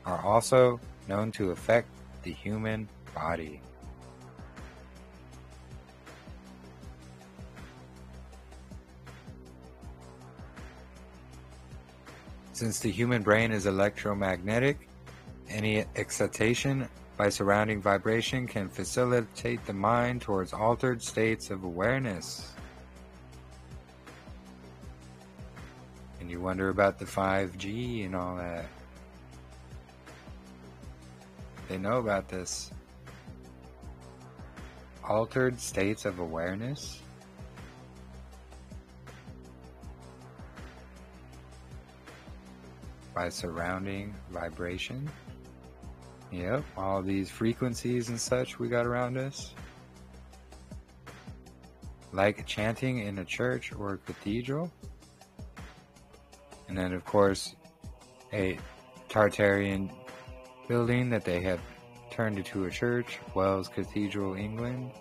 are also known to affect the human body. Since the human brain is electromagnetic, any excitation by surrounding vibration can facilitate the mind towards altered states of awareness. And you wonder about the 5G and all that. They know about this. Altered states of awareness? By surrounding vibration? Yep, all these frequencies and such we got around us. Like chanting in a church or a cathedral. And then of course, a Tartarian building that they have turned into a church, Wells Cathedral, England.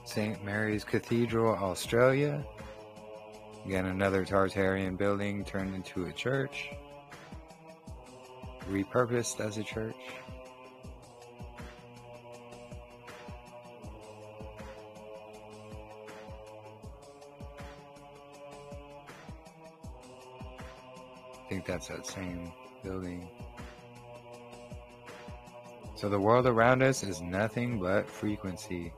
St. Mary's Cathedral, Australia. Again, another Tartarian building turned into a church, repurposed as a church. I think that's that same building. So the world around us is nothing but frequency.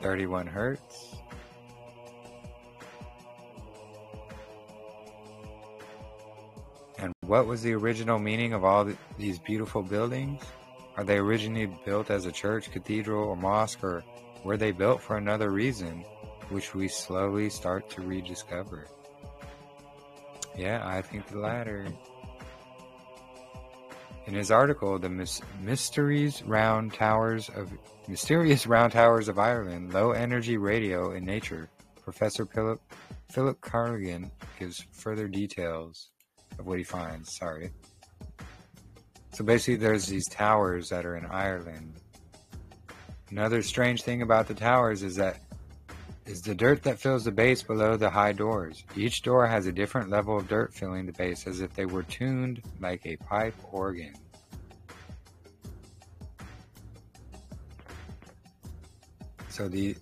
"31 hertz. And what was the original meaning of all these beautiful buildings? Are they originally built as a church, cathedral, or mosque, or were they built for another reason, which we slowly start to rediscover?" Yeah, I think the latter. In his article, "The Mysterious Round Towers of Ireland, Low Energy Radio in Nature," Professor Philip Carligan gives further details of what he finds. So basically there's these towers that are in Ireland. Another strange thing about the towers is the dirt that fills the base below the high doors. Each door has a different level of dirt filling the base, as if they were tuned like a pipe organ. So these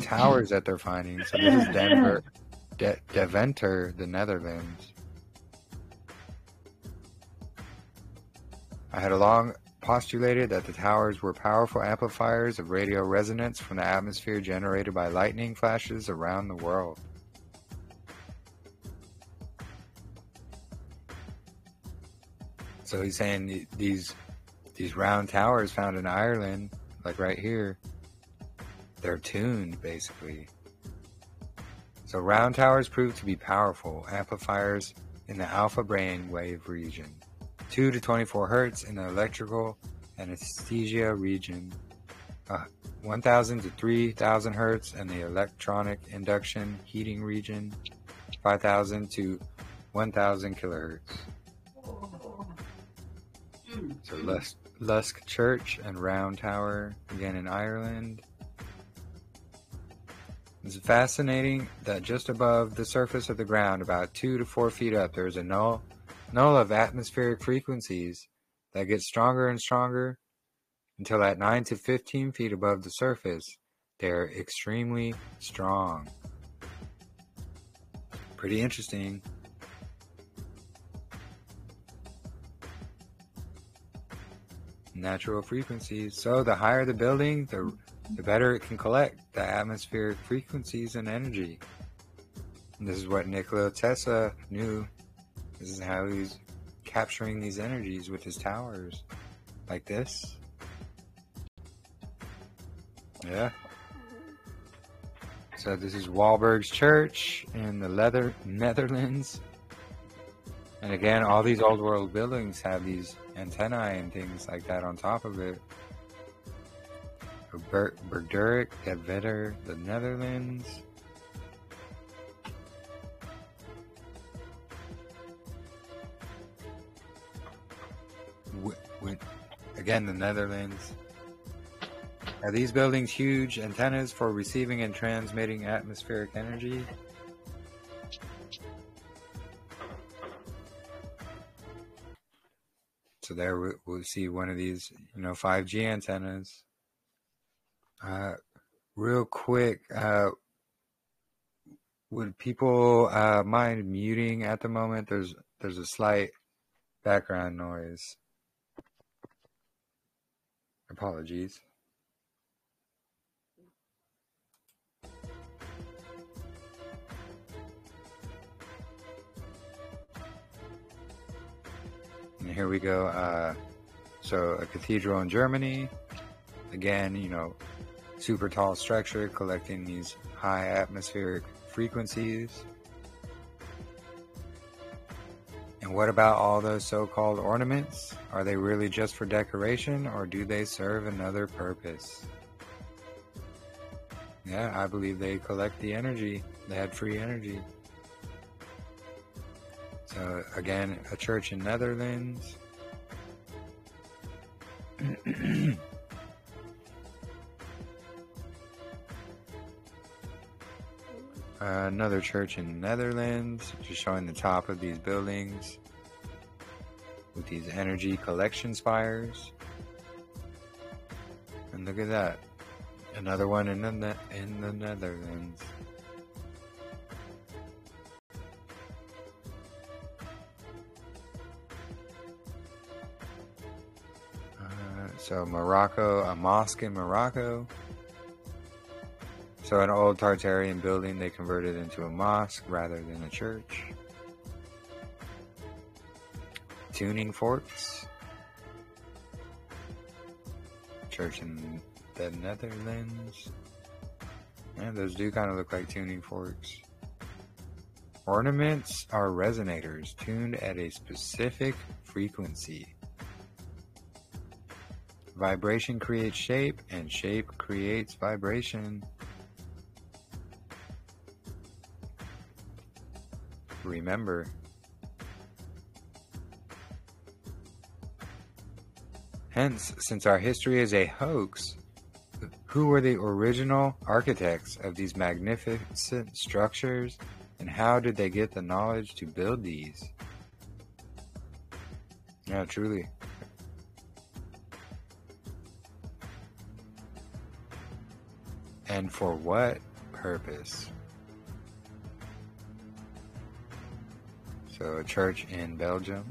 towers that they're finding, so this is Deventer, the Netherlands. I had long postulated that the towers were powerful amplifiers of radio resonance from the atmosphere generated by lightning flashes around the world. So he's saying these round towers found in Ireland, like right here, they're tuned basically. So round towers prove to be powerful amplifiers in the alpha brain wave region. 2 to 24 hertz in the electrical anesthesia region, 1000 to 3000 hertz in the electronic induction heating region, 5000 to 1000 kilohertz. So Lusk Church and Round Tower, again in Ireland. It's fascinating that just above the surface of the ground, about 2 to 4 feet up, there is a null of atmospheric frequencies that get stronger and stronger until at 9 to 15 feet above the surface, they're extremely strong. Pretty interesting. Natural frequencies. So the higher the building, the better it can collect the atmospheric frequencies and energy. And this is what Nikola Tesla knew. This is how he's capturing these energies with his towers. Like this. Yeah. So this is Walberg's Church in the Netherlands. And again, all these old world buildings have these antennae and things like that on top of it. Bergdurk, Deventer, the Netherlands. Again, the Netherlands. Are these buildings huge antennas for receiving and transmitting atmospheric energy? So there we'll see one of these, 5G antennas. Real quick, would people mind muting at the moment? There's a slight background noise. Apologies. And here we go. So a cathedral in Germany. Again, super tall structure collecting these high atmospheric frequencies. And what about all those so-called ornaments? Are they really just for decoration, or do they serve another purpose? Yeah, I believe they collect the energy. They had free energy. So again, a church in Netherlands. Another church in the Netherlands, just showing the top of these buildings with these energy collection spires. And look at that. Another one in the Netherlands. So Morocco, a mosque in Morocco. So an old Tartarian building they converted into a mosque rather than a church. Tuning forks. Church in the Netherlands. Yeah, those do kind of look like tuning forks. Ornaments are resonators tuned at a specific frequency. Vibration creates shape, and shape creates vibration. Remember. Hence, since our history is a hoax, who were the original architects of these magnificent structures, and how did they get the knowledge to build these? Yeah, truly. And for what purpose? So, a church in Belgium.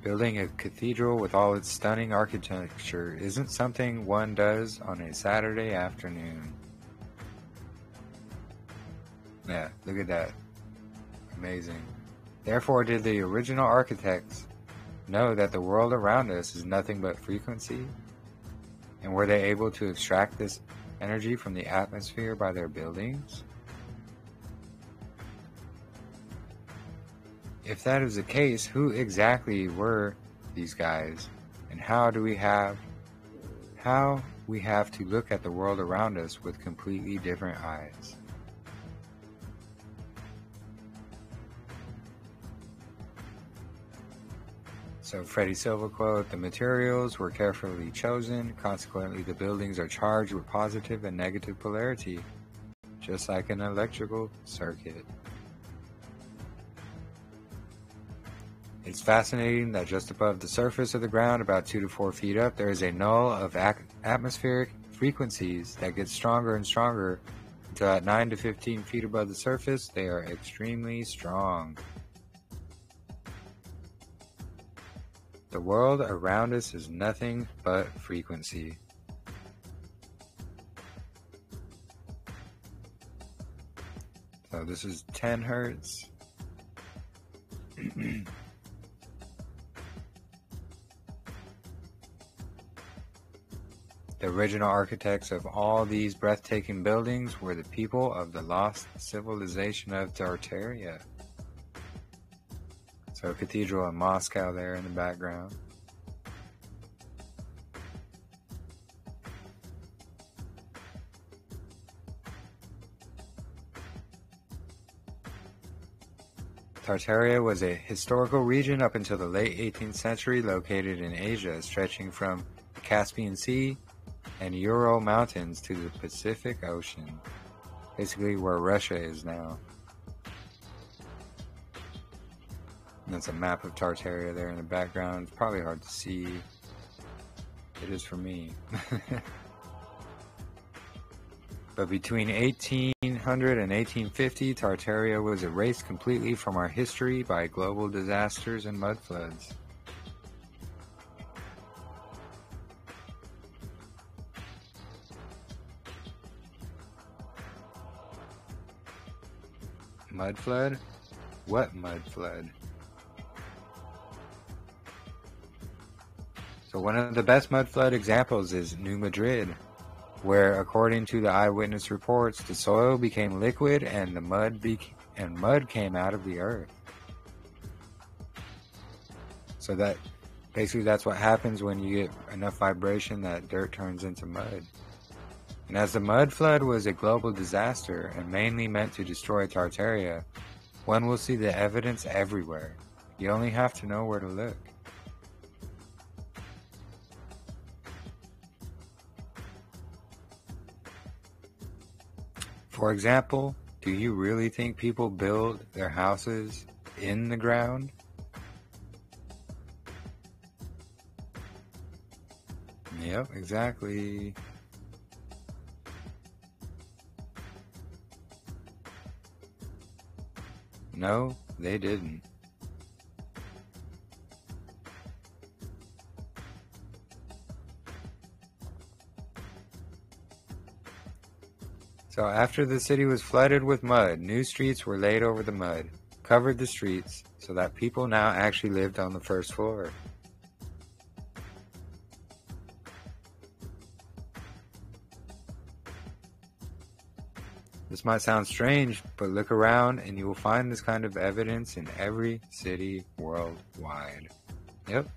Building a cathedral with all its stunning architecture isn't something one does on a Saturday afternoon. Yeah, look at that. Amazing. Therefore, did the original architects know that the world around us is nothing but frequency? And were they able to extract this energy from the atmosphere by their buildings? If that is the case, who exactly were these guys? And how we have to look at the world around us with completely different eyes? So Freddie Silva quote, "The materials were carefully chosen, consequently the buildings are charged with positive and negative polarity, just like an electrical circuit." It's fascinating that just above the surface of the ground, about 2 to 4 feet up, there is a null of atmospheric frequencies that gets stronger and stronger until at 9 to 15 feet above the surface, they are extremely strong. The world around us is nothing but frequency. So this is 10 hertz. The original architects of all these breathtaking buildings were the people of the lost civilization of Tartaria. So a cathedral in Moscow there in the background. Tartaria was a historical region up until the late 18th century located in Asia, stretching from the Caspian Sea and Ural Mountains to the Pacific Ocean, basically where Russia is now. And that's a map of Tartaria there in the background. It's probably hard to see. It is for me. But between 1800 and 1850, Tartaria was erased completely from our history by global disasters and mud floods. Mud flood? What mud flood? So one of the best mud flood examples is New Madrid, where according to the eyewitness reports, the soil became liquid and the mud came out of the earth. So that basically that's what happens when you get enough vibration that dirt turns into mud. And as the mud flood was a global disaster and mainly meant to destroy Tartaria, one will see the evidence everywhere. You only have to know where to look. For example, do you really think people build their houses in the ground? Yep, exactly. No, they didn't. So after the city was flooded with mud, new streets were laid over the mud, covered the streets, so that people now actually lived on the first floor. This might sound strange, but look around and you will find this kind of evidence in every city worldwide. Yep.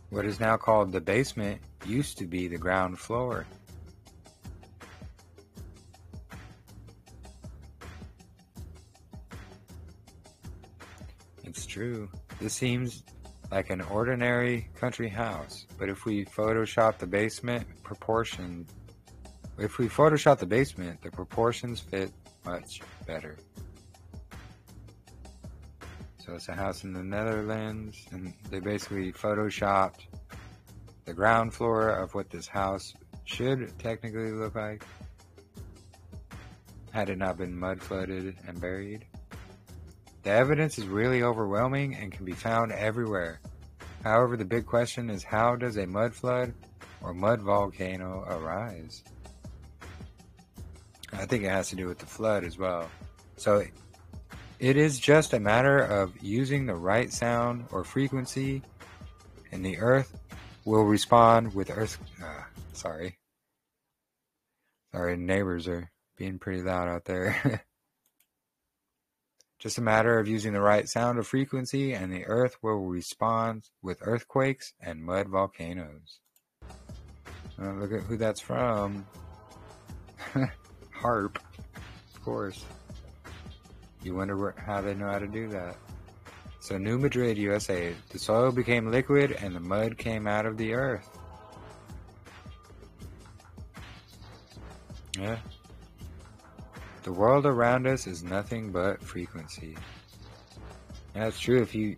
What is now called the basement used to be the ground floor. It's true. This seems like an ordinary country house, but if we Photoshop the basement, the proportions fit much better. So it's a house in the Netherlands, and they basically Photoshopped the ground floor of what this house should technically look like, had it not been mud flooded and buried. The evidence is really overwhelming and can be found everywhere. However, the big question is, how does a mud flood or mud volcano arise? I think it has to do with the flood as well. So it is just a matter of using the right sound or frequency, and the earth will respond with sorry, neighbors are being pretty loud out there. Just a matter of using the right sound or frequency, and the earth will respond with earthquakes and mud volcanoes. Look at who that's from. Harp, of course. You wonder how they know how to do that. So New Madrid, USA, the soil became liquid and the mud came out of the earth. Yeah. The world around us is nothing but frequency. Yeah, it's true. If you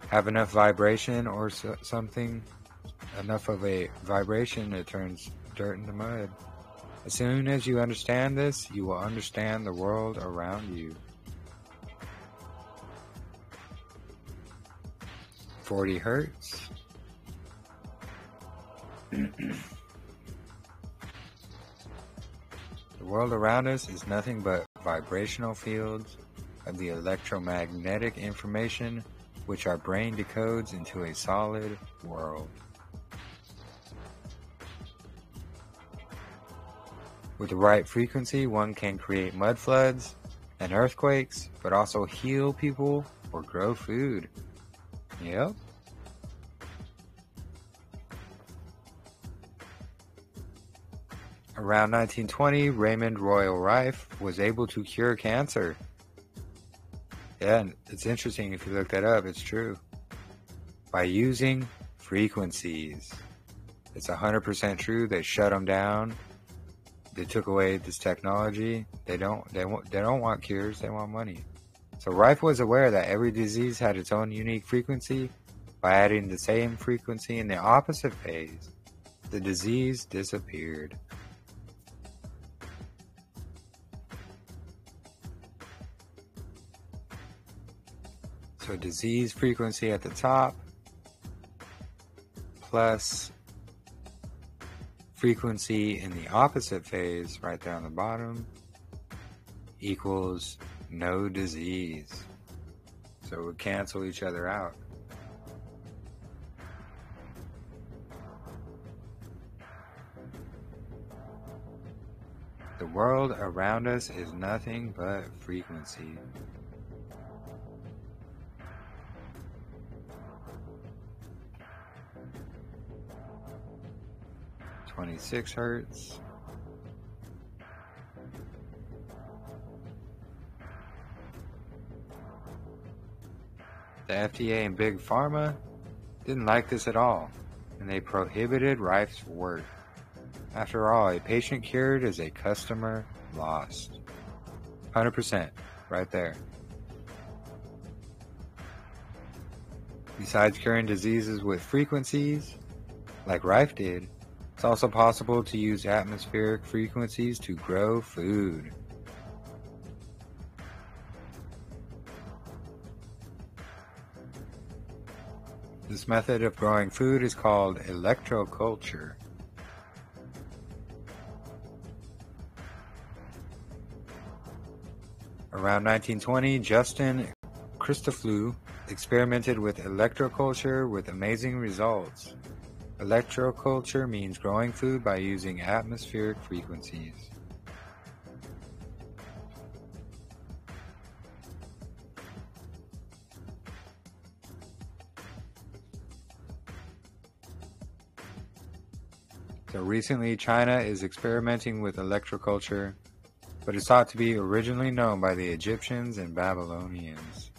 have enough vibration or something, enough of a vibration, it turns dirt into mud. As soon as you understand this, you will understand the world around you. 40 hertz. The world around us is nothing but vibrational fields of the electromagnetic information which our brain decodes into a solid world. With the right frequency, one can create mud floods and earthquakes, but also heal people or grow food. Yep. Around 1920, Raymond Royal Rife was able to cure cancer. Yeah, and it's interesting if you look that up, it's true. By using frequencies. It's 100% true. They shut them down. They took away this technology. They don't want cures, they want money. So Rife was aware that every disease had its own unique frequency. By adding the same frequency in the opposite phase, the disease disappeared. So disease frequency at the top plus frequency in the opposite phase right there on the bottom equals no disease. So it would cancel each other out. The world around us is nothing but frequency. .26 hertz. The FDA and Big Pharma didn't like this at all. and they prohibited Rife's work. After all, a patient cured is a customer lost. 100%, right there. Besides curing diseases with frequencies, like Rife did, it's also possible to use atmospheric frequencies to grow food. This method of growing food is called electroculture. Around 1920, Justin Christoffel experimented with electroculture with amazing results. Electroculture means growing food by using atmospheric frequencies. So recently, China is experimenting with electroculture, but it's thought to be originally known by the Egyptians and Babylonians.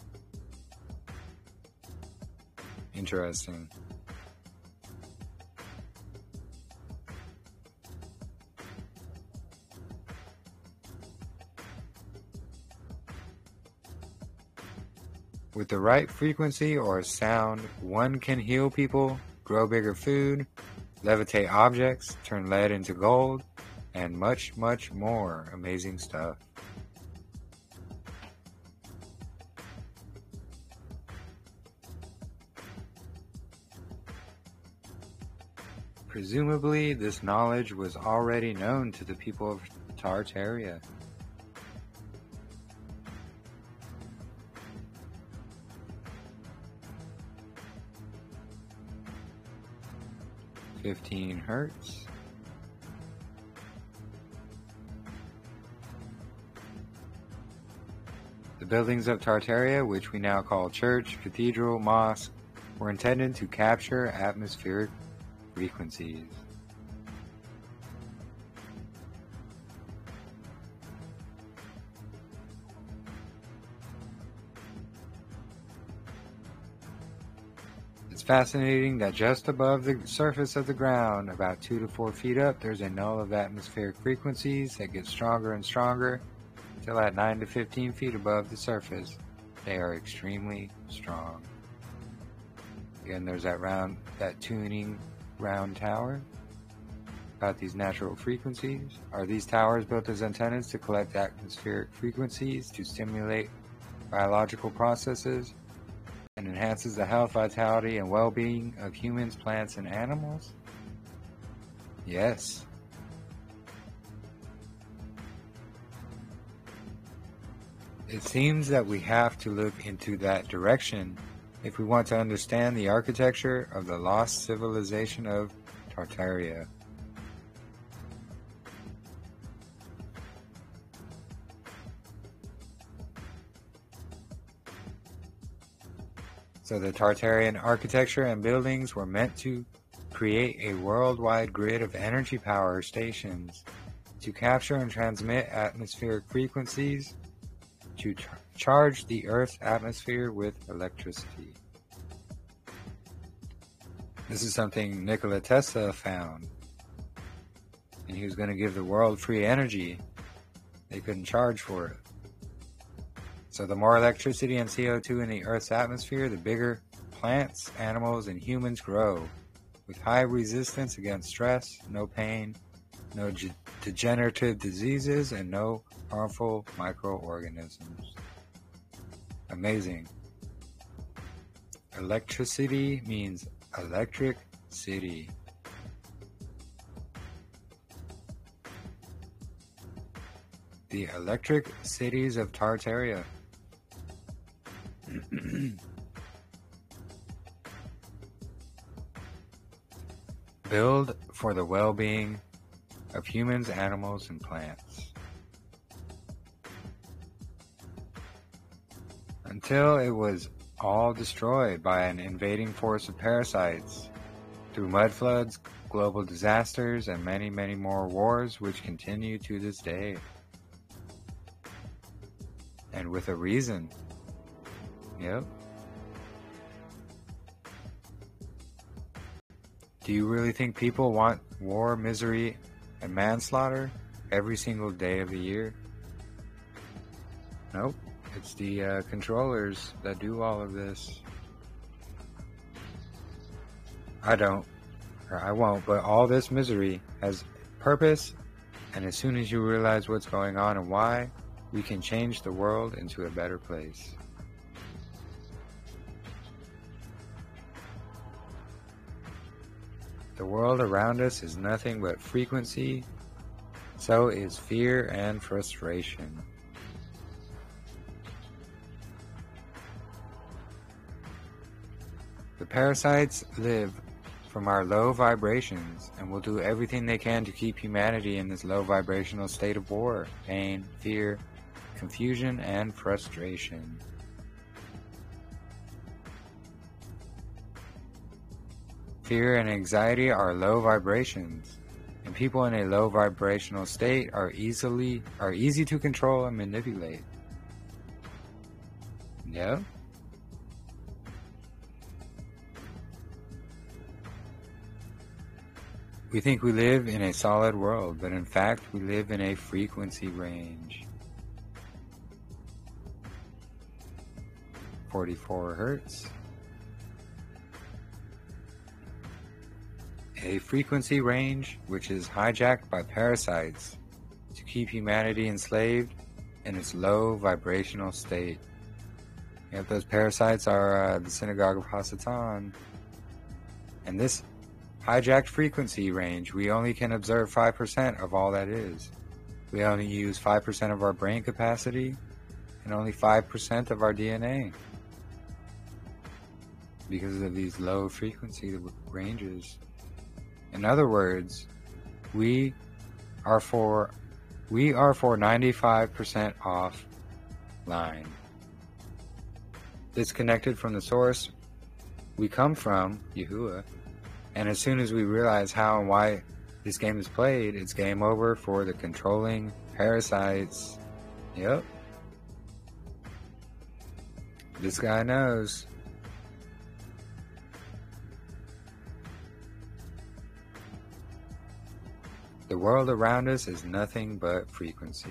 Interesting. With the right frequency or sound, one can heal people, grow bigger food, levitate objects, turn lead into gold, and much, much more amazing stuff. Presumably, this knowledge was already known to the people of Tartaria. Hertz. The buildings of Tartaria, which we now call church, cathedral, mosque, were intended to capture atmospheric frequencies. It's fascinating that just above the surface of the ground, about 2 to 4 feet up, there's a null of atmospheric frequencies that get stronger and stronger until at 9 to 15 feet above the surface, they are extremely strong. Again, there's that tuning round tower about these natural frequencies. Are these towers built as antennas to collect atmospheric frequencies to stimulate biological processes and enhances the health, vitality, and well-being of humans, plants, and animals? Yes. It seems that we have to look into that direction if we want to understand the architecture of the lost civilization of Tartaria. So the Tartarian architecture and buildings were meant to create a worldwide grid of energy power stations to capture and transmit atmospheric frequencies to charge the Earth's atmosphere with electricity. This is something Nikola Tesla found, and he was going to give the world free energy. They couldn't charge for it. So the more electricity and CO2 in the Earth's atmosphere, the bigger plants, animals, and humans grow, with high resistance against stress, no pain, no degenerative diseases, and no harmful microorganisms. Amazing. Electricity means electric city. The electric cities of Tartaria. Build for the well-being of humans, animals, and plants. Until it was all destroyed by an invading force of parasites, through mud floods, global disasters, and many, many more wars which continue to this day. And with a reason. Yep. Do you really think people want war, misery, and manslaughter every single day of the year? Nope. It's the controllers that do all of this. I don't, or I won't, but all this misery has purpose, and as soon as you realize what's going on and why, we can change the world into a better place. The world around us is nothing but frequency, so is fear and frustration. The parasites live from our low vibrations and will do everything they can to keep humanity in this low vibrational state of war, pain, fear, confusion, and frustration. Fear and anxiety are low vibrations, and people in a low vibrational state are easy to control and manipulate. Yep. We think we live in a solid world, but in fact we live in a frequency range. 44 hertz. A frequency range which is hijacked by parasites to keep humanity enslaved in its low vibrational state. Yep, those parasites are the synagogue of Hasatan. And this hijacked frequency range, we only can observe 5% of all that is. We only use 5% of our brain capacity and only 5% of our DNA because of these low frequency ranges. In other words, we are for 95% offline. Disconnected from the source we come from, Yahuah, and as soon as we realize how and why this game is played, it's game over for the controlling parasites. Yep. This guy knows. The world around us is nothing but frequency.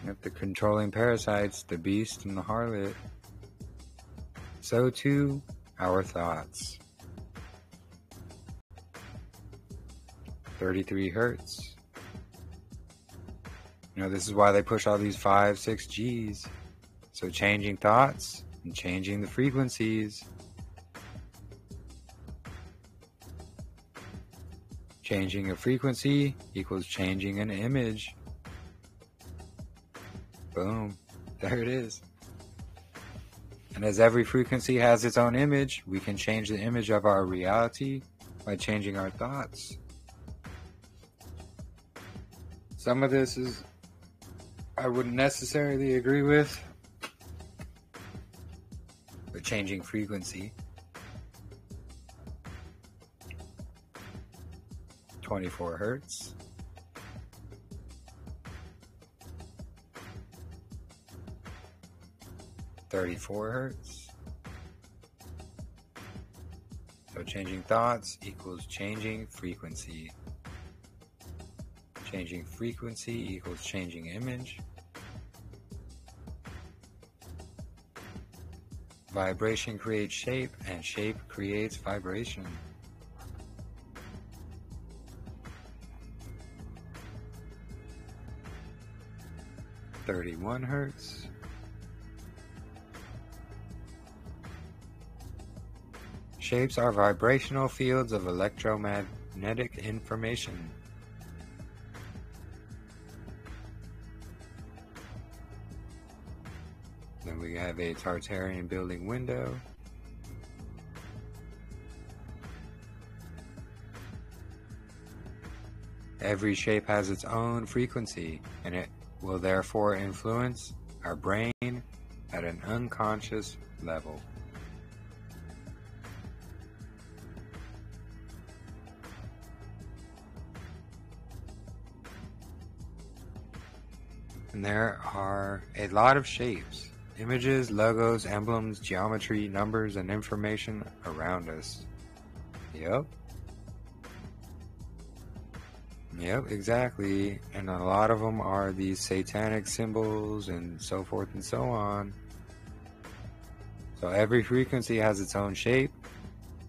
If the controlling parasites, the beast and the harlot, so too our thoughts. 33 hertz. This is why they push all these 5, 6 Gs. So changing thoughts and changing the frequencies. Changing a frequency equals changing an image. Boom. There it is. And as every frequency has its own image, we can change the image of our reality by changing our thoughts. Some of this I wouldn't necessarily agree with, but changing frequency. 24 hertz. $34 hertz. So changing thoughts equals changing frequency. Changing frequency equals changing image. Vibration creates shape, and shape creates vibration. $31 hertz. Shapes are vibrational fields of electromagnetic information. Then we have a Tartarian building window. Every shape has its own frequency, and it will therefore influence our brain at an unconscious level. And there are a lot of shapes, images, logos, emblems, geometry, numbers, and information around us. Yep. Yep, exactly. And a lot of them are these satanic symbols and so forth and so on. So every frequency has its own shape,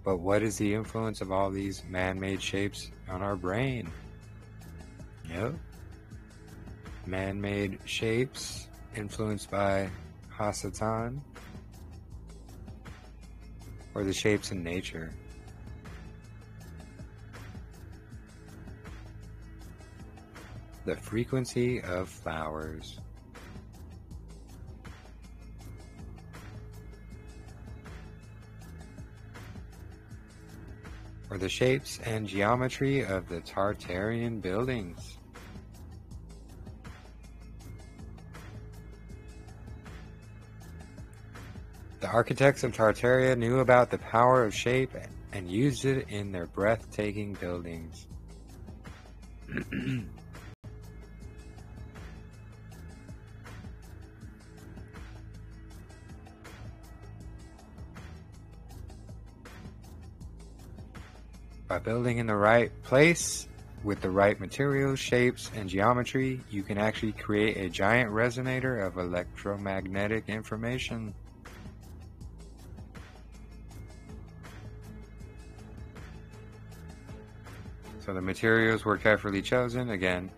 but what is the influence of all these man-made shapes on our brain? Yep. Man-made shapes influenced by Hasatan, or the shapes in nature. The frequency of flowers. Or the shapes and geometry of the Tartarian buildings. The architects of Tartaria knew about the power of shape and used it in their breathtaking buildings. By building in the right place, with the right materials, shapes, and geometry, you can actually create a giant resonator of electromagnetic information. So the materials were carefully chosen, again,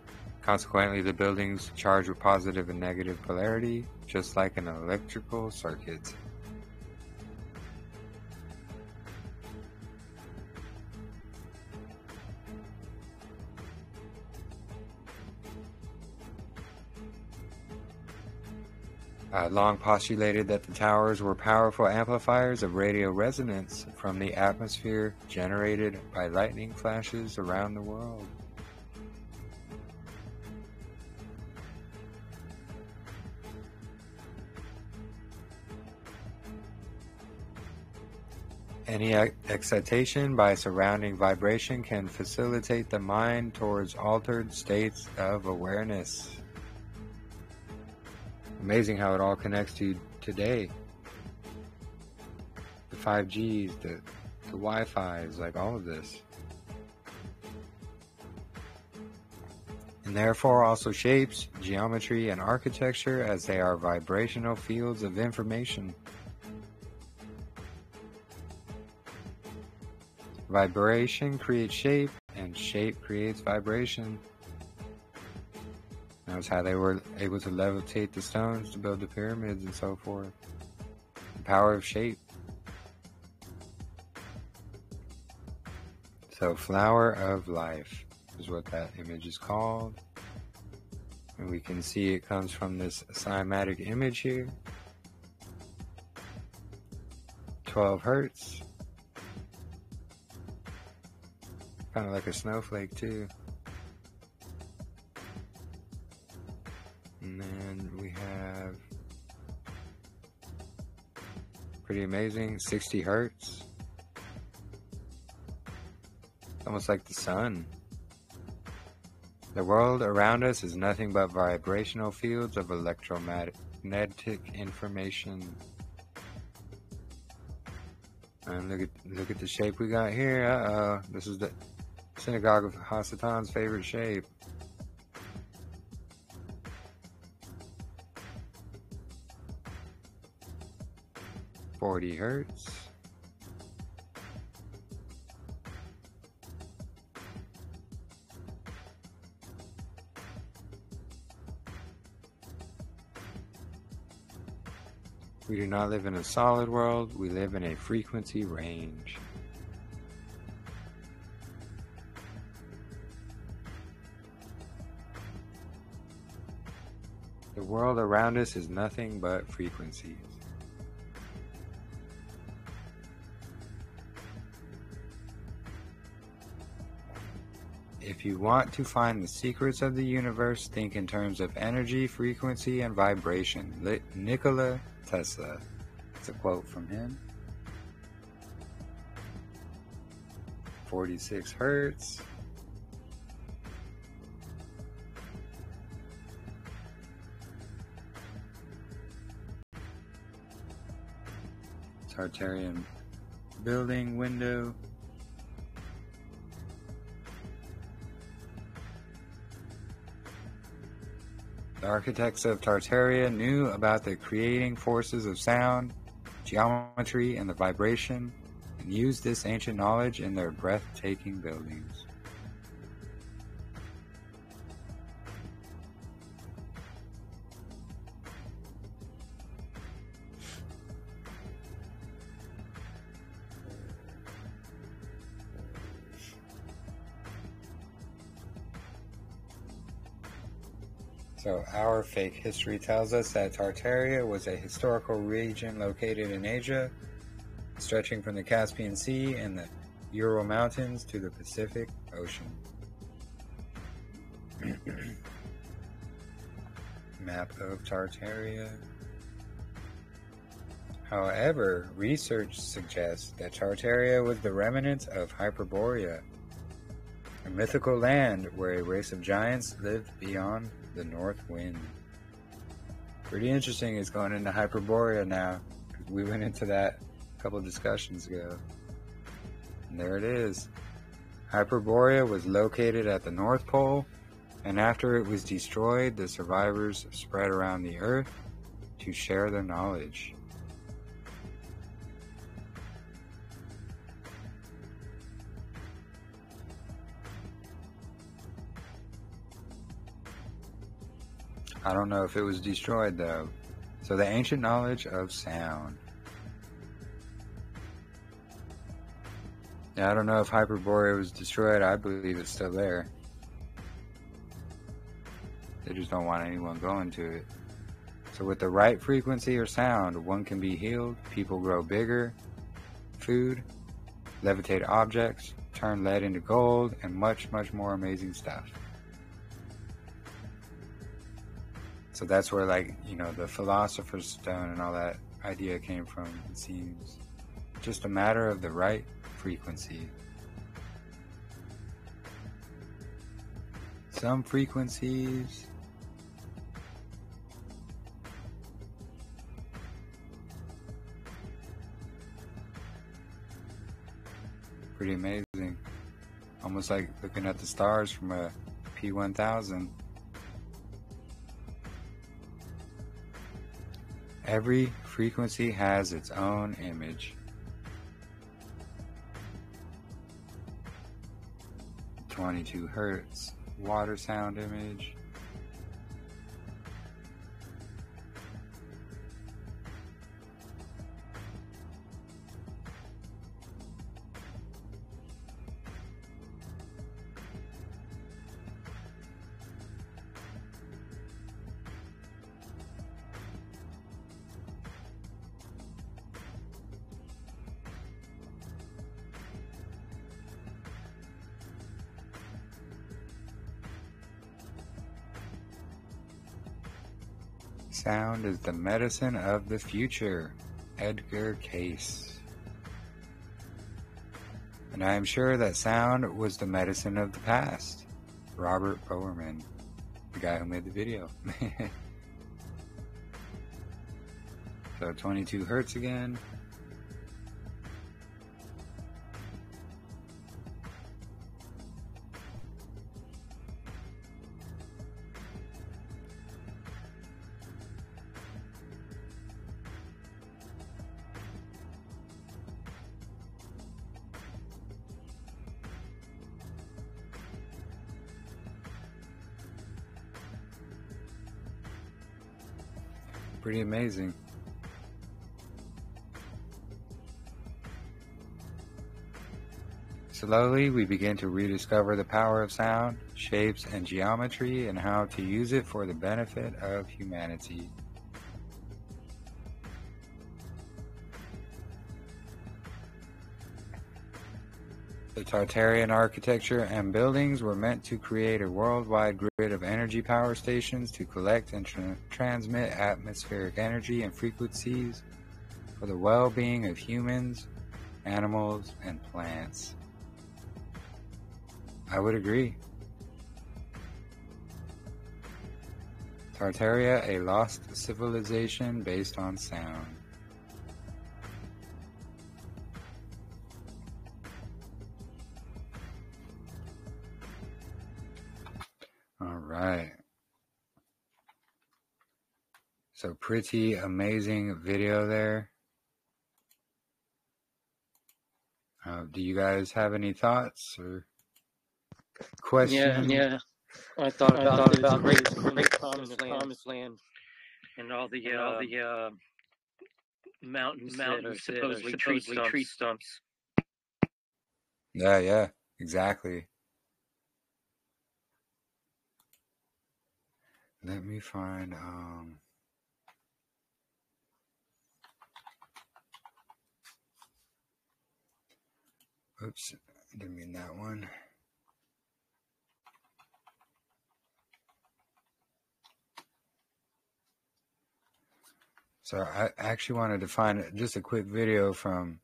consequently the buildings charged with positive and negative polarity, just like an electrical circuit. Long postulated that the towers were powerful amplifiers of radio resonance from the atmosphere generated by lightning flashes around the world. Any excitation by surrounding vibration can facilitate the mind towards altered states of awareness. Amazing how it all connects to today. The 5Gs, the Wi-Fis, like all of this. And therefore also shapes, geometry, and architecture, as they are vibrational fields of information. Vibration creates shape, and shape creates vibration. That's how they were able to levitate the stones to build the pyramids and so forth. The power of shape. So, flower of life is what that image is called. And we can see it comes from this cymatic image here. 12 hertz. Kind of like a snowflake too. And then we have, pretty amazing, 60 hertz. Almost like the sun. The world around us is nothing but vibrational fields of electromagnetic information. And look at the shape we got here. This is the synagogue of Hasatan's favorite shape. Hertz. We do not live in a solid world, we live in a frequency range. The world around us is nothing but frequencies. If you want to find the secrets of the universe, think in terms of energy, frequency, and vibration. Nikola Tesla. It's a quote from him. 46 hertz. Tartarian building window. The architects of Tartaria knew about the creating forces of sound, geometry, and the vibration, and used this ancient knowledge in their breathtaking buildings. So our fake history tells us that Tartaria was a historical region located in Asia, stretching from the Caspian Sea and the Ural Mountains to the Pacific Ocean. Map of Tartaria. However, research suggests that Tartaria was the remnants of Hyperborea, a mythical land where a race of giants lived beyond the north wind. Pretty interesting is going into Hyperborea now. We went into that a couple discussions ago. And there it is. Hyperborea was located at the North Pole, and after it was destroyed, the survivors spread around the Earth to share their knowledge. I don't know if it was destroyed though. So the ancient knowledge of sound. Yeah, I don't know if Hyperborea was destroyed. I believe it's still there. They just don't want anyone going to it. So with the right frequency or sound, one can be healed, people grow bigger, food, levitate objects, turn lead into gold, and much, much more amazing stuff. So that's where, like, you know, the Philosopher's Stone and all that idea came from, it seems. Just a matter of the right frequency. Some frequencies pretty amazing. Almost like looking at the stars from a P1000. Every frequency has its own image. 22 hertz water sound image. Sound is the medicine of the future. Edgar Cayce. And I am sure that sound was the medicine of the past. Robert Bowerman, the guy who made the video. So 22 hertz again. Pretty amazing. Slowly, we begin to rediscover the power of sound, shapes, and geometry, and how to use it for the benefit of humanity. The Tartarian architecture and buildings were meant to create a worldwide grid of energy power stations to collect and transmit atmospheric energy and frequencies for the well-being of humans, animals, and plants. I would agree. Tartaria, a lost civilization based on sound. All right. So pretty amazing video there. Do you guys have any thoughts or questions? Yeah. I thought about the great promised land and all the mountains that are supposedly tree stumps. Yeah, exactly. Let me find oops, didn't mean that one. So I actually wanted to find just a quick video from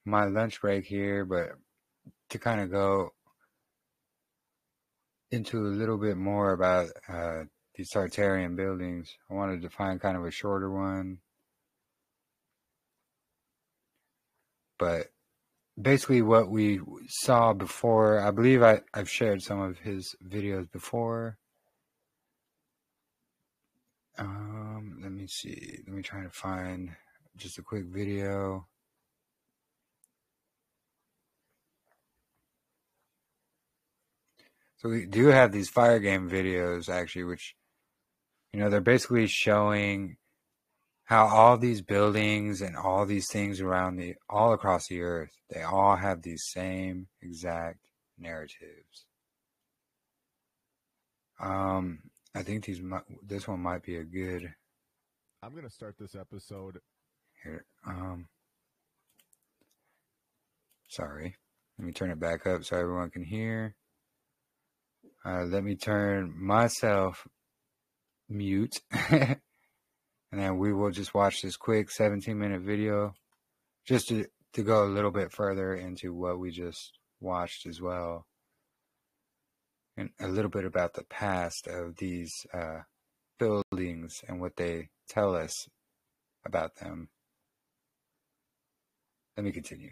my lunch break here, but to kind of go into a little bit more about these Tartarian buildings. I wanted to find kind of a shorter one. But basically what we saw before, I believe I've shared some of his videos before. Let me see. Let me try to find just a quick video. So we do have these fire game videos, actually, which, they're basically showing how all these buildings and all these things all across the earth, they all have these same exact narratives. I think this one might be a good. I'm going to start this episode here. Sorry. Let me turn it back up so everyone can hear. Let me turn myself mute. And then we will just watch this quick 17-minute video just to go a little bit further into what we just watched as well. And a little bit about the past of these buildings and what they tell us about them. Let me continue.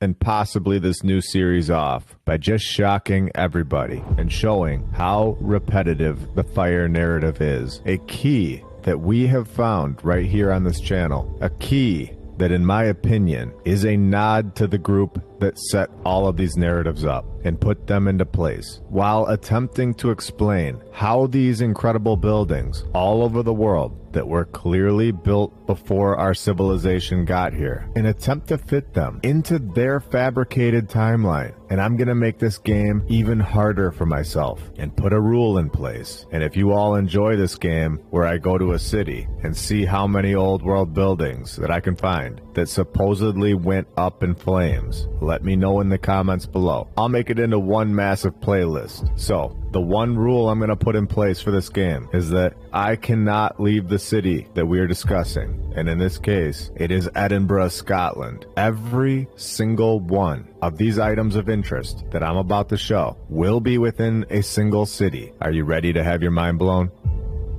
and possibly this new series off by just shocking everybody and showing how repetitive the fire narrative is. A key that we have found right here on this channel. A key that, in my opinion, is a nod to the group that set all of these narratives up and put them into place, while attempting to explain how these incredible buildings all over the world that were clearly built before our civilization got here, and attempt to fit them into their fabricated timeline. And I'm gonna make this game even harder for myself and put a rule in place. And if you all enjoy this game where I go to a city and see how many old world buildings that I can find that supposedly went up in flames, let me know in the comments below. I'll make it into one massive playlist. So the one rule I'm going to put in place for this game is that I cannot leave the city that we are discussing. And in this case, it is Edinburgh, Scotland. Every single one of these items of interest that I'm about to show will be within a single city. Are you ready to have your mind blown?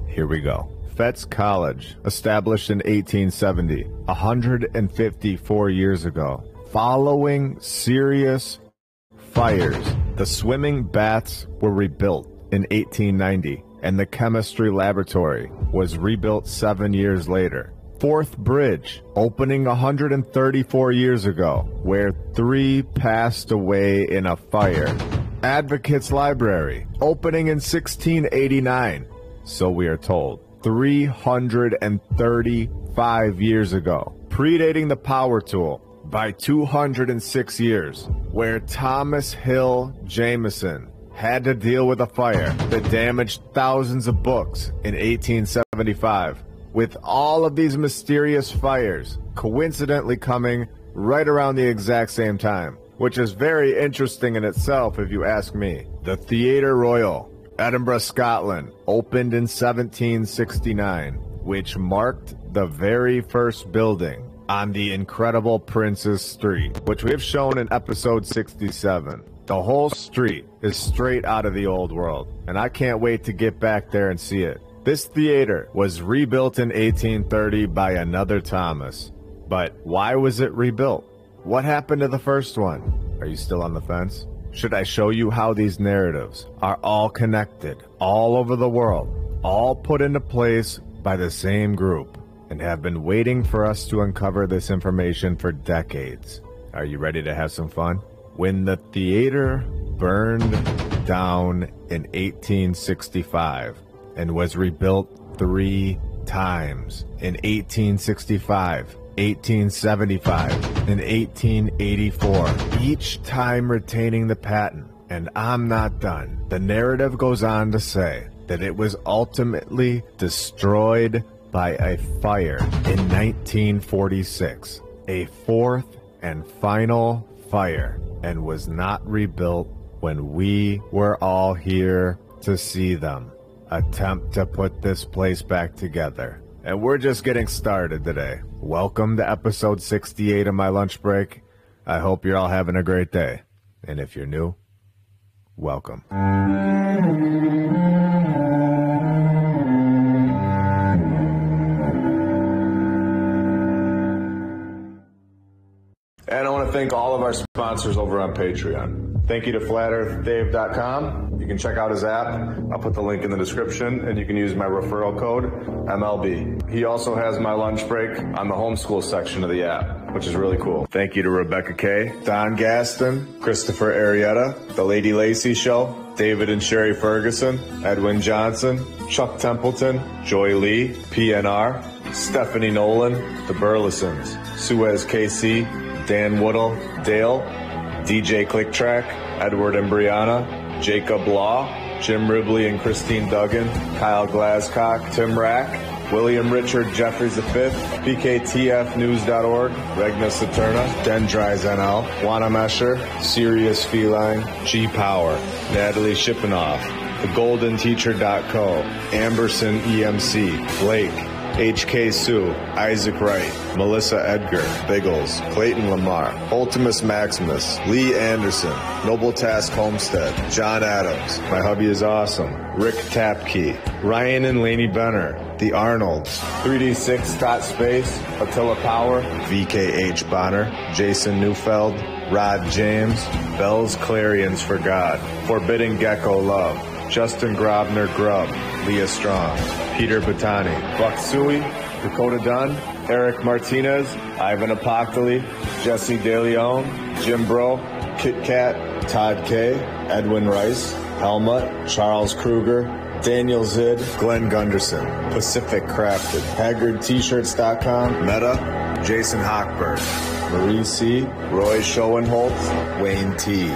Here we go. Fettes College, established in 1870, 154 years ago. Following serious fires, the swimming baths were rebuilt in 1890, and the chemistry laboratory was rebuilt 7 years later. Forth Bridge, opening 134 years ago, where 3 passed away in a fire. Advocates Library, opening in 1689, so we are told, 335 years ago, predating the power tool by 206 years, where Thomas Hill Jameson had to deal with a fire that damaged thousands of books in 1875, with all of these mysterious fires coincidentally coming right around the exact same time, which is very interesting in itself if you ask me. The Theatre Royal, Edinburgh, Scotland, opened in 1769, which marked the very first building on the incredible Prince's Street, which we have shown in episode 67. The whole street is straight out of the old world, and I can't wait to get back there and see it. This theater was rebuilt in 1830 by another Thomas. But why was it rebuilt? What happened to the first one? Are you still on the fence? Should I show you how these narratives are all connected all over the world, all put into place by the same group, and have been waiting for us to uncover this information for decades. Are you ready to have some fun? When the theater burned down in 1865 and was rebuilt 3 times in 1865, 1875, and 1884, each time retaining the patent. And I'm not done. The narrative goes on to say that it was ultimately destroyed by a fire in 1946, a fourth and final fire, and was not rebuilt when we were all here to see them attempt to put this place back together. And we're just getting started today. Welcome to episode 68 of My Lunch Break. I hope you're all having a great day. And if you're new, welcome. And I want to thank all of our sponsors over on Patreon. Thank you to FlatEarthDave.com. You can check out his app. I'll put the link in the description, and you can use my referral code, MLB. He also has My Lunch Break on the homeschool section of the app, which is really cool. Thank you to Rebecca Kay, Don Gaston, Christopher Arietta, The Lady Lacey Show, David and Sherry Ferguson, Edwin Johnson, Chuck Templeton, Joy Lee, PNR, Stephanie Nolan, The Burlesons, Suez KC, Dan Woodall, Dale, DJ Clicktrack, Edward and Brianna, Jacob Law, Jim Ribley and Christine Duggan, Kyle Glasscock, Tim Rack, William Richard Jeffries V, PKTFnews.org, Regna Saturna, Dendries NL, Juana Mesher, Sirius Feline, G Power, Natalie Shippenoff, TheGoldenTeacher.co, Amberson EMC, Blake, HK Sue, Isaac Wright, Melissa Edgar, Biggles, Clayton Lamar, Ultimus Maximus, Lee Anderson, Noble Task Homestead, John Adams, My Hubby is Awesome, Rick Tapkey, Ryan and Laney Benner, The Arnolds, 3D6 Scott Space, Attila Power, VKH Bonner, Jason Neufeld, Rod James, Bell's Clarions for God, Forbidden Gecko Love, Justin Grobner Grubb, Leah Strong, Peter Batani, Buck Suey, Dakota Dunn, Eric Martinez, Ivan Apoctoli, Jesse DeLeon, Jim Bro, Kit Kat, Todd K, Edwin Rice, Helmut, Charles Kruger, Daniel Zid, Glenn Gunderson, Pacific Crafted, HaggardT-shirts.com, Meta, Jason Hochberg, Marie C., Roy Schoenholtz, Wayne T.,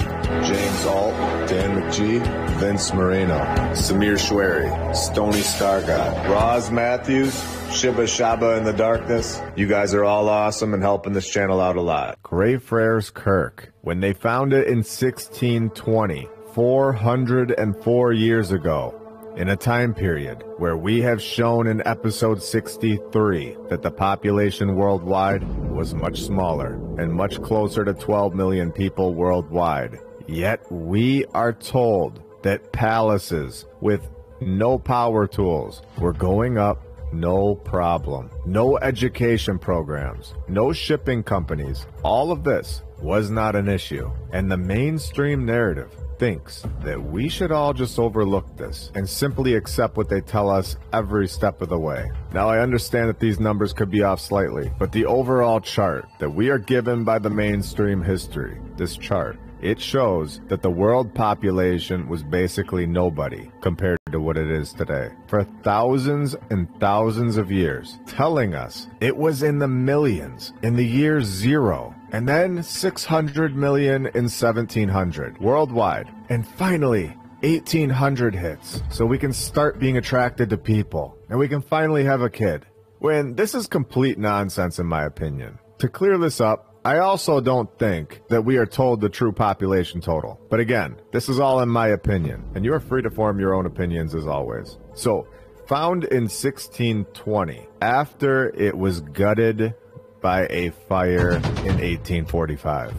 James Alt, Dan McGee, Vince Moreno, Samir Schwery, Stony Stargod, Roz Matthews, Shiba Shaba in the Darkness. You guys are all awesome and helping this channel out a lot. Grey Friars Kirk, when they found it in 1620, 404 years ago, in a time period where we have shown in episode 63 that the population worldwide was much smaller and much closer to 12 million people worldwide. Yet we are told that palaces with no power tools were going up no problem. No education programs, no shipping companies. All of this was not an issue. And the mainstream narrative thinks that we should all just overlook this and simply accept what they tell us every step of the way. Now, I understand that these numbers could be off slightly, but the overall chart that we are given by the mainstream history, this chart, it shows that the world population was basically nobody compared to what it is today. For thousands and thousands of years, telling us it was in the millions in the year 0. And then 600 million in 1700 worldwide. And finally, 1800 hits. So we can start being attracted to people. And we can finally have a kid. When this is complete nonsense in my opinion. To clear this up, I also don't think that we are told the true population total. But again, this is all in my opinion. And you are free to form your own opinions as always. So, found in 1620, after it was gutted by a fire in 1845.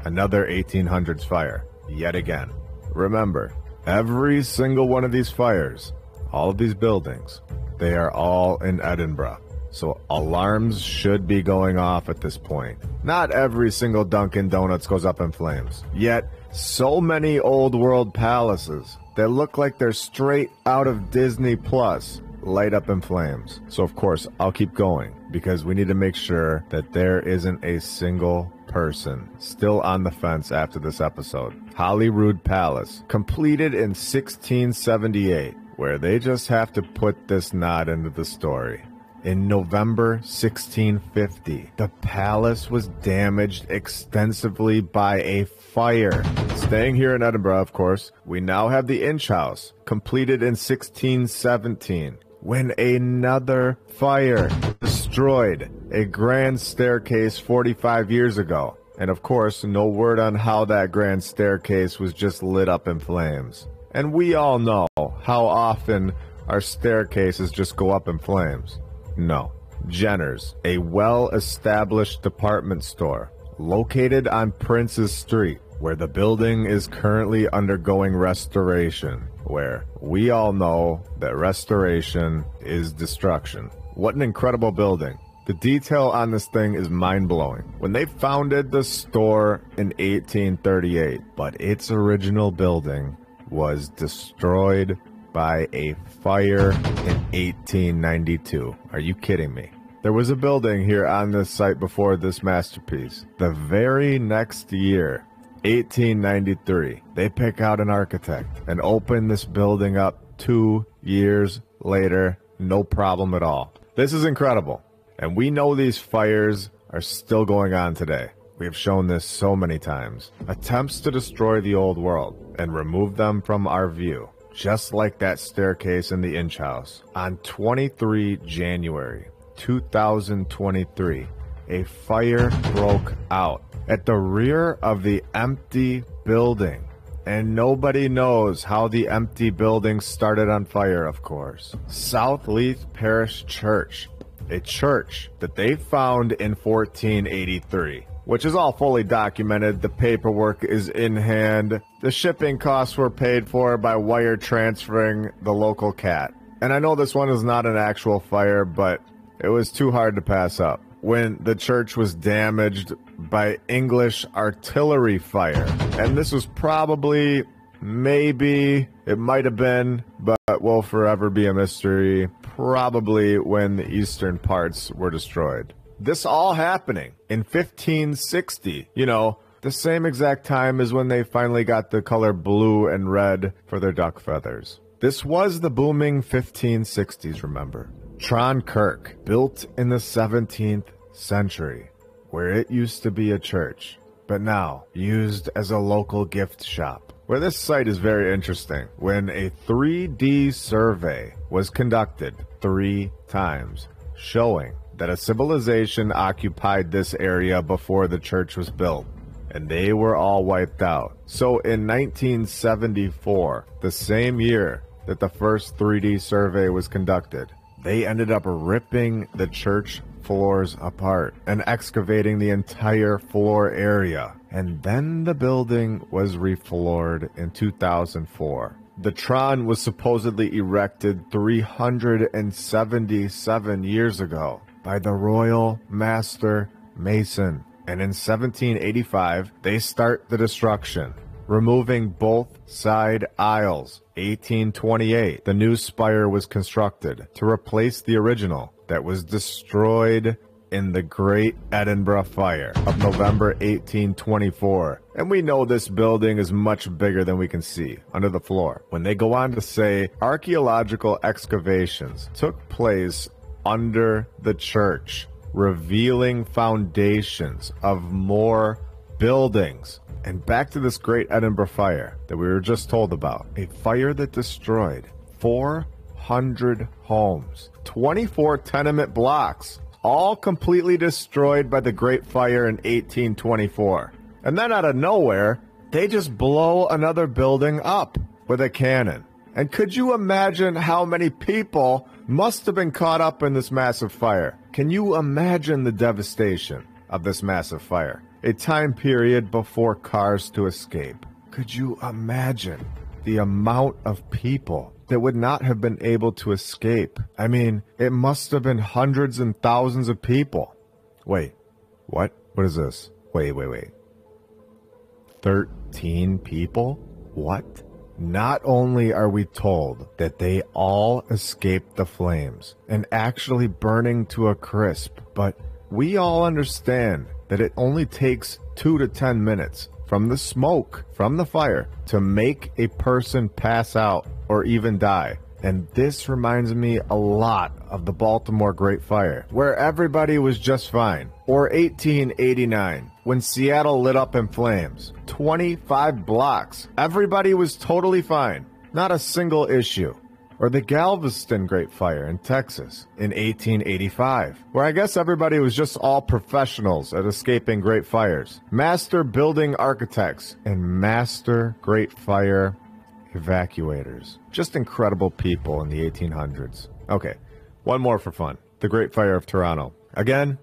Another 1800s fire, yet again. Remember, every single one of these fires, all of these buildings, they are all in Edinburgh. So alarms should be going off at this point. Not every single Dunkin' Donuts goes up in flames. Yet, so many old world palaces that look like they're straight out of Disney Plus light up in flames. So of course, I'll keep going because we need to make sure that there isn't a single person still on the fence after this episode. Holyrood Palace, completed in 1678, where they just have to put this nod into the story. In November 1650, the palace was damaged extensively by a fire. Staying here in Edinburgh, of course, we now have the Inch House, completed in 1617, when another fire destroyed a grand staircase 45 years ago. And of course, no word on how that grand staircase was just lit up in flames. And we all know how often our staircases just go up in flames. No. Jenner's, a well-established department store located on Prince's Street, where the building is currently undergoing restoration, where we all know that restoration is destruction. What an incredible building. The detail on this thing is mind-blowing. When they founded the store in 1838, but its original building was destroyed by a fire in 1892. Are you kidding me? There was a building here on this site before this masterpiece. The very next year, 1893, they pick out an architect and open this building up 2 years later. No problem at all. This is incredible. And we know these fires are still going on today. We have shown this so many times. Attempts to destroy the old world and remove them from our view. Just like that staircase in the Inch House. On 23 January 2023, a fire broke out at the rear of the empty building. And nobody knows how the empty building started on fire, of course. South Leith Parish Church, a church that they found in 1483. Which is all fully documented. The paperwork is in hand. The shipping costs were paid for by wire transferring the local cat. And I know this one is not an actual fire, but it was too hard to pass up. When the church was damaged by English artillery fire. And this was probably, maybe, it might have been, but will forever be a mystery, probably when the eastern parts were destroyed. This all happening in 1560, you know, the same exact time as when they finally got the color blue and red for their duck feathers. This was the booming 1560s, remember. Tron Kirk, built in the 17th century, where it used to be a church, but now used as a local gift shop. Where this site is very interesting, when a 3D survey was conducted 3 times, showing that a civilization occupied this area before the church was built, and they were all wiped out. So in 1974, the same year that the first 3D survey was conducted, they ended up ripping the church floors apart and excavating the entire floor area. And then the building was refloored in 2004. The Tron was supposedly erected 377 years ago by the Royal Master Mason. And in 1785, they start the destruction, removing both side aisles. 1828, the new spire was constructed to replace the original that was destroyed in the Great Edinburgh Fire of November 1824. And we know this building is much bigger than we can see under the floor. When they go on to say archaeological excavations took place under the church, revealing foundations of more buildings. And back to this Great Edinburgh Fire that we were just told about. A fire that destroyed 400 homes, 24 tenement blocks, all completely destroyed by the Great Fire in 1824. And then out of nowhere, they just blow another building up with a cannon. And could you imagine how many people must have been caught up in this massive fire? Can you imagine the devastation of this massive fire? A time period before cars to escape. Could you imagine the amount of people that would not have been able to escape? I mean, it must have been hundreds and thousands of people. Wait, what? What is this? Wait. 13 people? What? Not only are we told that they all escaped the flames and actually burning to a crisp, but we all understand that it only takes 2 to 10 minutes from the smoke from the fire to make a person pass out or even die. And this reminds me a lot of the Baltimore Great Fire, where everybody was just fine. Or 1889, when Seattle lit up in flames. 25 blocks. Everybody was totally fine. Not a single issue. Or the Galveston Great Fire in Texas in 1885, where I guess everybody was just all professionals at escaping great fires. Master building architects and master great fire evacuators. Just incredible people in the 1800s. Okay, one more for fun. The Great Fire of Toronto. Again,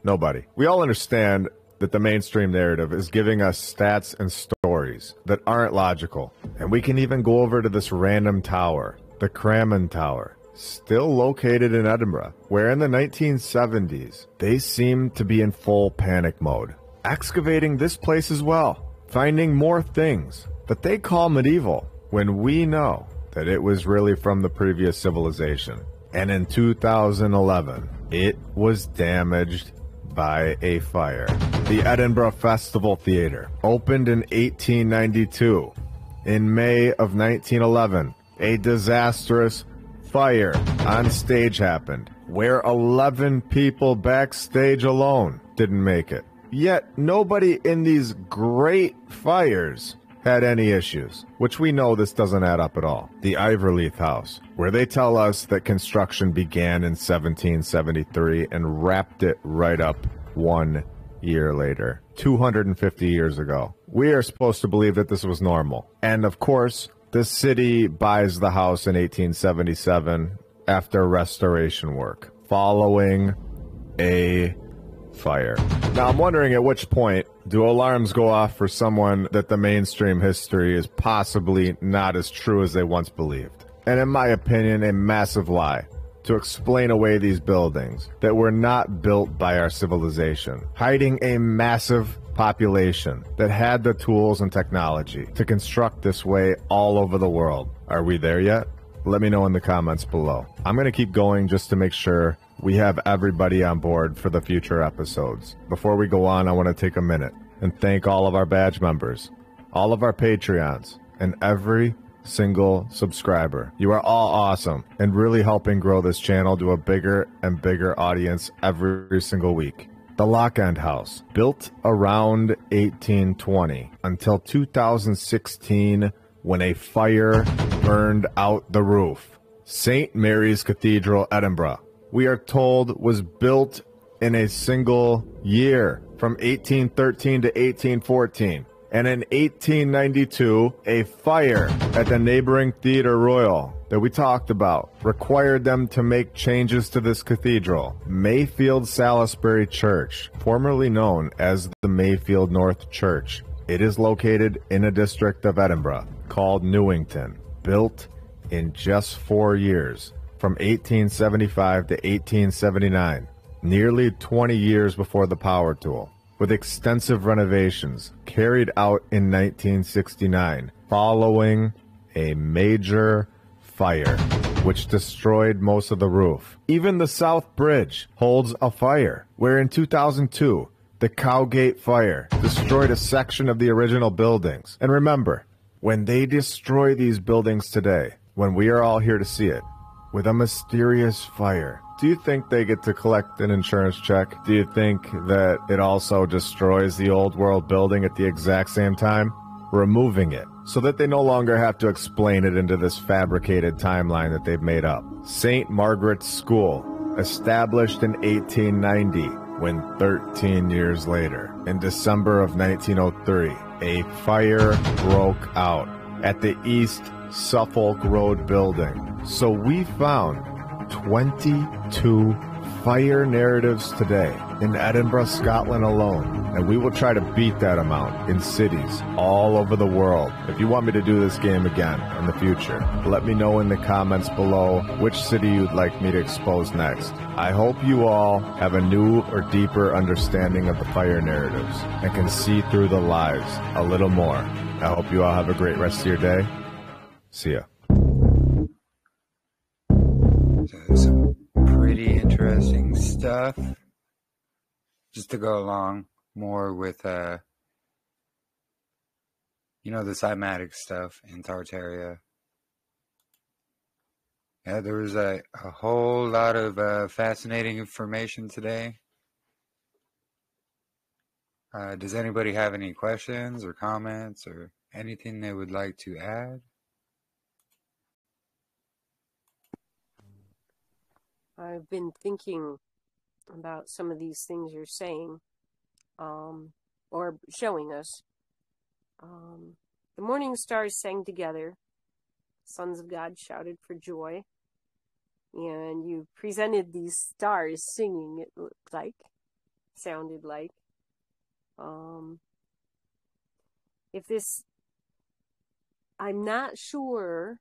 nobody. We all understand that the mainstream narrative is giving us stats and stories that aren't logical. And we can even go over to this random tower, the Cramen Tower, still located in Edinburgh, where in the 1970s, they seemed to be in full panic mode. Excavating this place as well, finding more things that they call medieval, when we know that it was really from the previous civilization. And in 2011, it was damaged by a fire. The Edinburgh Festival Theatre opened in 1892. In May of 1911, a disastrous fire on stage happened, where 11 people backstage alone didn't make it. Yet nobody in these great fires had any issues, which we know this doesn't add up at all. The Iverleith House, where they tell us that construction began in 1773 and wrapped it right up 1 year later, 250 years ago. We are supposed to believe that this was normal. And of course, the city buys the house in 1877 after restoration work, following a fire. Now, I'm wondering at which point do alarms go off for someone that the mainstream history is possibly not as true as they once believed. And in my opinion, a massive lie to explain away these buildings that were not built by our civilization, hiding a massive population that had the tools and technology to construct this way all over the world. Are we there yet? Let me know in the comments below. I'm going to keep going just to make sure we have everybody on board for the future episodes. Before we go on, I want to take a minute and thank all of our badge members, all of our Patreons, and every single subscriber. You are all awesome and really helping grow this channel to a bigger and bigger audience every single week. The Lock End House, built around 1820 until 2016 when a fire burned out the roof. St. Mary's Cathedral, Edinburgh, we are told was built in a single year from 1813 to 1814. And in 1892, a fire at the neighboring Theatre Royal that we talked about required them to make changes to this cathedral. Mayfield Salisbury Church, formerly known as the Mayfield North Church. It is located in a district of Edinburgh called Newington, built in just 4 years, from 1875 to 1879, nearly 20 years before the power tool, with extensive renovations carried out in 1969 following a major fire which destroyed most of the roof. Even the South Bridge holds a fire, where in 2002, the Cowgate Fire destroyed a section of the original buildings. And remember, when they destroy these buildings today, when we are all here to see it, with a mysterious fire, do you think they get to collect an insurance check? Do you think that it also destroys the old world building at the exact same time? Removing it, so that they no longer have to explain it into this fabricated timeline that they've made up. St. Margaret's School, established in 1890, when 13 years later, in December of 1903, a fire broke out at the East Suffolk Road building. So we found 22 fire narratives today in Edinburgh, Scotland alone, and we will try to beat that amount in cities all over the world. If you want me to do this game again in the future, let me know in the comments below which city you'd like me to expose next. I hope you all have a new or deeper understanding of the fire narratives and can see through the lies a little more. I hope you all have a great rest of your day. See ya. So some pretty interesting stuff. Just to go along more with, the cymatics stuff in Tartaria. Yeah, there was a whole lot of fascinating information today. Does anybody have any questions or comments or anything they would like to add? I've been thinking about some of these things you're saying, or showing us. The morning stars sang together. Sons of God shouted for joy. And you presented these stars singing, it looked like, sounded like. If this, I'm not sure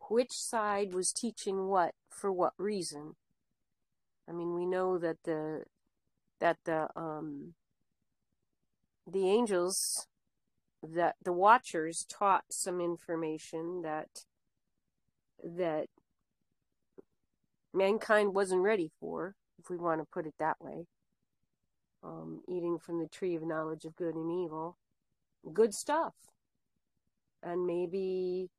which side was teaching what for what reason. I mean, we know that the angels, that the watchers taught some information that mankind wasn't ready for, if we want to put it that way. Eating from the tree of knowledge of good and evil. Good stuff. And maybe,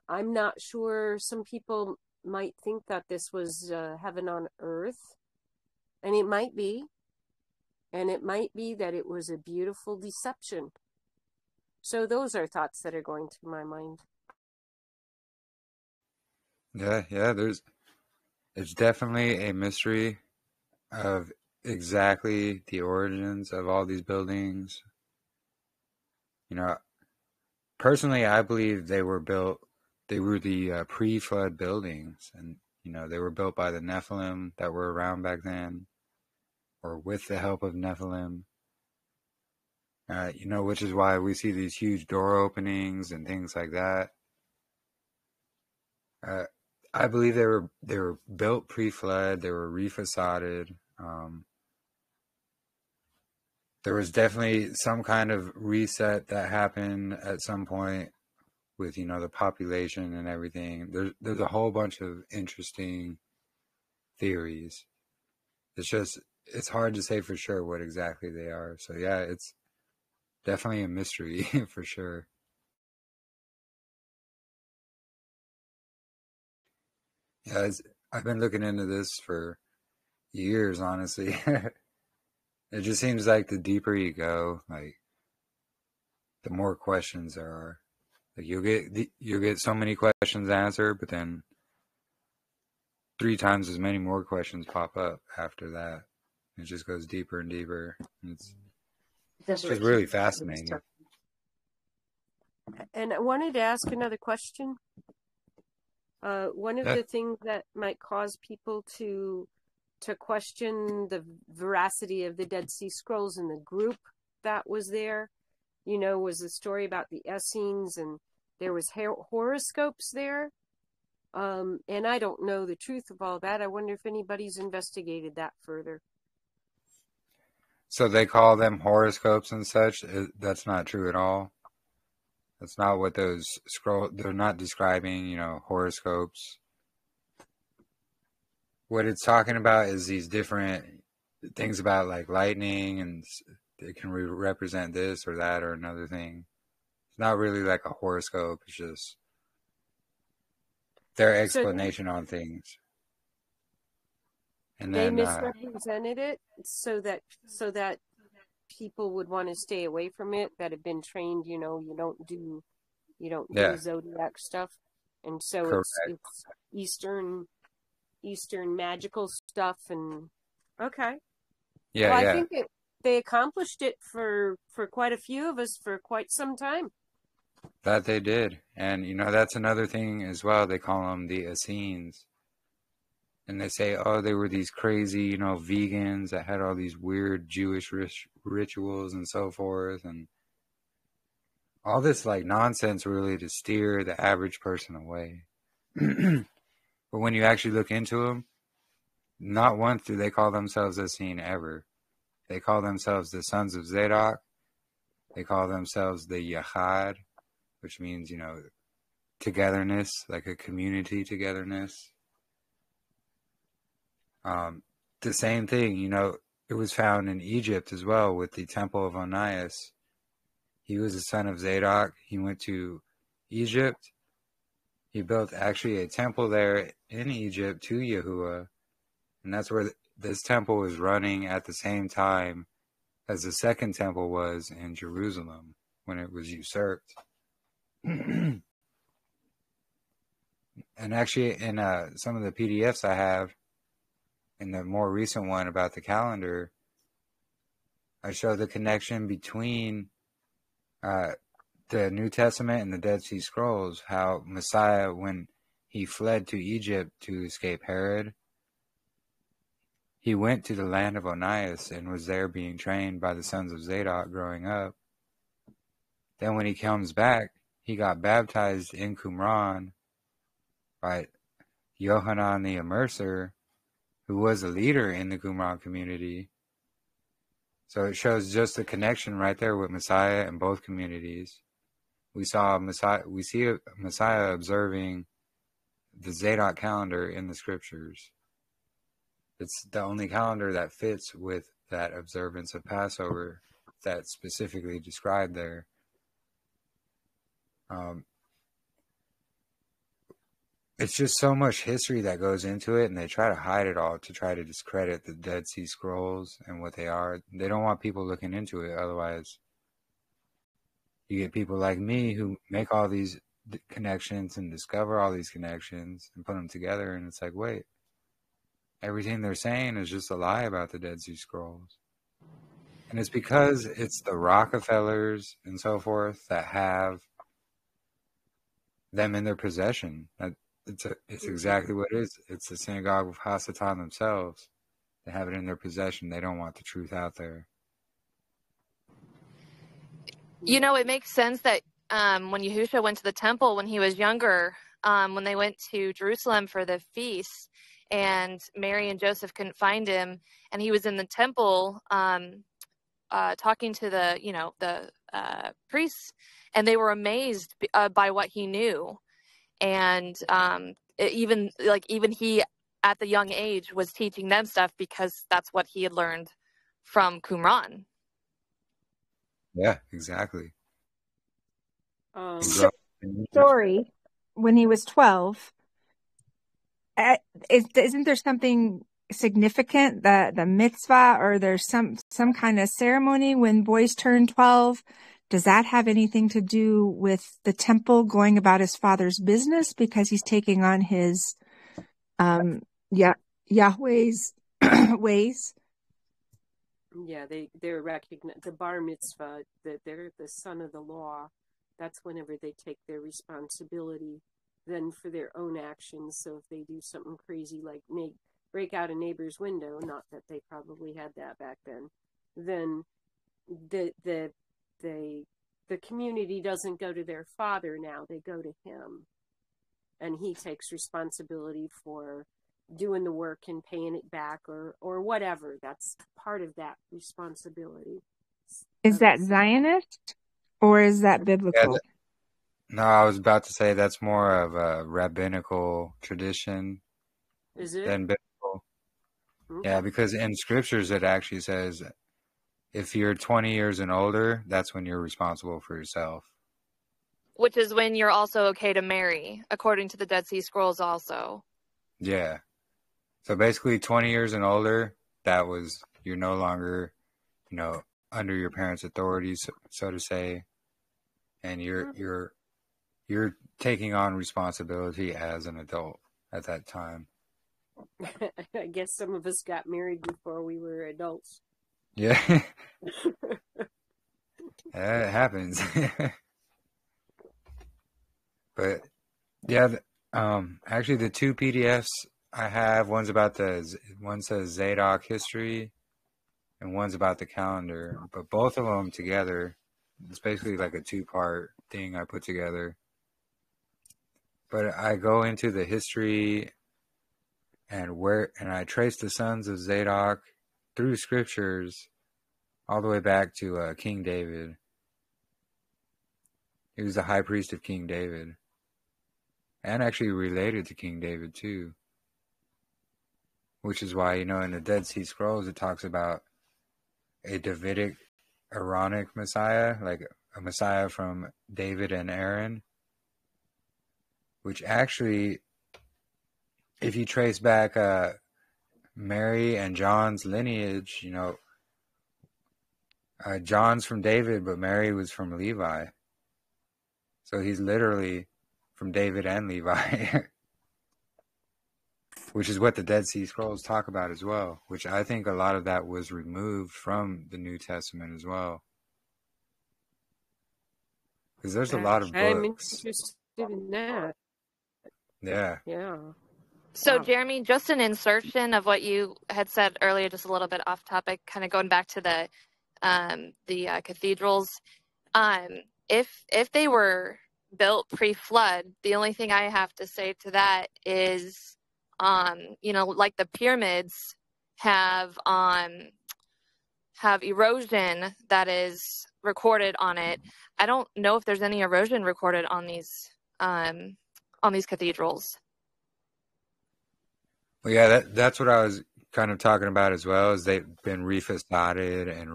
I'm not sure, some people might think that this was heaven on earth. And it might be. And it might be that it was a beautiful deception. So those are thoughts that are going through my mind. Yeah, it's definitely a mystery of exactly the origins of all these buildings. Personally, I believe they were the pre-flood buildings, and they were built by the Nephilim that were around back then, or with the help of Nephilim. Which is why we see these huge door openings and things like that. I believe they were built pre-flood. They were refacaded. There was definitely some kind of reset that happened at some point with, the population and everything. There's a whole bunch of interesting theories. It's hard to say for sure what exactly they are. So yeah, it's definitely a mystery for sure. Yeah, I've been looking into this for years, honestly. It just seems like the deeper you go, like the more questions there are. Like you'll get so many questions answered, but then 3 times as many more questions pop up after that. It just goes deeper and deeper. It's just really fascinating. And I wanted to ask another question. One of the things that might cause people to question the veracity of the Dead Sea Scrolls and the group that was there, was the story about the Essenes, and there was horoscopes there. And I don't know the truth of all that. I wonder if anybody's investigated that further. So they call them horoscopes and such. That's not true at all. That's not what those scrolls, they're not describing, horoscopes. What it's talking about is these different things about like lightning, and it can represent this or that or another thing. It's not really like a horoscope. It's just their explanation on things. And they then misrepresented it so that people would want to stay away from it, that have been trained, you don't do zodiac stuff. And so it's Eastern magical stuff. And okay. Yeah, well, I think they accomplished it for quite a few of us for quite some time. That they did. And, that's another thing as well. They call them the Essenes. And they say, they were these crazy, vegans that had all these weird Jewish rituals and so forth. And all this, like, nonsense really to steer the average person away. But when you actually look into them, not once do they call themselves Essene ever. They call themselves the Sons of Zadok. They call themselves the Yahad, which means, togetherness, like a community togetherness. The same thing, it was found in Egypt as well with the Temple of Onias. He was the son of Zadok. He went to Egypt. He built actually a temple there in Egypt to Yahuwah. And that's where this temple was running at the same time as the second temple was in Jerusalem when it was usurped. And actually in some of the PDFs I have, in the more recent one about the calendar, I show the connection between the New Testament and the Dead Sea Scrolls, how Messiah, when he fled to Egypt to escape Herod, he went to the land of Onias and was there being trained by the sons of Zadok growing up. Then when he comes back, he got baptized in Qumran by Yohanan the Immerser, who was a leader in the Qumran community. So it shows just the connection right there with Messiah in both communities. We see Messiah observing the Zadok calendar in the scriptures. It's the only calendar that fits with that observance of Passover that's specifically described there. It's just so much history that goes into it, and they try to hide it all to try to discredit the Dead Sea Scrolls and what they are. They don't want people looking into it, otherwise you get people like me who make all these connections and discover all these connections and put them together, and it's like, wait, everything they're saying is just a lie about the Dead Sea Scrolls. And it's because it's the Rockefellers and so forth that have them in their possession. It's exactly what it is. It's the synagogue of Hasatan themselves. They have it in their possession. They don't want the truth out there. It makes sense that when Yahushua went to the temple when he was younger, when they went to Jerusalem for the feast, and Mary and Joseph couldn't find him, and he was in the temple talking to the priests, and they were amazed by what he knew. And even he at the young age was teaching them stuff because that's what he had learned from Qumran. Yeah, exactly. Story when he was 12. Isn't there something significant, the mitzvah, or there's some kind of ceremony when boys turn 12? Does that have anything to do with the temple going about his father's business because he's taking on his Yahweh's ways? Yeah, they're recognize the bar mitzvah, that they're the son of the law. That's whenever they take their responsibility then for their own actions. So if they do something crazy like break out a neighbor's window, not that they probably had that back then the community doesn't go to their father now, they go to him, and he takes responsibility for doing the work and paying it back or whatever. That's part of that responsibility. Is that Zionist or is that biblical? Yeah, no, I was about to say that's more of a rabbinical tradition. Is it? Than biblical. Okay. Yeah, because in scriptures it actually says if you're 20 years and older, that's when you're responsible for yourself. Which is when you're also okay to marry, according to the Dead Sea Scrolls also. Yeah. So basically 20 years and older, you're no longer, under your parents' authority, so to say, and you're taking on responsibility as an adult at that time. I guess some of us got married before we were adults. Yeah. Yeah, it happens. But yeah, actually the two PDFs I have, one says Zadok history and one's about the calendar, but both of them together, it's basically like a 2-part thing I put together. But I go into the history and I trace the sons of Zadok through scriptures all the way back to King David. He was the high priest of King David, and actually related to King David too. Which is why, in the Dead Sea Scrolls, it talks about a Davidic Aaronic Messiah, like a Messiah from David and Aaron, which actually, if you trace back Mary and John's lineage, John's from David, but Mary was from Levi. So he's literally from David and Levi, which is what the Dead Sea Scrolls talk about as well, which I think a lot of that was removed from the New Testament as well. Because there's a lot of I'm books. interested in that. Yeah. Yeah. So, Jeremy, just an insertion of what you had said earlier, just a little bit off topic, kind of going back to the cathedrals. If they were built pre-flood, the only thing I have to say to that is, like the pyramids have erosion that is recorded on it. I don't know if there's any erosion recorded on these cathedrals. Well, yeah, that's what I was kind of talking about as well, is they've been refacaded and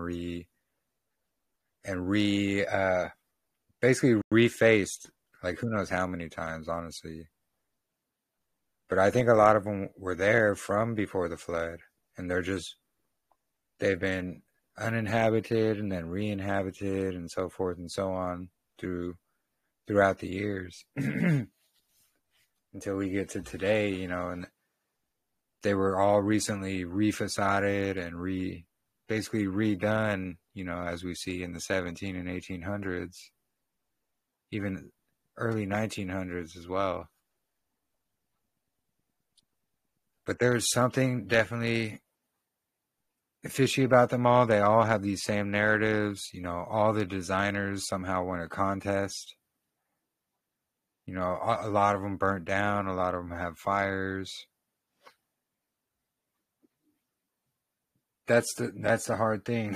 basically refaced, like who knows how many times, honestly. But I think a lot of them were there from before the flood, and they've been uninhabited and then re-inhabited and so forth and so on throughout the years until we get to today, and they were all recently refacaded and basically redone, as we see in the 17 and 1800s, even early 1900s as well. But there's something definitely fishy about them all. They all have these same narratives. All the designers somehow won a contest. A lot of them burnt down. A lot of them have fires. That's the hard thing.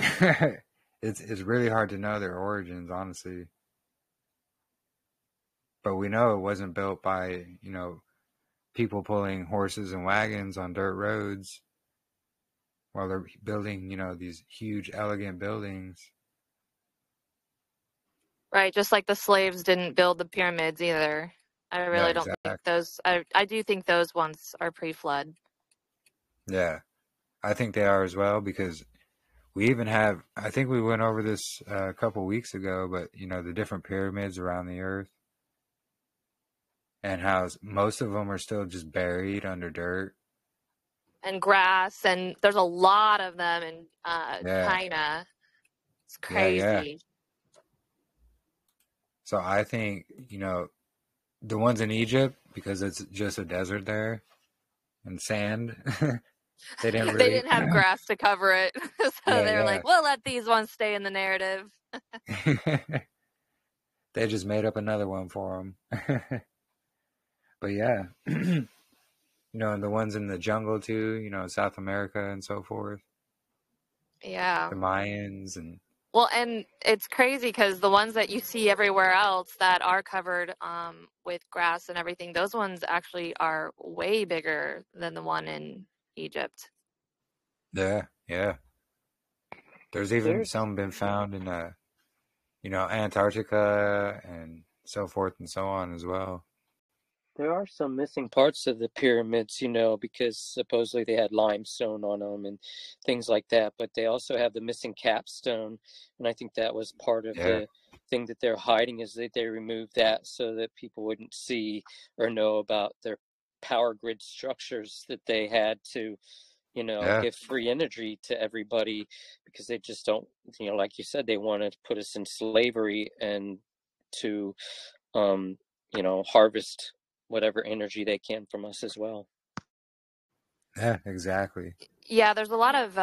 It's really hard to know their origins, honestly. But we know it wasn't built by, people pulling horses and wagons on dirt roads while they're building, these huge, elegant buildings. Right, just like the slaves didn't build the pyramids either. I really don't think those. I do think those ones are pre-flood. Yeah, I think they are as well, because we even have, I think we went over this a couple weeks ago, but, the different pyramids around the earth and how most of them are still just buried under dirt. And grass, and there's a lot of them in China. It's crazy. Yeah. So I think, the ones in Egypt, because it's just a desert there and sand, they didn't have grass to cover it. So they were like, we'll let these ones stay in the narrative. They just made up another one for them. But yeah, and the ones in the jungle too, South America and so forth. Yeah. The Mayans and... Well, and it's crazy because the ones that you see everywhere else that are covered with grass and everything, those ones actually are way bigger than the one in Egypt. Yeah. There's even some been found in, Antarctica and so forth and so on as well. There are some missing parts of the pyramids, because supposedly they had limestone on them and things like that, but they also have the missing capstone, and I think that was part of the thing that they're hiding, is that they removed that so that people wouldn't see or know about their power grid structures that they had to, give free energy to everybody, because they just don't, like you said, they wanted to put us in slavery and to, harvest whatever energy they can from us as well. Yeah, exactly. Yeah, there's a lot of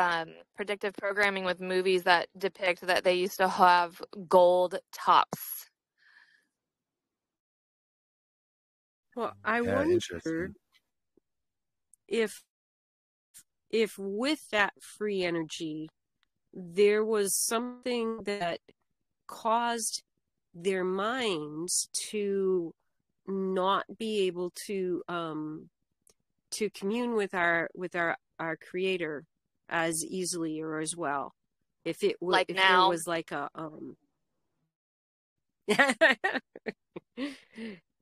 predictive programming with movies that depict that they used to have gold tops. Well, I wonder if with that free energy, there was something that caused their minds to not be able to commune with our Creator as easily or as well. If it Like if now. there was like a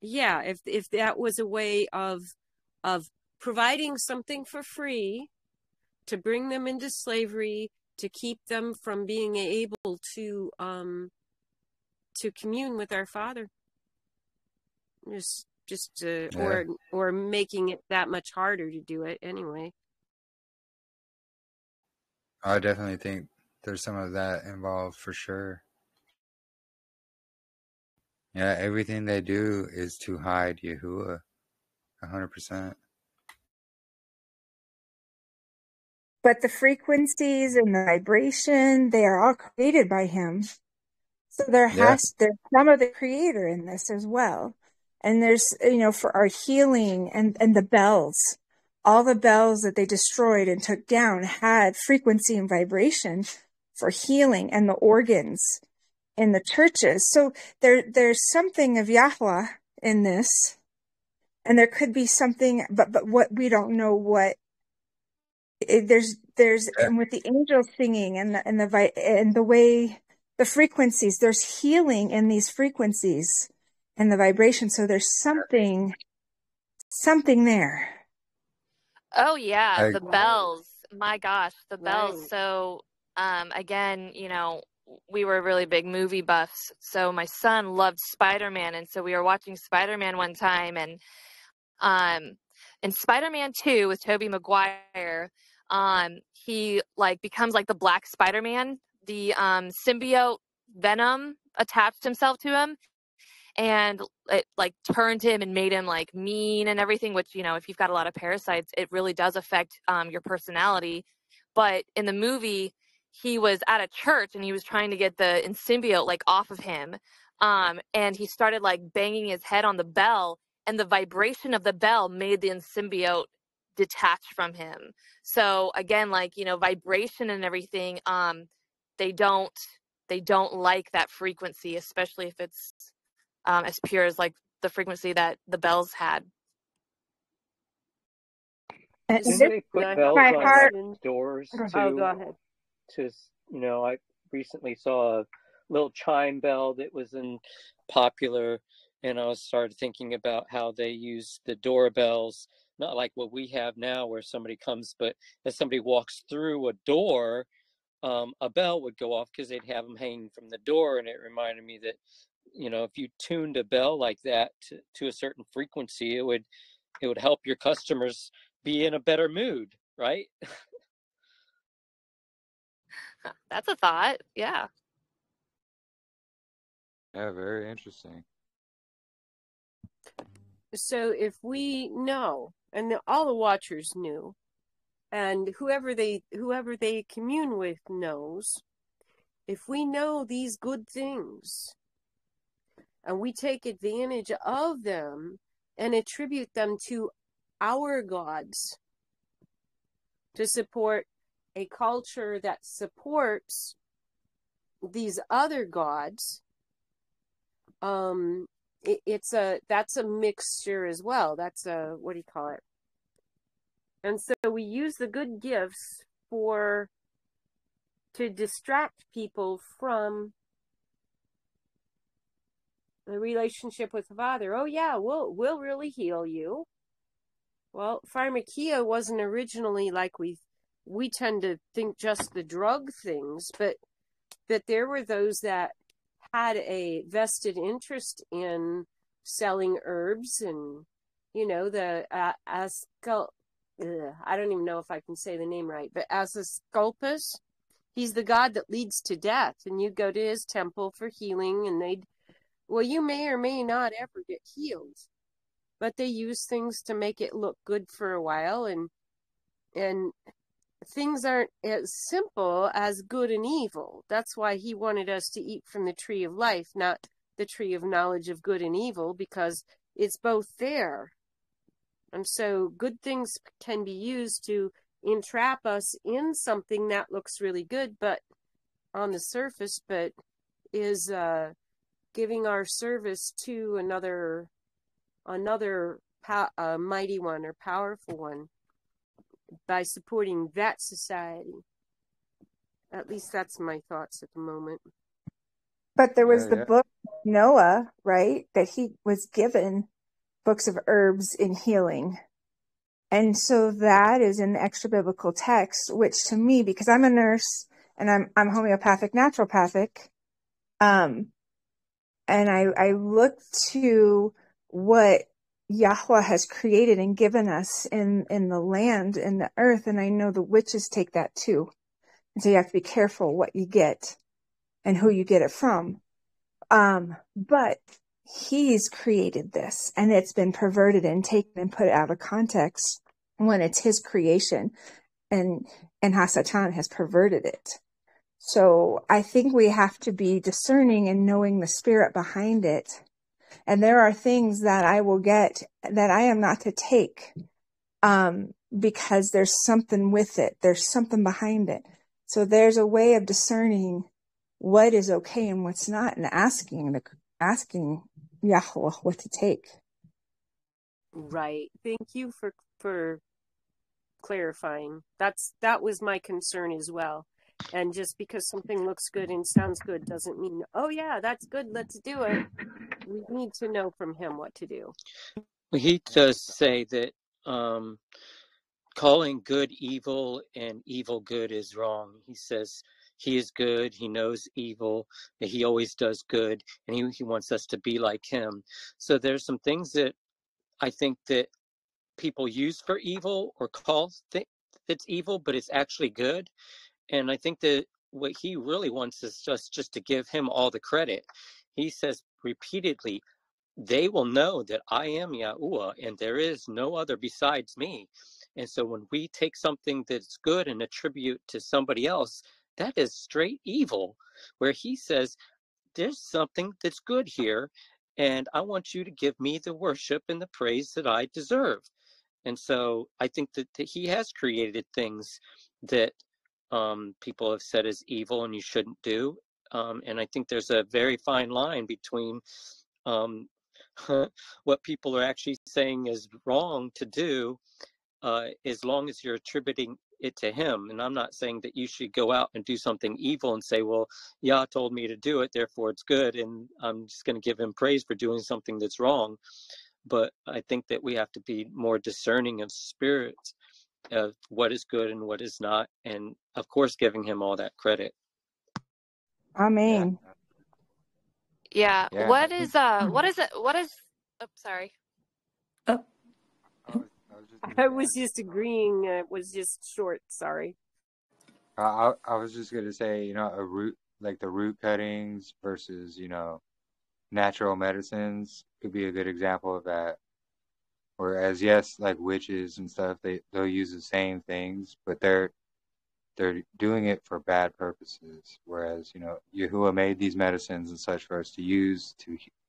yeah, if that was a way of providing something for free to bring them into slavery, to keep them from being able to commune with our Father, or making it that much harder to do it anyway. I definitely think there's some of that involved for sure. Yeah, everything they do is to hide Yahuwah, 100%. But the frequencies and the vibration, they are all created by him. So there's some of the Creator in this as well. And there's, for our healing and the bells, all the bells that they destroyed and took down had frequency and vibration for healing, and the organs in the churches. So there's something of Yahuwah in this, and there could be something, but what we don't know what. There's and with the angels singing and the way the frequencies, there's healing in these frequencies and the vibration. So there's something there. Oh yeah, the bells. My gosh, the bells. So again, we were really big movie buffs. So my son loved Spider-Man, and so we were watching Spider-Man one time, and in Spider-Man 2 with Tobey Maguire, he becomes like the Black Spider-Man. The symbiote Venom attached himself to him, and it turned him and made him mean and everything, which, if you've got a lot of parasites, it really does affect your personality. But in the movie, he was at a church and he was trying to get the symbiote off of him. And he started banging his head on the bell, and the vibration of the bell made the symbiote detach from him. So again, vibration and everything, they don't like that frequency, especially if it's as pure as the frequency that the bells had. Didn't they put bells on doors too? Oh, go ahead. I recently saw a little chime bell that was popular, and I started thinking about how they use the doorbells, not like what we have now where somebody comes, but as somebody walks through a door, a bell would go off because they'd have them hanging from the door. And it reminded me that, if you tuned a bell like that to a certain frequency, it would help your customers be in a better mood, right? That's a thought. Yeah. Yeah, very interesting. So if we know, and all the watchers knew, and whoever they commune with knows, if we know these good things and we take advantage of them and attribute them to our gods to support a culture that supports these other gods, that's a mixture as well. That's a, what do you call it? And so we use the good gifts to distract people from the relationship with the Father. Oh yeah, we'll really heal you. Well, pharmakia wasn't originally like we tend to think just the drug things, but that there were those that had a vested interest in selling herbs, and the I don't even know if I can say the name right, but Asclepius, he's the god that leads to death, and you go to his temple for healing, and you may or may not ever get healed, but they use things to make it look good for a while, and things aren't as simple as good and evil. That's why he wanted us to eat from the tree of life, not the tree of knowledge of good and evil, because it's both there. And so good things can be used to entrap us in something that looks really good, but on the surface, but is giving our service to another mighty one or powerful one by supporting that society. At least that's my thoughts at the moment. But there was the book Noah, right? That he was given books of herbs in healing. And so that is an extra biblical text, which to me, because I'm a nurse and I'm homeopathic, naturopathic, and I look to what Yahuah has created and given us in the land, in the earth, and I know the witches take that too. And so you have to be careful what you get and who you get it from. But he's created this, and it's been perverted and taken and put out of context when it's his creation, and Hasatan has perverted it. So I think we have to be discerning and knowing the spirit behind it. And there are things that I will get that I am not to take, because there's something with it. There's something behind it. So there's a way of discerning what is okay and what's not, and asking Yahuah what to take. Right. Thank you for clarifying. That was my concern as well. And just because something looks good and sounds good doesn't mean, oh yeah, that's good, let's do it. We need to know from him what to do. Well, he does say that calling good evil and evil good is wrong. He says he is good, he knows evil, that he always does good, and he wants us to be like him. So there's some things that I think that people use for evil or call it's evil, but it's actually good. And I think that what he really wants is just to give him all the credit. He says repeatedly, they will know that I am Yahuah and there is no other besides me. And so when we take something that's good and attribute to somebody else, that is straight evil, where he says, there's something that's good here, and I want you to give me the worship and the praise that I deserve. And so I think that he has created things that people have said is evil and you shouldn't do. And I think there's a very fine line between what people are actually saying is wrong to do, as long as you're attributing it to him. And I'm not saying that you should go out and do something evil and say, well, Yah told me to do it, therefore it's good, and I'm just going to give him praise for doing something that's wrong. But I think that we have to be more discerning of spirits, of what is good and what is not, and of course giving him all that credit. Amen. Yeah. Yeah. What is sorry. Oh, I was just agreeing. It was just short. Sorry. I was just gonna say, like the root cuttings versus, natural medicines could be a good example of that. Whereas, yes, like witches and stuff, they'll use the same things, but they're doing it for bad purposes. Whereas, Yahuwah made these medicines and such for us to use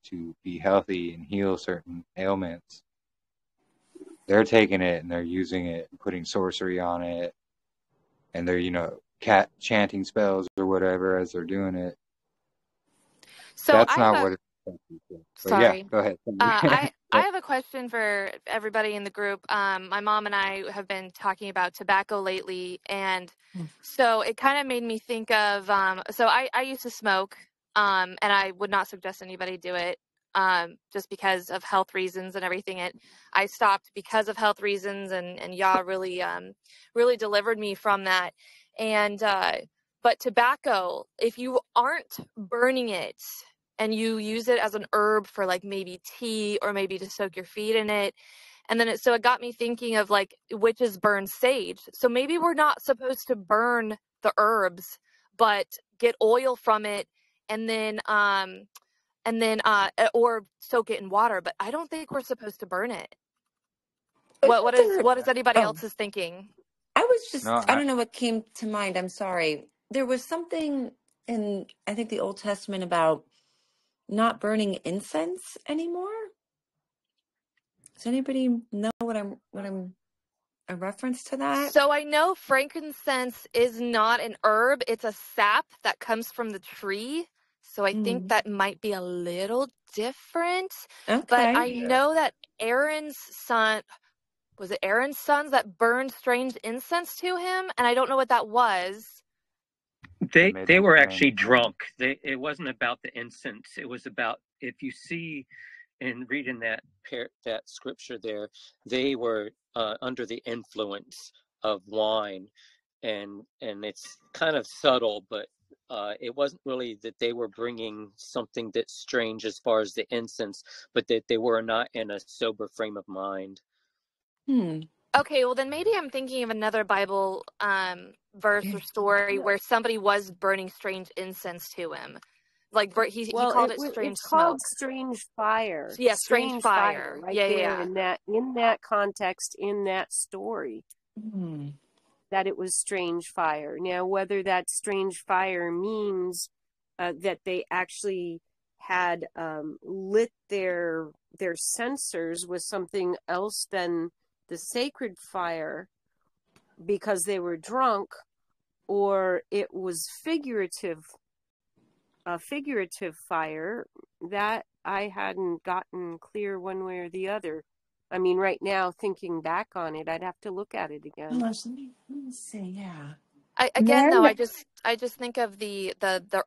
to be healthy and heal certain ailments. They're taking it and they're using it and putting sorcery on it, and they're, chanting spells or whatever as they're doing it. So That's I not have what it's supposed to be. But yeah, sorry. go ahead. I have a question for everybody in the group. My mom and I have been talking about tobacco lately, and so it kind of made me think of. So I used to smoke, and I would not suggest anybody do it, just because of health reasons and everything. I stopped because of health reasons, and Yah really really delivered me from that. And but tobacco, if you aren't burning it, and you use it as an herb for like maybe tea or maybe to soak your feet in it. And then it got me thinking of like witches burn sage. So maybe we're not supposed to burn the herbs, but get oil from it and then or soak it in water. But I don't think we're supposed to burn it. What is anybody else's thinking? I was just, No, I don't know what came to mind. I'm sorry. There was something in, I think, the Old Testament about not burning incense anymore. Does anybody know what I'm a reference to that? So I know frankincense is not an herb. It's a sap that comes from the tree. So I think that might be a little different. But Okay. I know that Aaron's son, was it Aaron's sons that burned strange incense to him? And I don't know what that was. They were actually drunk. It wasn't about the incense. It was about, if you see in reading that scripture there, they were under the influence of wine, and it's kind of subtle, but it wasn't really that they were bringing something that's strange as far as the incense, but that they were not in a sober frame of mind. Okay, well then maybe I'm thinking of another Bible verse or story where somebody was burning strange incense to him. Like he called it strange it's smoke. called strange fire. Yeah, strange fire. Right Yeah, there yeah. in that context, in that story. That it was strange fire. Now, whether that strange fire means that they actually had lit their censers with something else than the sacred fire because they were drunk, or it was figurative fire, that I hadn't gotten clear one way or the other. I mean, right now, thinking back on it, I'd have to look at it again. Let me see. Yeah. I just think of the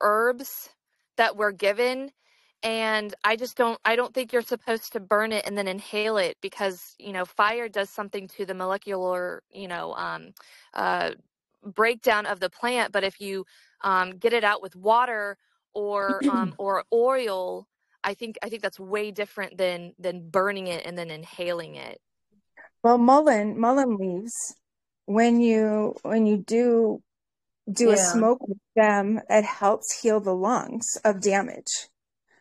herbs that were given, and I don't think you're supposed to burn it and then inhale it, because fire does something to the molecular breakdown of the plant. But if you get it out with water or oil, I think that's way different than burning it and then inhaling it. Well, mullein leaves, when you do a smoke with them, it helps heal the lungs of damage.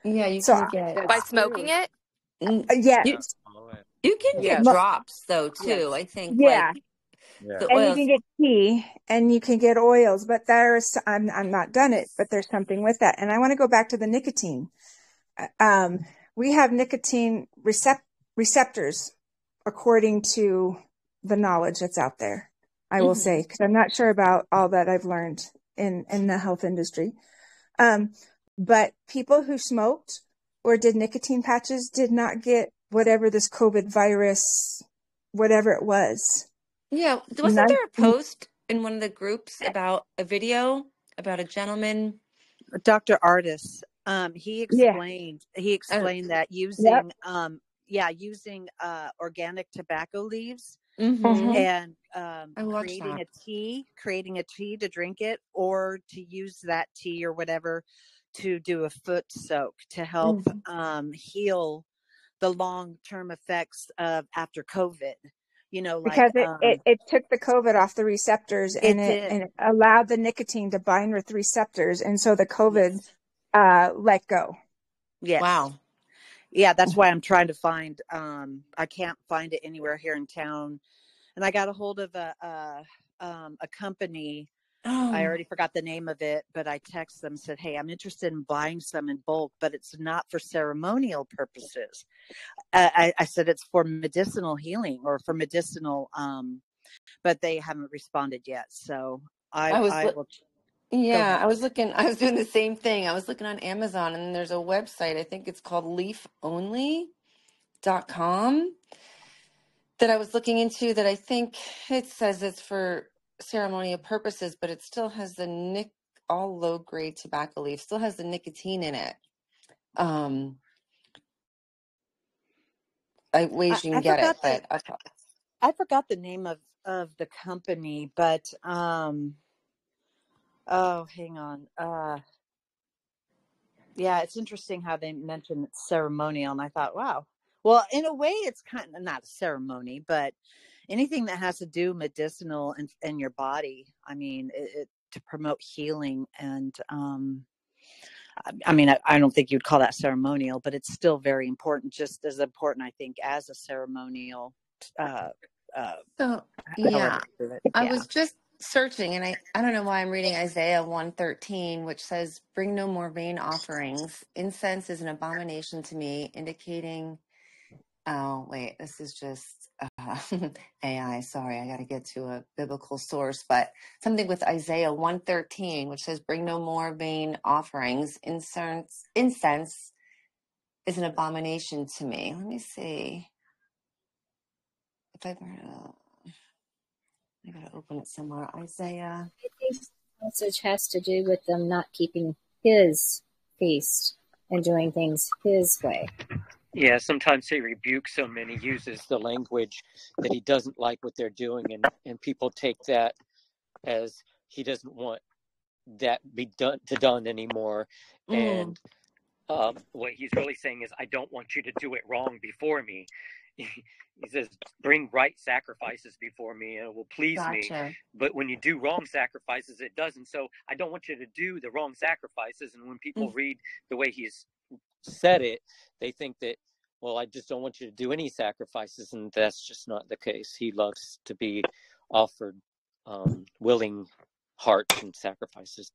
Yeah, you can get by smoking it. Yes, you can get drops though too. Yes. I think Yeah. the And oils. you can get tea and you can get oils, but I'm not done it, but there's something with that. And I want to go back to the nicotine. We have nicotine receptors according to the knowledge that's out there, I will say, because I'm not sure about all that I've learned in the health industry. But people who smoked or did nicotine patches did not get whatever this COVID virus, whatever it was. Yeah. Wasn't there a post in one of the groups about a video about a gentleman? Dr. Artis, he explained that using using organic tobacco leaves and creating a tea to drink it, or to use that tea or whatever to do a foot soak to help heal the long-term effects of after COVID. Because it took the COVID off the receptors, and it allowed the nicotine to bind with receptors, and so the COVID let go. Yes. Wow. Yeah, that's why I'm trying to find. I can't find it anywhere here in town, and I got a hold of a company. I already forgot the name of it, but I texted them and said, "Hey, I'm interested in buying some in bulk, but it's not for ceremonial purposes." I said it's for medicinal healing or for medicinal, but they haven't responded yet. So I will. Yeah, I was doing the same thing. I was looking on Amazon, and there's a website, I think it's called leafonly.com, that I was looking into, that I think it says it's for ceremonial purposes, but it still has all low grade tobacco leaf, still has the nicotine in it. Ways you can get it, but I forgot the name of the company, but hang on. Yeah, it's interesting how they mentioned it's ceremonial, and I thought, wow. Well, in a way, it's kind of not a ceremony, but anything that has to do medicinal in your body. I mean, to promote healing, and I mean, I don't think you'd call that ceremonial, but it's still very important, just as important, I think, as a ceremonial. I was just searching, and I don't know why I'm reading Isaiah 1:13, which says, "Bring no more vain offerings. Incense is an abomination to me," indicating. Oh wait, this is just. AI, sorry, I got to get to a biblical source, but something with Isaiah 113, which says, bring no more vain offerings. Incense is an abomination to me. Let me see if I got to open it somewhere. Isaiah. I think the message has to do with them not keeping his feast and doing things his way. Yeah, sometimes he rebukes them and he uses the language that he doesn't like what they're doing, and people take that as he doesn't want that be done anymore. And what he's really saying is, I don't want you to do it wrong before me. He says, bring right sacrifices before me and it will please me. But when you do wrong sacrifices, it doesn't. So I don't want you to do the wrong sacrifices. And when people read the way he's said it, they think that, well, I just don't want you to do any sacrifices. And that's just not the case. He loves to be offered willing hearts and sacrifices.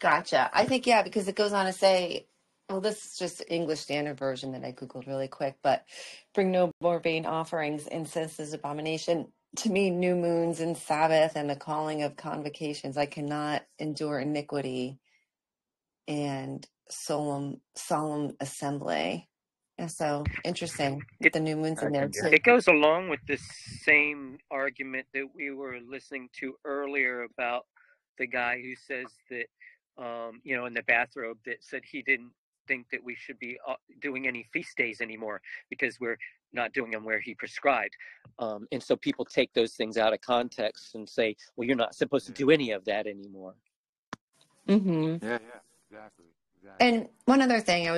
Gotcha. I think, yeah, because it goes on to say, well, this is just the English Standard Version that I Googled really quick, but bring no more vain offerings, incense is abomination. To me, new moons and Sabbath and the calling of convocations, I cannot endure iniquity and solemn assembly. And so interesting. The new moon's in there too. It goes along with the same argument that we were listening to earlier about the guy who says that, in the bathrobe, that said he didn't think that we should be doing any feast days anymore because we're not doing them where he prescribed. And so people take those things out of context and say, well, you're not supposed to do any of that anymore. Mm-hmm. Yeah, exactly. And one other thing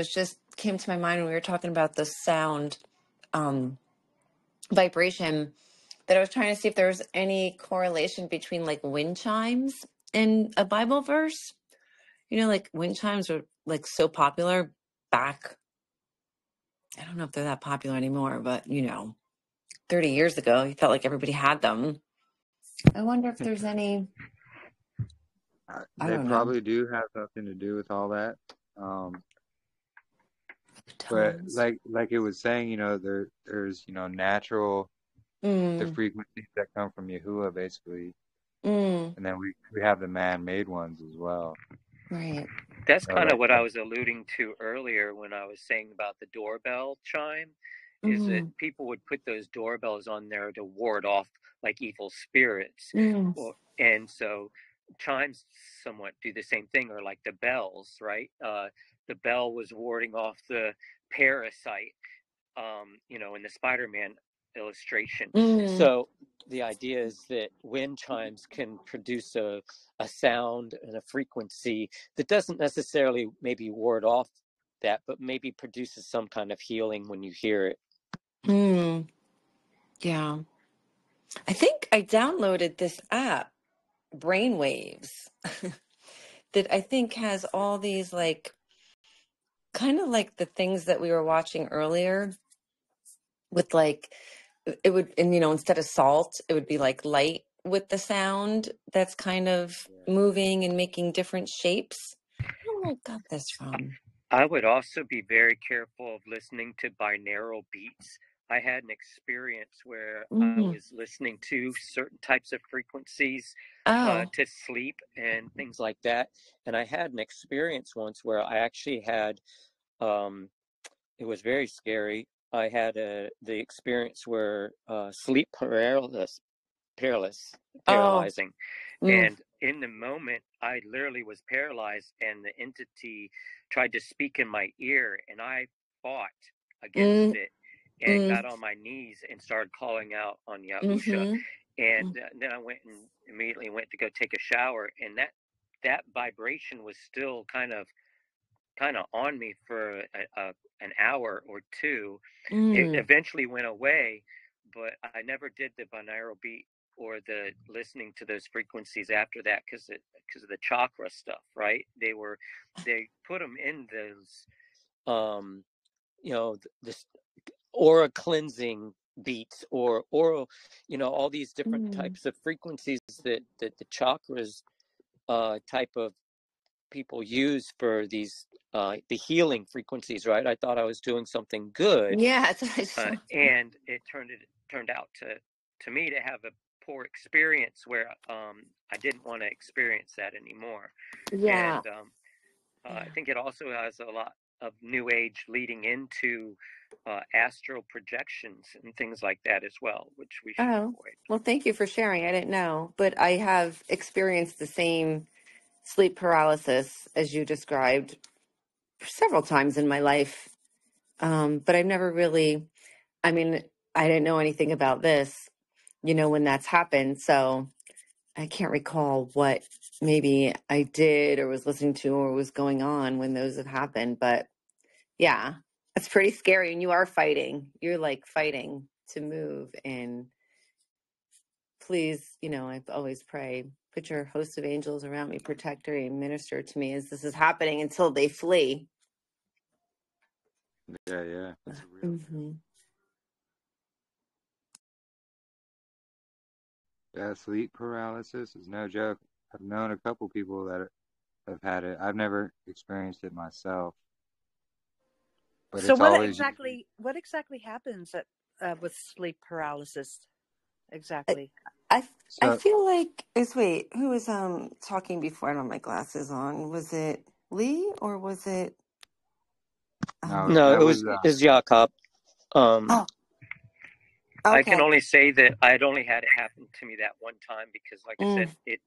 came to my mind when we were talking about the sound vibration, that I was trying to see if there was any correlation between like wind chimes and a Bible verse. Like wind chimes were like so popular back. I don't know if they're that popular anymore, but 30 years ago, you felt like everybody had them. I wonder if there's any. They probably do have something to do with all that. But like it was saying, there's natural the frequencies that come from Yahuwah, basically, and then we have the man-made ones as well. Right. That's kind of what I was alluding to earlier when I was saying about the doorbell chime, is that people would put those doorbells on there to ward off like evil spirits. And so chimes somewhat do the same thing, or like the bells, right? The bell was warding off the parasite, in the Spider-Man illustration. So the idea is that wind chimes can produce a sound and a frequency that doesn't necessarily maybe ward off that, but maybe produces some kind of healing when you hear it. Yeah. I think I downloaded this app, Brainwaves, that I think has all these like, kind of like the things that we were watching earlier with like, it would, and instead of salt, it would be like light with the sound that's kind of moving and making different shapes. I don't know where I got this from. I would also be very careful of listening to binaural beats. I had an experience where I was listening to certain types of frequencies to sleep and things like that. And I had an experience once where I actually had, it was very scary. I had the experience where sleep paralyzing. And in the moment, I literally was paralyzed, and the entity tried to speak in my ear, and I fought against it and got on my knees and started calling out on Yahusha. And then I went and immediately went to go take a shower, and that vibration was still kind of on me for an hour or two. It eventually went away, but I never did the binaural beat or the listening to those frequencies after that because of the chakra stuff, right? They put them in those this aura cleansing beats or oral, all these different types of frequencies that the chakras type of people use for these the healing frequencies, right? I thought I was doing something good, yeah, and it turned turned out to me to have a poor experience where I didn't want to experience that anymore. Yeah. And I think it also has a lot of New Age leading into astral projections and things like that as well, which we should avoid. Well, thank you for sharing. I didn't know, but I have experienced the same sleep paralysis as you described several times in my life. But I've never really, I mean, I didn't know anything about this, when that's happened. So I can't recall what maybe I did or was listening to or was going on when those have happened. But yeah, it's pretty scary. And you are fighting. You're like fighting to move. And please, I always pray, put your host of angels around me, protect her and minister to me as this is happening until they flee. Yeah. That's a real deal. Yeah, sleep paralysis is no joke. I've known a couple people that have had it. I've never experienced it myself. But So it's what always exactly happens with sleep paralysis? Exactly. I feel like who was talking before? I don't have my glasses on. Was it Lee or was it No, it was Jakob. Okay. I can only say that I'd only had it happen to me that one time because, like I said, it